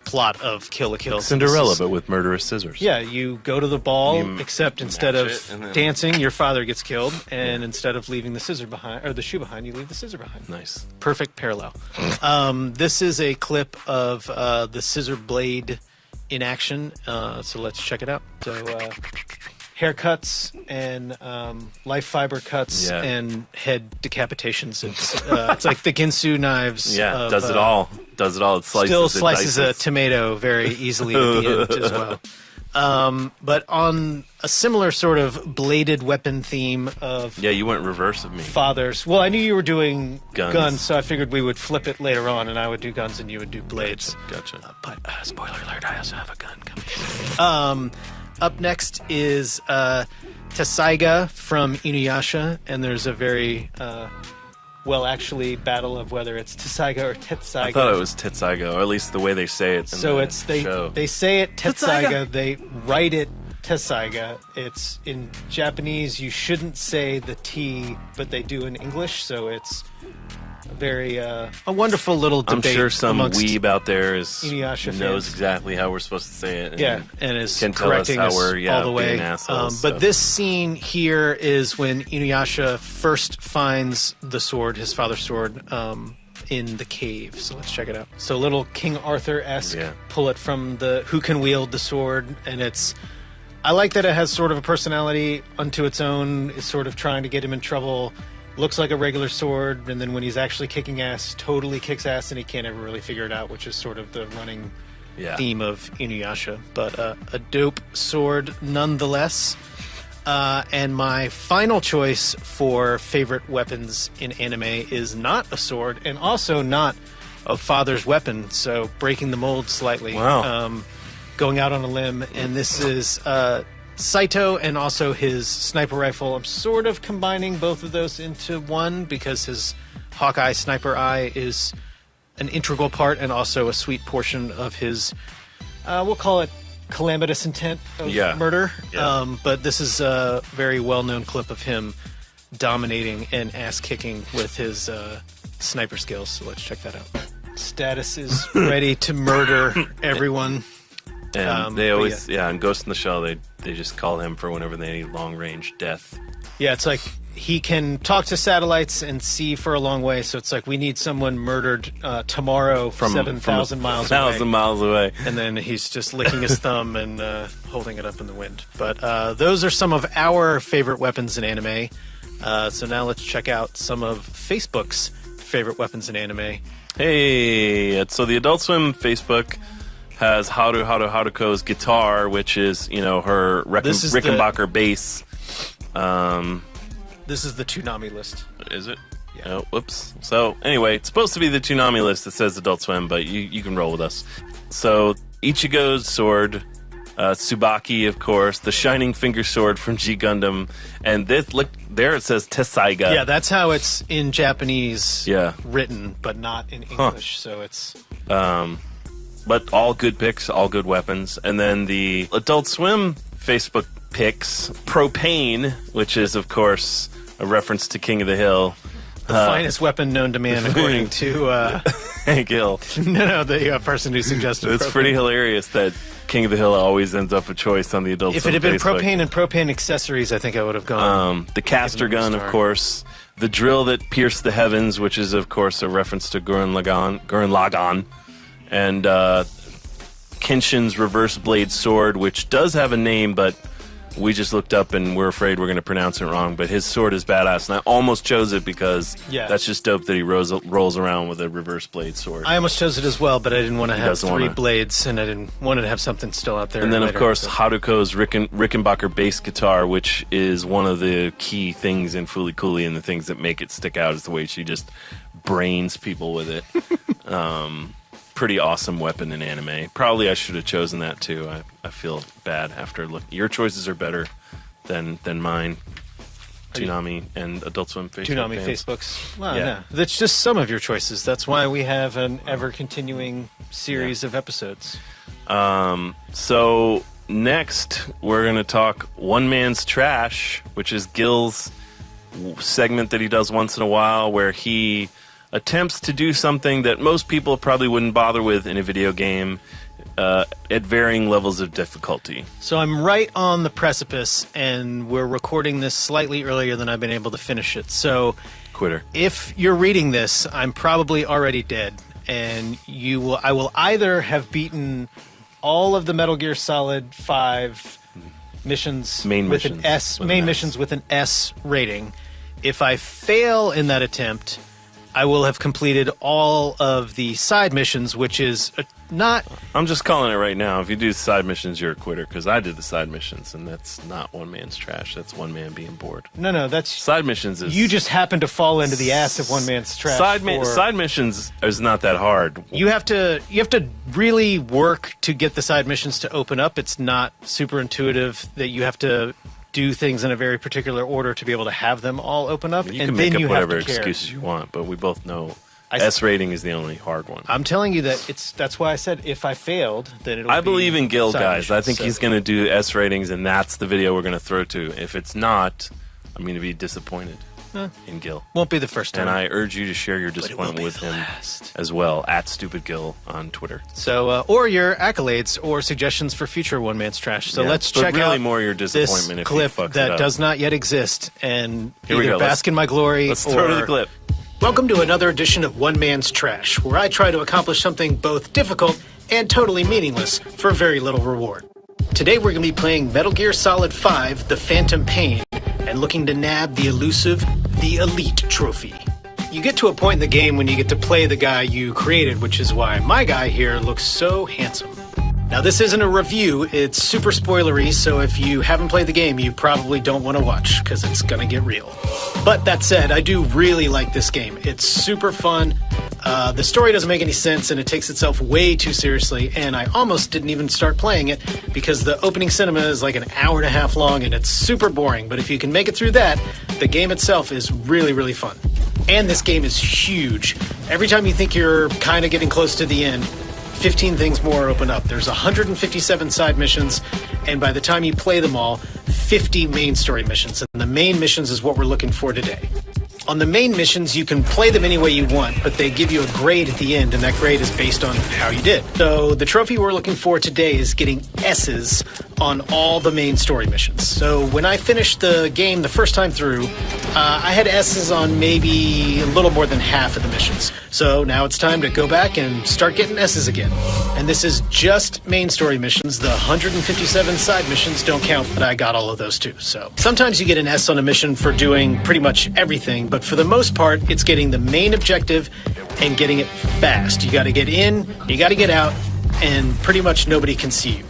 Speaker 2: plot of Kill la Kill.
Speaker 1: Cinderella, but with murderous scissors.
Speaker 2: Yeah, you go to the ball, except instead of
Speaker 1: it and then-
Speaker 2: dancing, your father gets killed, and instead of leaving the scissor behind or the shoe behind, you leave the scissor behind.
Speaker 1: Nice,
Speaker 2: perfect parallel. This is a clip of the scissor blade in action, so let's check it out. So haircuts and life fiber cuts and head decapitations. It's like the Ginsu knives.
Speaker 1: Yeah, does it all. Does it all. It slices.
Speaker 2: Still slices a tomato very easily at the end as well. But on a similar sort of bladed weapon theme of
Speaker 1: you went reverse of me.
Speaker 2: Fathers. Well, I knew you were doing
Speaker 1: Guns.
Speaker 2: so I figured we would flip it later on, and I would do guns and you would do blades.
Speaker 1: Gotcha.
Speaker 2: But spoiler alert, I also have a gun coming. Up next is Tessaiga from Inuyasha, and there's a very actually battle of whether it's Tessaiga or Tetsaiga.
Speaker 1: I thought it was Tetsaiga, or at least the way they say it.
Speaker 2: They say it Tetsaiga. They write it Tessaiga. It's in Japanese. You shouldn't say the T, but they do in English. So it's very a wonderful little debate.
Speaker 1: I'm sure some weeb out there
Speaker 2: Inuyasha
Speaker 1: knows
Speaker 2: fans.
Speaker 1: Exactly how we're supposed to say it.
Speaker 2: And is
Speaker 1: can tell us
Speaker 2: correcting
Speaker 1: how
Speaker 2: us
Speaker 1: we're
Speaker 2: all the way.
Speaker 1: being assholes.
Speaker 2: But this scene here is when Inuyasha first finds the sword, his father's sword, in the cave. So let's check it out. So a little King Arthur-esque pull it from the who can wield the sword, and I like that it has sort of a personality unto its own. It's sort of trying to get him in trouble. Looks like a regular sword, and then when he's actually kicking ass, totally kicks ass, and he can't ever really figure it out, which is sort of the running theme of Inuyasha. But a dope sword nonetheless. And my final choice for favorite weapons in anime is not a sword, and also not a father's weapon, so breaking the mold slightly.
Speaker 1: Wow.
Speaker 2: Going out on a limb, and this is Saito and also his sniper rifle. I'm sort of combining both of those into one because his Hawkeye sniper eye is an integral part and also a sweet portion of his, we'll call it calamitous intent of murder.
Speaker 1: Yeah.
Speaker 2: But this is a very well-known clip of him dominating and ass-kicking with his sniper skills. So let's check that out. Status is ready to murder everyone.
Speaker 1: And they always, in Ghost in the Shell, they just call him for whenever they need long-range death.
Speaker 2: Yeah, it's like he can talk to satellites and see for a long way, so it's like we need someone murdered tomorrow from 7,000 miles away.
Speaker 1: 1,000 miles away.
Speaker 2: And then he's just licking his thumb and holding it up in the wind. But those are some of our favorite weapons in anime. So now let's check out some of Facebook's favorite weapons in anime.
Speaker 1: Hey, so the Adult Swim Facebook has Haruko's guitar, which is, her Rickenbacker bass.
Speaker 2: This is the Toonami list.
Speaker 1: Is it? Yeah. Oh, whoops. So, anyway, it's supposed to be the Toonami list that says Adult Swim, but you can roll with us. So, Ichigo's sword, Tsubaki, of course, the Shining Finger sword from G Gundam, and this, look, there it says Tessaiga.
Speaker 2: Yeah, that's how it's in Japanese written, but not in English, so it's...
Speaker 1: But all good picks, all good weapons. And then the Adult Swim Facebook picks, Propane, which is, of course, a reference to King of the Hill.
Speaker 2: The finest weapon known to man, according to...
Speaker 1: Hank Hill.
Speaker 2: No, the person who suggested
Speaker 1: It's
Speaker 2: propane.
Speaker 1: pretty hilarious that King of the Hill always ends up a choice on the Adult
Speaker 2: If
Speaker 1: Swim
Speaker 2: it had been
Speaker 1: Facebook.
Speaker 2: propane and propane accessories, I think I would have gone...
Speaker 1: the caster gun, of course. The drill that pierced the heavens, which is, of course, a reference to Gurren Lagann. And Kenshin's reverse blade sword, which does have a name, but we just looked up and we're afraid we're going to pronounce it wrong. But his sword is badass, and I almost chose it because that's just dope that he rolls around with a reverse blade sword.
Speaker 2: I almost chose it as well, but I didn't want to have three blades, and I didn't want to have something still out there.
Speaker 1: And then,
Speaker 2: later,
Speaker 1: of course, Haruko's Rickenbacker bass guitar, which is one of the key things in Fooly Cooly, and the things that make it stick out is the way she just brains people with it. Pretty awesome weapon in anime. Probably I should have chosen that too. I feel bad after looking. Your choices are better than mine. Toonami and Adult Swim Facebook
Speaker 2: Toonami
Speaker 1: fans.
Speaker 2: Facebooks. Well, no. That's just some of your choices. That's why we have an ever-continuing series of episodes.
Speaker 1: So next, we're going to talk One Man's Trash, which is Gil's segment that he does once in a while where he attempts to do something that most people probably wouldn't bother with in a video game at varying levels of difficulty.
Speaker 2: So I'm right on the precipice, and we're recording this slightly earlier than I've been able to finish it. So,
Speaker 1: quitter.
Speaker 2: If you're reading this, I'm probably already dead, and I will either have beaten all of the Metal Gear Solid 5 missions
Speaker 1: Main
Speaker 2: with
Speaker 1: missions
Speaker 2: an S,
Speaker 1: with
Speaker 2: main
Speaker 1: an S.
Speaker 2: missions with an S rating. If I fail in that attempt, I will have completed all of the side missions, which is not...
Speaker 1: I'm just calling it right now. If you do side missions, you're a quitter, because I did the side missions, and that's not one man's trash. That's one man being bored.
Speaker 2: No, that's...
Speaker 1: Side missions is...
Speaker 2: You just happen to fall into the ass of one man's trash.
Speaker 1: Side missions is not that hard.
Speaker 2: You have to really work to get the side missions to open up. It's not super intuitive that you have to do things in a very particular order to be able to have them all open up.
Speaker 1: You
Speaker 2: and
Speaker 1: can
Speaker 2: then
Speaker 1: make up
Speaker 2: you
Speaker 1: whatever
Speaker 2: have to care.
Speaker 1: excuses you want, but we both know S rating is the only hard one.
Speaker 2: I'm telling you that's why I said if I failed, then it'll
Speaker 1: I believe in Gil,
Speaker 2: side
Speaker 1: guys.
Speaker 2: missions,
Speaker 1: I think
Speaker 2: so.
Speaker 1: he's going to do S ratings, and that's the video we're going to throw to. If it's not, I'm going to be disappointed in Gil.
Speaker 2: Won't be the first time.
Speaker 1: And I urge you to share your disappointment with him as well, at StupidGil on Twitter.
Speaker 2: So, or your accolades or suggestions for future One Man's Trash. So
Speaker 1: Yeah,
Speaker 2: let's
Speaker 1: but
Speaker 2: check
Speaker 1: really
Speaker 2: out
Speaker 1: more your disappointment
Speaker 2: this
Speaker 1: if he
Speaker 2: clip
Speaker 1: fucks it
Speaker 2: that
Speaker 1: up.
Speaker 2: does not yet exist and
Speaker 1: Here we
Speaker 2: either
Speaker 1: go.
Speaker 2: bask in my glory
Speaker 1: Let's
Speaker 2: or...
Speaker 1: throw to the clip.
Speaker 2: Welcome to another edition of One Man's Trash, where I try to accomplish something both difficult and totally meaningless for very little reward. Today we're going to be playing Metal Gear Solid 5, The Phantom Pain, and looking to nab the elusive, the Elite trophy. You get to a point in the game when you get to play the guy you created, which is why my guy here looks so handsome. Now this isn't a review, it's super spoilery, so if you haven't played the game, you probably don't want to watch, because it's gonna get real. But that said, I do really like this game. It's super fun, the story doesn't make any sense, and it takes itself way too seriously, and I almost didn't even start playing it, because the opening cinema is like an hour and a half long, and it's super boring, but if you can make it through that, the game itself is really, really fun. And this game is huge. Every time you think you're kind of getting close to the end, 15 things more open up. There's 157 side missions, and by the time you play them all, 50 main story missions. And the main missions is what we're looking for today. On the main missions, you can play them any way you want, but they give you a grade at the end, and that grade is based on how you did. So the trophy we're looking for today is getting S's on all the main story missions. So when I finished the game the first time through, I had S's on maybe a little more than half of the missions. So now it's time to go back and start getting S's again. And this is just main story missions. The 157 side missions don't count, but I got all of those too. So sometimes you get an S on a mission for doing pretty much everything, but for the most part, it's getting the main objective and getting it fast. You got to get in, you got to get out, and pretty much nobody can see you.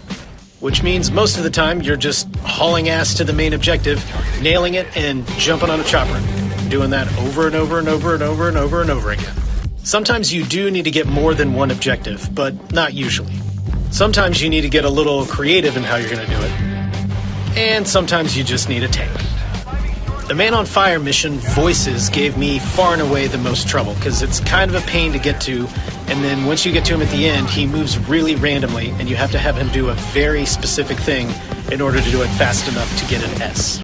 Speaker 2: Which means most of the time you're just hauling ass to the main objective, nailing it, and jumping on a chopper. Doing that over and over and over and over and over and over again. Sometimes you do need to get more than one objective, but not usually. Sometimes you need to get a little creative in how you're going to do it. And sometimes you just need a tank. The Man on Fire mission, Voices, gave me far and away the most trouble, because it's kind of a pain to get to, and then once you get to him at the end, he moves really randomly, and you have to have him do a very specific thing in order to do it fast enough to get an S.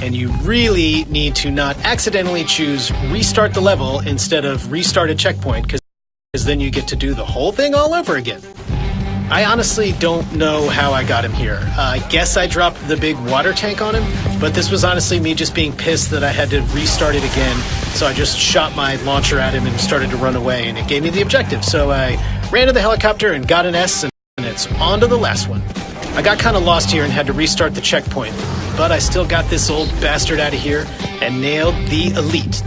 Speaker 2: And you really need to not accidentally choose restart the level instead of restart a checkpoint, because then you get to do the whole thing all over again. I honestly don't know how I got him here. I guess I dropped the big water tank on him, but this was honestly me just being pissed that I had to restart it again, so I just shot my launcher at him and started to run away, and it gave me the objective. So I ran to the helicopter and got an S, and it's on to the last one. I got kind of lost here and had to restart the checkpoint, but I still got this old bastard out of here and nailed the Elite.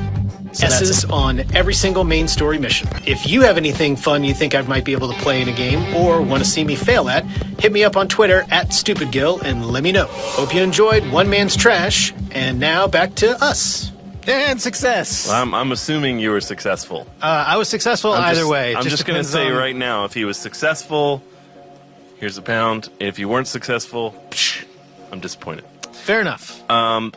Speaker 2: S's on every single main story mission. If you have anything fun you think I might be able to play in a game or want to see me fail at, hit me up on Twitter at StupidGil and let me know. Hope you enjoyed One Man's Trash, and now back to us. And success.
Speaker 1: Well, I'm assuming you were successful.
Speaker 2: I was successful either way.
Speaker 1: I'm just going to say right now, if he was successful, here's a pound. If you weren't successful, I'm disappointed.
Speaker 2: Fair enough.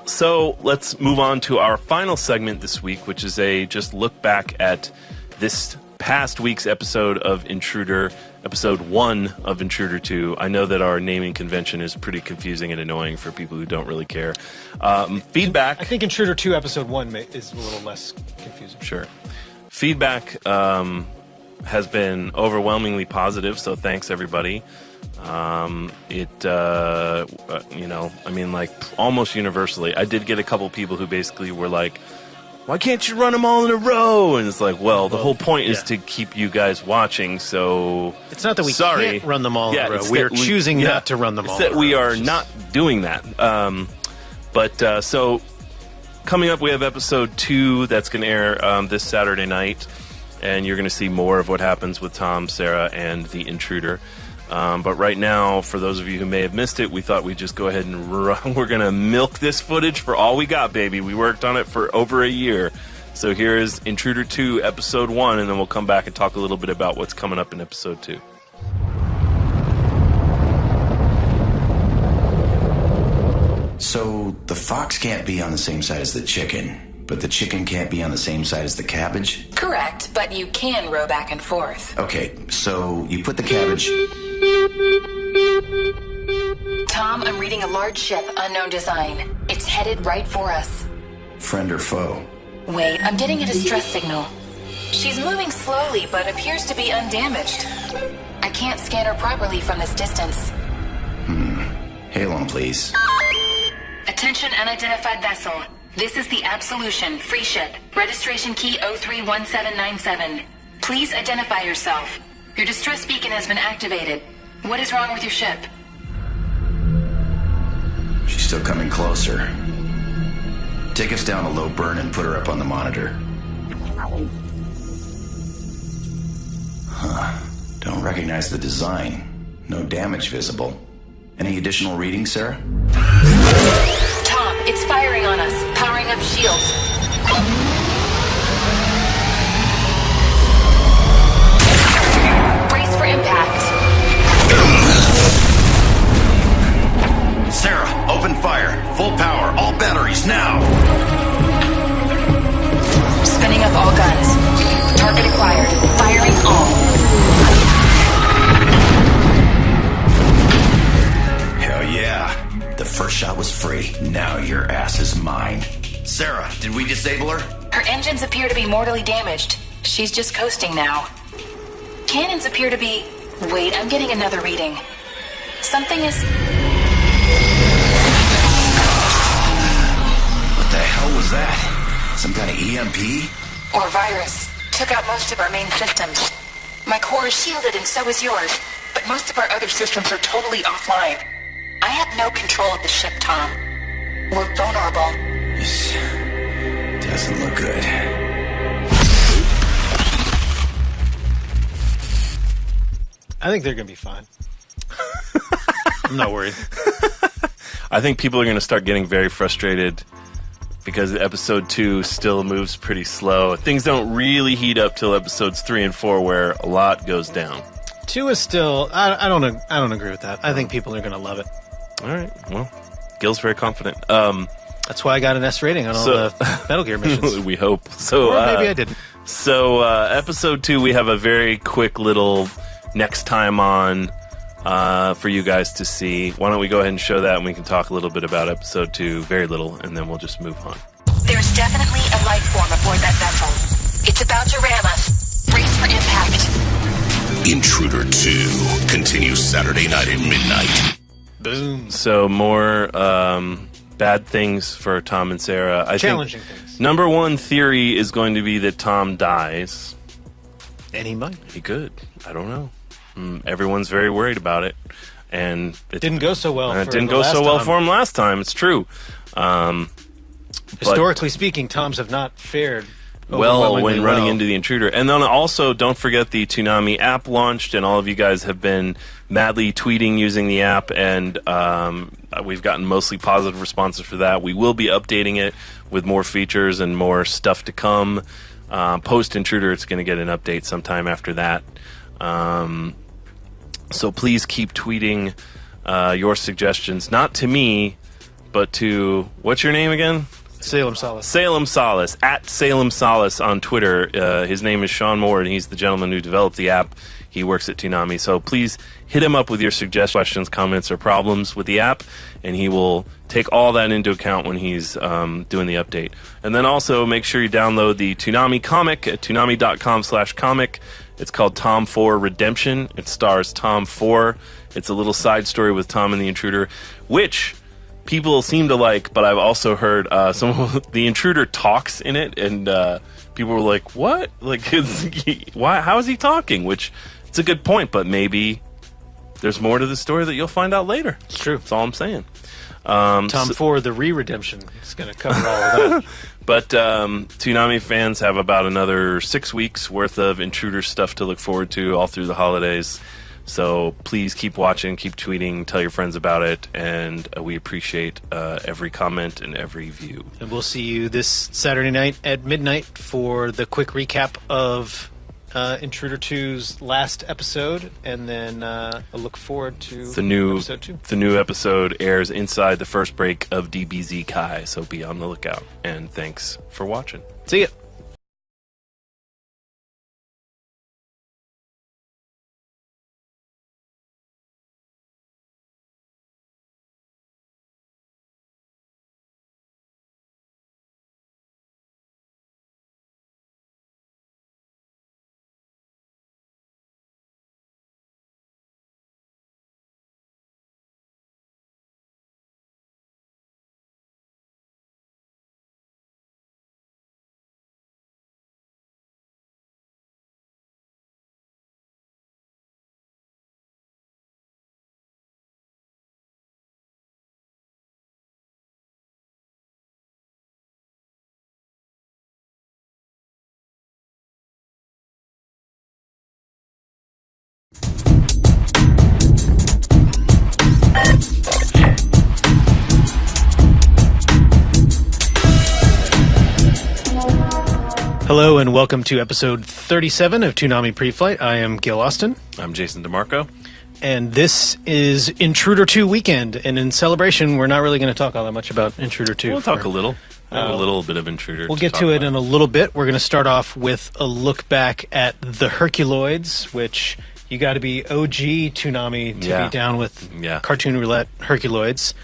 Speaker 1: So let's move on to our final segment this week, which is a just look back at this past week's episode of Intruder, episode 1 of Intruder 2. I know that our naming convention is pretty confusing and annoying for people who don't really care. Feedback.
Speaker 2: I think Intruder 2 episode 1 is a little less confusing.
Speaker 1: Sure. Feedback has been overwhelmingly positive, so thanks everybody. Almost universally. I did get a couple people who basically were like, why can't you run them all in a row? And it's like, well, the whole point is to keep you guys watching, so...
Speaker 2: It's not that we can't run them all in a row. We are choosing not to run them all in a row.
Speaker 1: It's that we are not doing that. So, coming up, we have episode 2 that's going to air this Saturday night, and you're going to see more of what happens with Tom, Sarah, and the intruder. But right now, for those of you who may have missed it, we thought we'd just go ahead and run. We're going to milk this footage for all we got, baby. We worked on it for over a year. So here is Intruder 2, Episode 1, and then we'll come back and talk a little bit about what's coming up in Episode 2.
Speaker 5: So, the fox can't be on the same side as the chicken, but the chicken can't be on the same side as the cabbage?
Speaker 17: Correct, but you can row back and forth.
Speaker 5: Okay, so you put the cabbage...
Speaker 17: Tom, I'm reading a large ship, unknown design. It's headed right for us.
Speaker 5: Friend or foe?
Speaker 17: Wait, I'm getting a distress signal. She's moving slowly, but appears to be undamaged. I can't scan her properly from this distance.
Speaker 5: Hail on, please.
Speaker 17: Attention, unidentified vessel. This is the Absolution, free ship. Registration key 031797. Please identify yourself. Your distress beacon has been activated. What is wrong with your ship?
Speaker 5: She's still coming closer. Take us down a low burn and put her up on the monitor. Don't recognize the design. No damage visible. Any additional readings, Sarah?
Speaker 17: Tom, it's firing on us. Powering up shields. Brace for impact.
Speaker 5: Sarah, open fire. Full power. All batteries, now.
Speaker 17: Spinning up all guns. Target acquired. Firing all.
Speaker 5: Hell yeah. The first shot was free. Now your ass is mine. Sarah, did we disable her?
Speaker 17: Her engines appear to be mortally damaged. She's just coasting now. Cannons appear to be... Wait, I'm getting another reading. Something is...
Speaker 5: What the hell was that? Some kind of EMP?
Speaker 17: Or virus. Took out most of our main systems. My core is shielded and so is yours. But most of our other systems are totally offline. I have no control of the ship, Tom. We're vulnerable.
Speaker 5: This doesn't look good.
Speaker 2: I think they're going to be fine. I'm not worried.
Speaker 1: I think people are going to start getting very frustrated because episode 2 still moves pretty slow. Things don't really heat up till episodes 3 and 4 where a lot goes down.
Speaker 2: 2 is still... I don't agree with that. I think people are going to love it.
Speaker 1: All right. Well, Gil's very confident.
Speaker 2: That's why I got an S rating on all the Metal Gear missions.
Speaker 1: We hope. So,
Speaker 2: or maybe I didn't.
Speaker 1: So, episode 2, we have a very quick little next time on for you guys to see. Why don't we go ahead and show that, and we can talk a little bit about episode 2, very little, and then we'll just move on.
Speaker 17: There's definitely a life form aboard that vessel. It's about to ram us. Brace for impact.
Speaker 3: Intruder 2 continues Saturday night at midnight.
Speaker 2: Boom.
Speaker 1: So more bad things for Tom and Sarah.
Speaker 2: Challenging things.
Speaker 1: Number one theory is going to be that Tom dies.
Speaker 2: And he might.
Speaker 1: He could. I don't know. Everyone's very worried about it. And
Speaker 2: it didn't go so well.
Speaker 1: It didn't go so well for him last time. It's true.
Speaker 2: Historically speaking, Toms have not fared
Speaker 1: well when running into the intruder. And then also, don't forget the Toonami app launched, and all of you guys have been madly tweeting using the app, and we've gotten mostly positive responses for that. We will be updating it with more features and more stuff to come. Post-intruder, it's going to get an update sometime after that. So please keep tweeting your suggestions, not to me, but to, what's your name again?
Speaker 2: Salem Solace.
Speaker 1: Salem Solace, at Salem Solace on Twitter. His name is Sean Moore, and he's the gentleman who developed the app. He works at Toonami. So please hit him up with your suggestions, questions, comments, or problems with the app, and he will take all that into account when he's doing the update. And then also make sure you download the Toonami comic at toonami.com/comic. It's called Tom 4 Redemption. It stars Tom 4. It's a little side story with Tom and the Intruder, which people seem to like, but I've also heard the intruder talks in it, and people were like, "What? Like, why? How is he talking?" Which it's a good point, but maybe there's more to the story that you'll find out later.
Speaker 2: It's true.
Speaker 1: That's all I'm saying.
Speaker 2: Tom Ford, the redemption, is going to cover all of that.
Speaker 1: But Toonami fans have about another 6 weeks worth of intruder stuff to look forward to all through the holidays. So please keep watching, keep tweeting, tell your friends about it, and we appreciate every comment and every view.
Speaker 2: And we'll see you this Saturday night at midnight for the quick recap of Intruder 2's last episode, and then I look forward to episode 2.
Speaker 1: The new episode airs inside the first break of DBZ Kai, so be on the lookout. And thanks for watching.
Speaker 2: See ya. Hello and welcome to episode 37 of Toonami Preflight. I am Gil Austin.
Speaker 1: I'm Jason DeMarco.
Speaker 2: And this is Intruder 2 weekend. And in celebration, we're not really going to talk all that much about Intruder 2.
Speaker 1: We'll talk a little. I have a little bit of Intruder.
Speaker 2: We'll get to it in a little bit. We're going to start off with a look back at the Herculoids, which you got to be OG Toonami to be down with Cartoon Roulette Herculoids.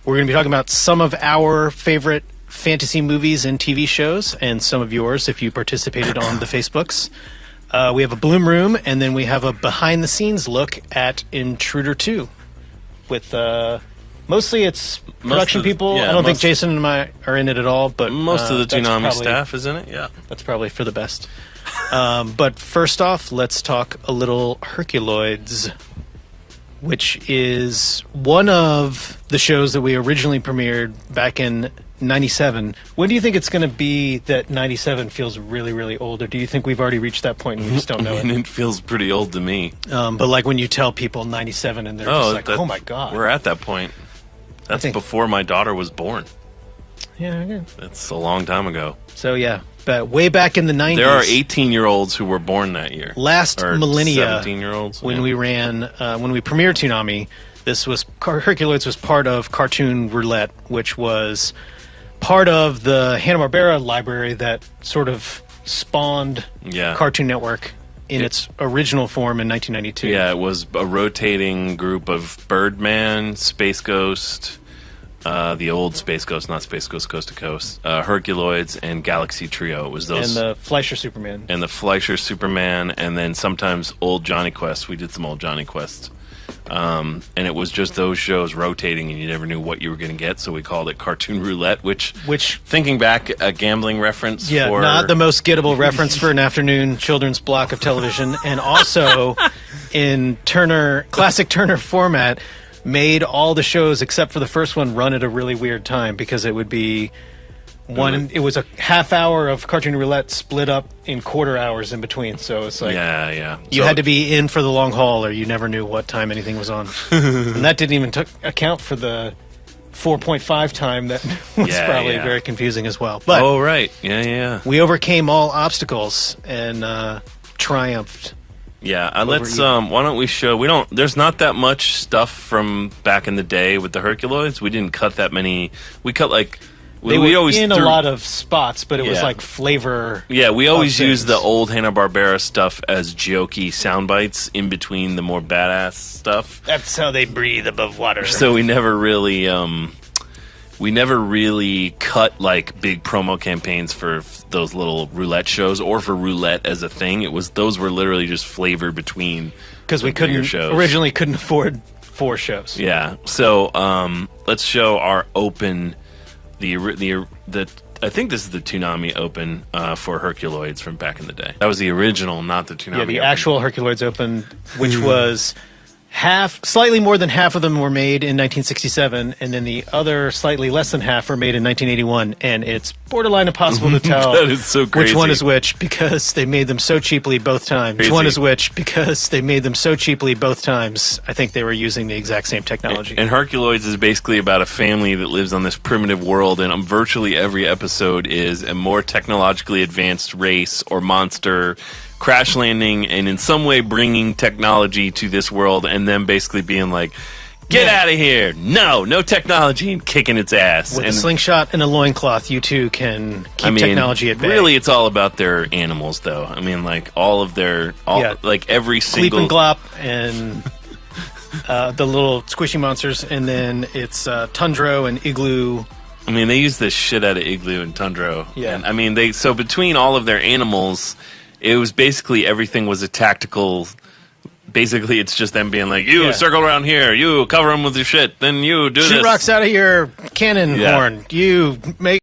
Speaker 2: We're going to be talking about some of our favorite fantasy movies and TV shows, and some of yours if you participated on the Facebooks. We have a Bloom Room, and then we have a behind-the-scenes look at Intruder 2 with mostly it's production people. I don't think Jason and I are in it at all, but
Speaker 1: most of the Toonami staff is in it. Yeah,
Speaker 2: that's probably for the best. But first off, let's talk a little Herculoids, which is one of the shows that we originally premiered back in 97. When do you think it's going to be that 97 feels really, really old, or do you think we've already reached that point and we just don't know it?
Speaker 1: It feels pretty old to me.
Speaker 2: But like when you tell people 97 and they're just like, oh my God.
Speaker 1: We're at that point. That's before my daughter was born.
Speaker 2: Yeah, okay.
Speaker 1: That's a long time ago.
Speaker 2: So yeah, but way back in the 90s.
Speaker 1: There are 18-year-olds who were born that year.
Speaker 2: Last millennia,
Speaker 1: 17-year-olds.
Speaker 2: When we ran, when we premiered Toonami, Herculoids was part of Cartoon Roulette, which was part of the Hanna-Barbera library that sort of spawned Cartoon Network in its original form in 1992.
Speaker 1: Yeah, it was a rotating group of Birdman, Space Ghost, the old Space Ghost, not Space Ghost Coast to Coast, Herculoids, and Galaxy Trio. It was those,
Speaker 2: and the Fleischer Superman.
Speaker 1: And the Fleischer Superman, and then sometimes old Johnny Quest. We did some old Johnny Quest. And it was just those shows rotating, and you never knew what you were going to get, so we called it Cartoon Roulette, which thinking back, a gambling reference.
Speaker 2: Yeah,
Speaker 1: for...
Speaker 2: not the most gettable reference for an afternoon children's block of television, and also in classic Turner format, made all the shows except for the first one run at a really weird time, because it would be it was a half hour of Cartoon Roulette split up in quarter hours in between, so it's like you had to be in for the long haul or you never knew what time anything was on. And that didn't even account for the 4.5 time that was probably very confusing as well. But we overcame all obstacles and triumphed.
Speaker 1: Yeah, let's why don't we show there's not that much stuff from back in the day with the Herculoids. We didn't cut that many. We cut
Speaker 2: They were always in a lot of spots, but it was like flavor.
Speaker 1: Yeah, we always use the old Hanna-Barbera stuff as jokey sound bites in between the more badass stuff.
Speaker 2: That's how they breathe above water.
Speaker 1: So we never really cut like big promo campaigns for those little roulette shows or for roulette as a thing. Those were literally just flavor between,
Speaker 2: because we originally couldn't afford 4 shows.
Speaker 1: Yeah. So let's show our open. The I think this is the Toonami Open for Herculoids from back in the day. That was the original, not the Toonami.
Speaker 2: Yeah, the
Speaker 1: Open.
Speaker 2: actual Herculoids Open, which was slightly more than half of them were made in 1967, and then the other slightly less than half were made in 1981, and it's borderline impossible to tell
Speaker 1: That is so crazy.
Speaker 2: which one is which because they made them so cheaply both times.
Speaker 1: Crazy.
Speaker 2: Which one is which because they made them so cheaply both times. I think they were using the exact same technology.
Speaker 1: And Herculoids is basically about a family that lives on this primitive world, and virtually every episode is a more technologically advanced race or monster crash landing and in some way bringing technology to this world, and then basically being like, get out of here, no technology, and kicking its ass.
Speaker 2: With
Speaker 1: and
Speaker 2: a slingshot and a loincloth, you two can keep technology at bay.
Speaker 1: Really, it's all about their animals, though. I mean, like, like every single...
Speaker 2: Gleep and Glop and the little squishy monsters, and then it's Tundro and Igloo.
Speaker 1: I mean, they use the shit out of Igloo and Tundro.
Speaker 2: Yeah.
Speaker 1: And, I mean, so between all of their animals, it was basically everything was a tactical... Basically, it's just them being like, you circle around here, you cover them with your shit, then you do this.
Speaker 2: Shoot rocks out of your cannon horn. You make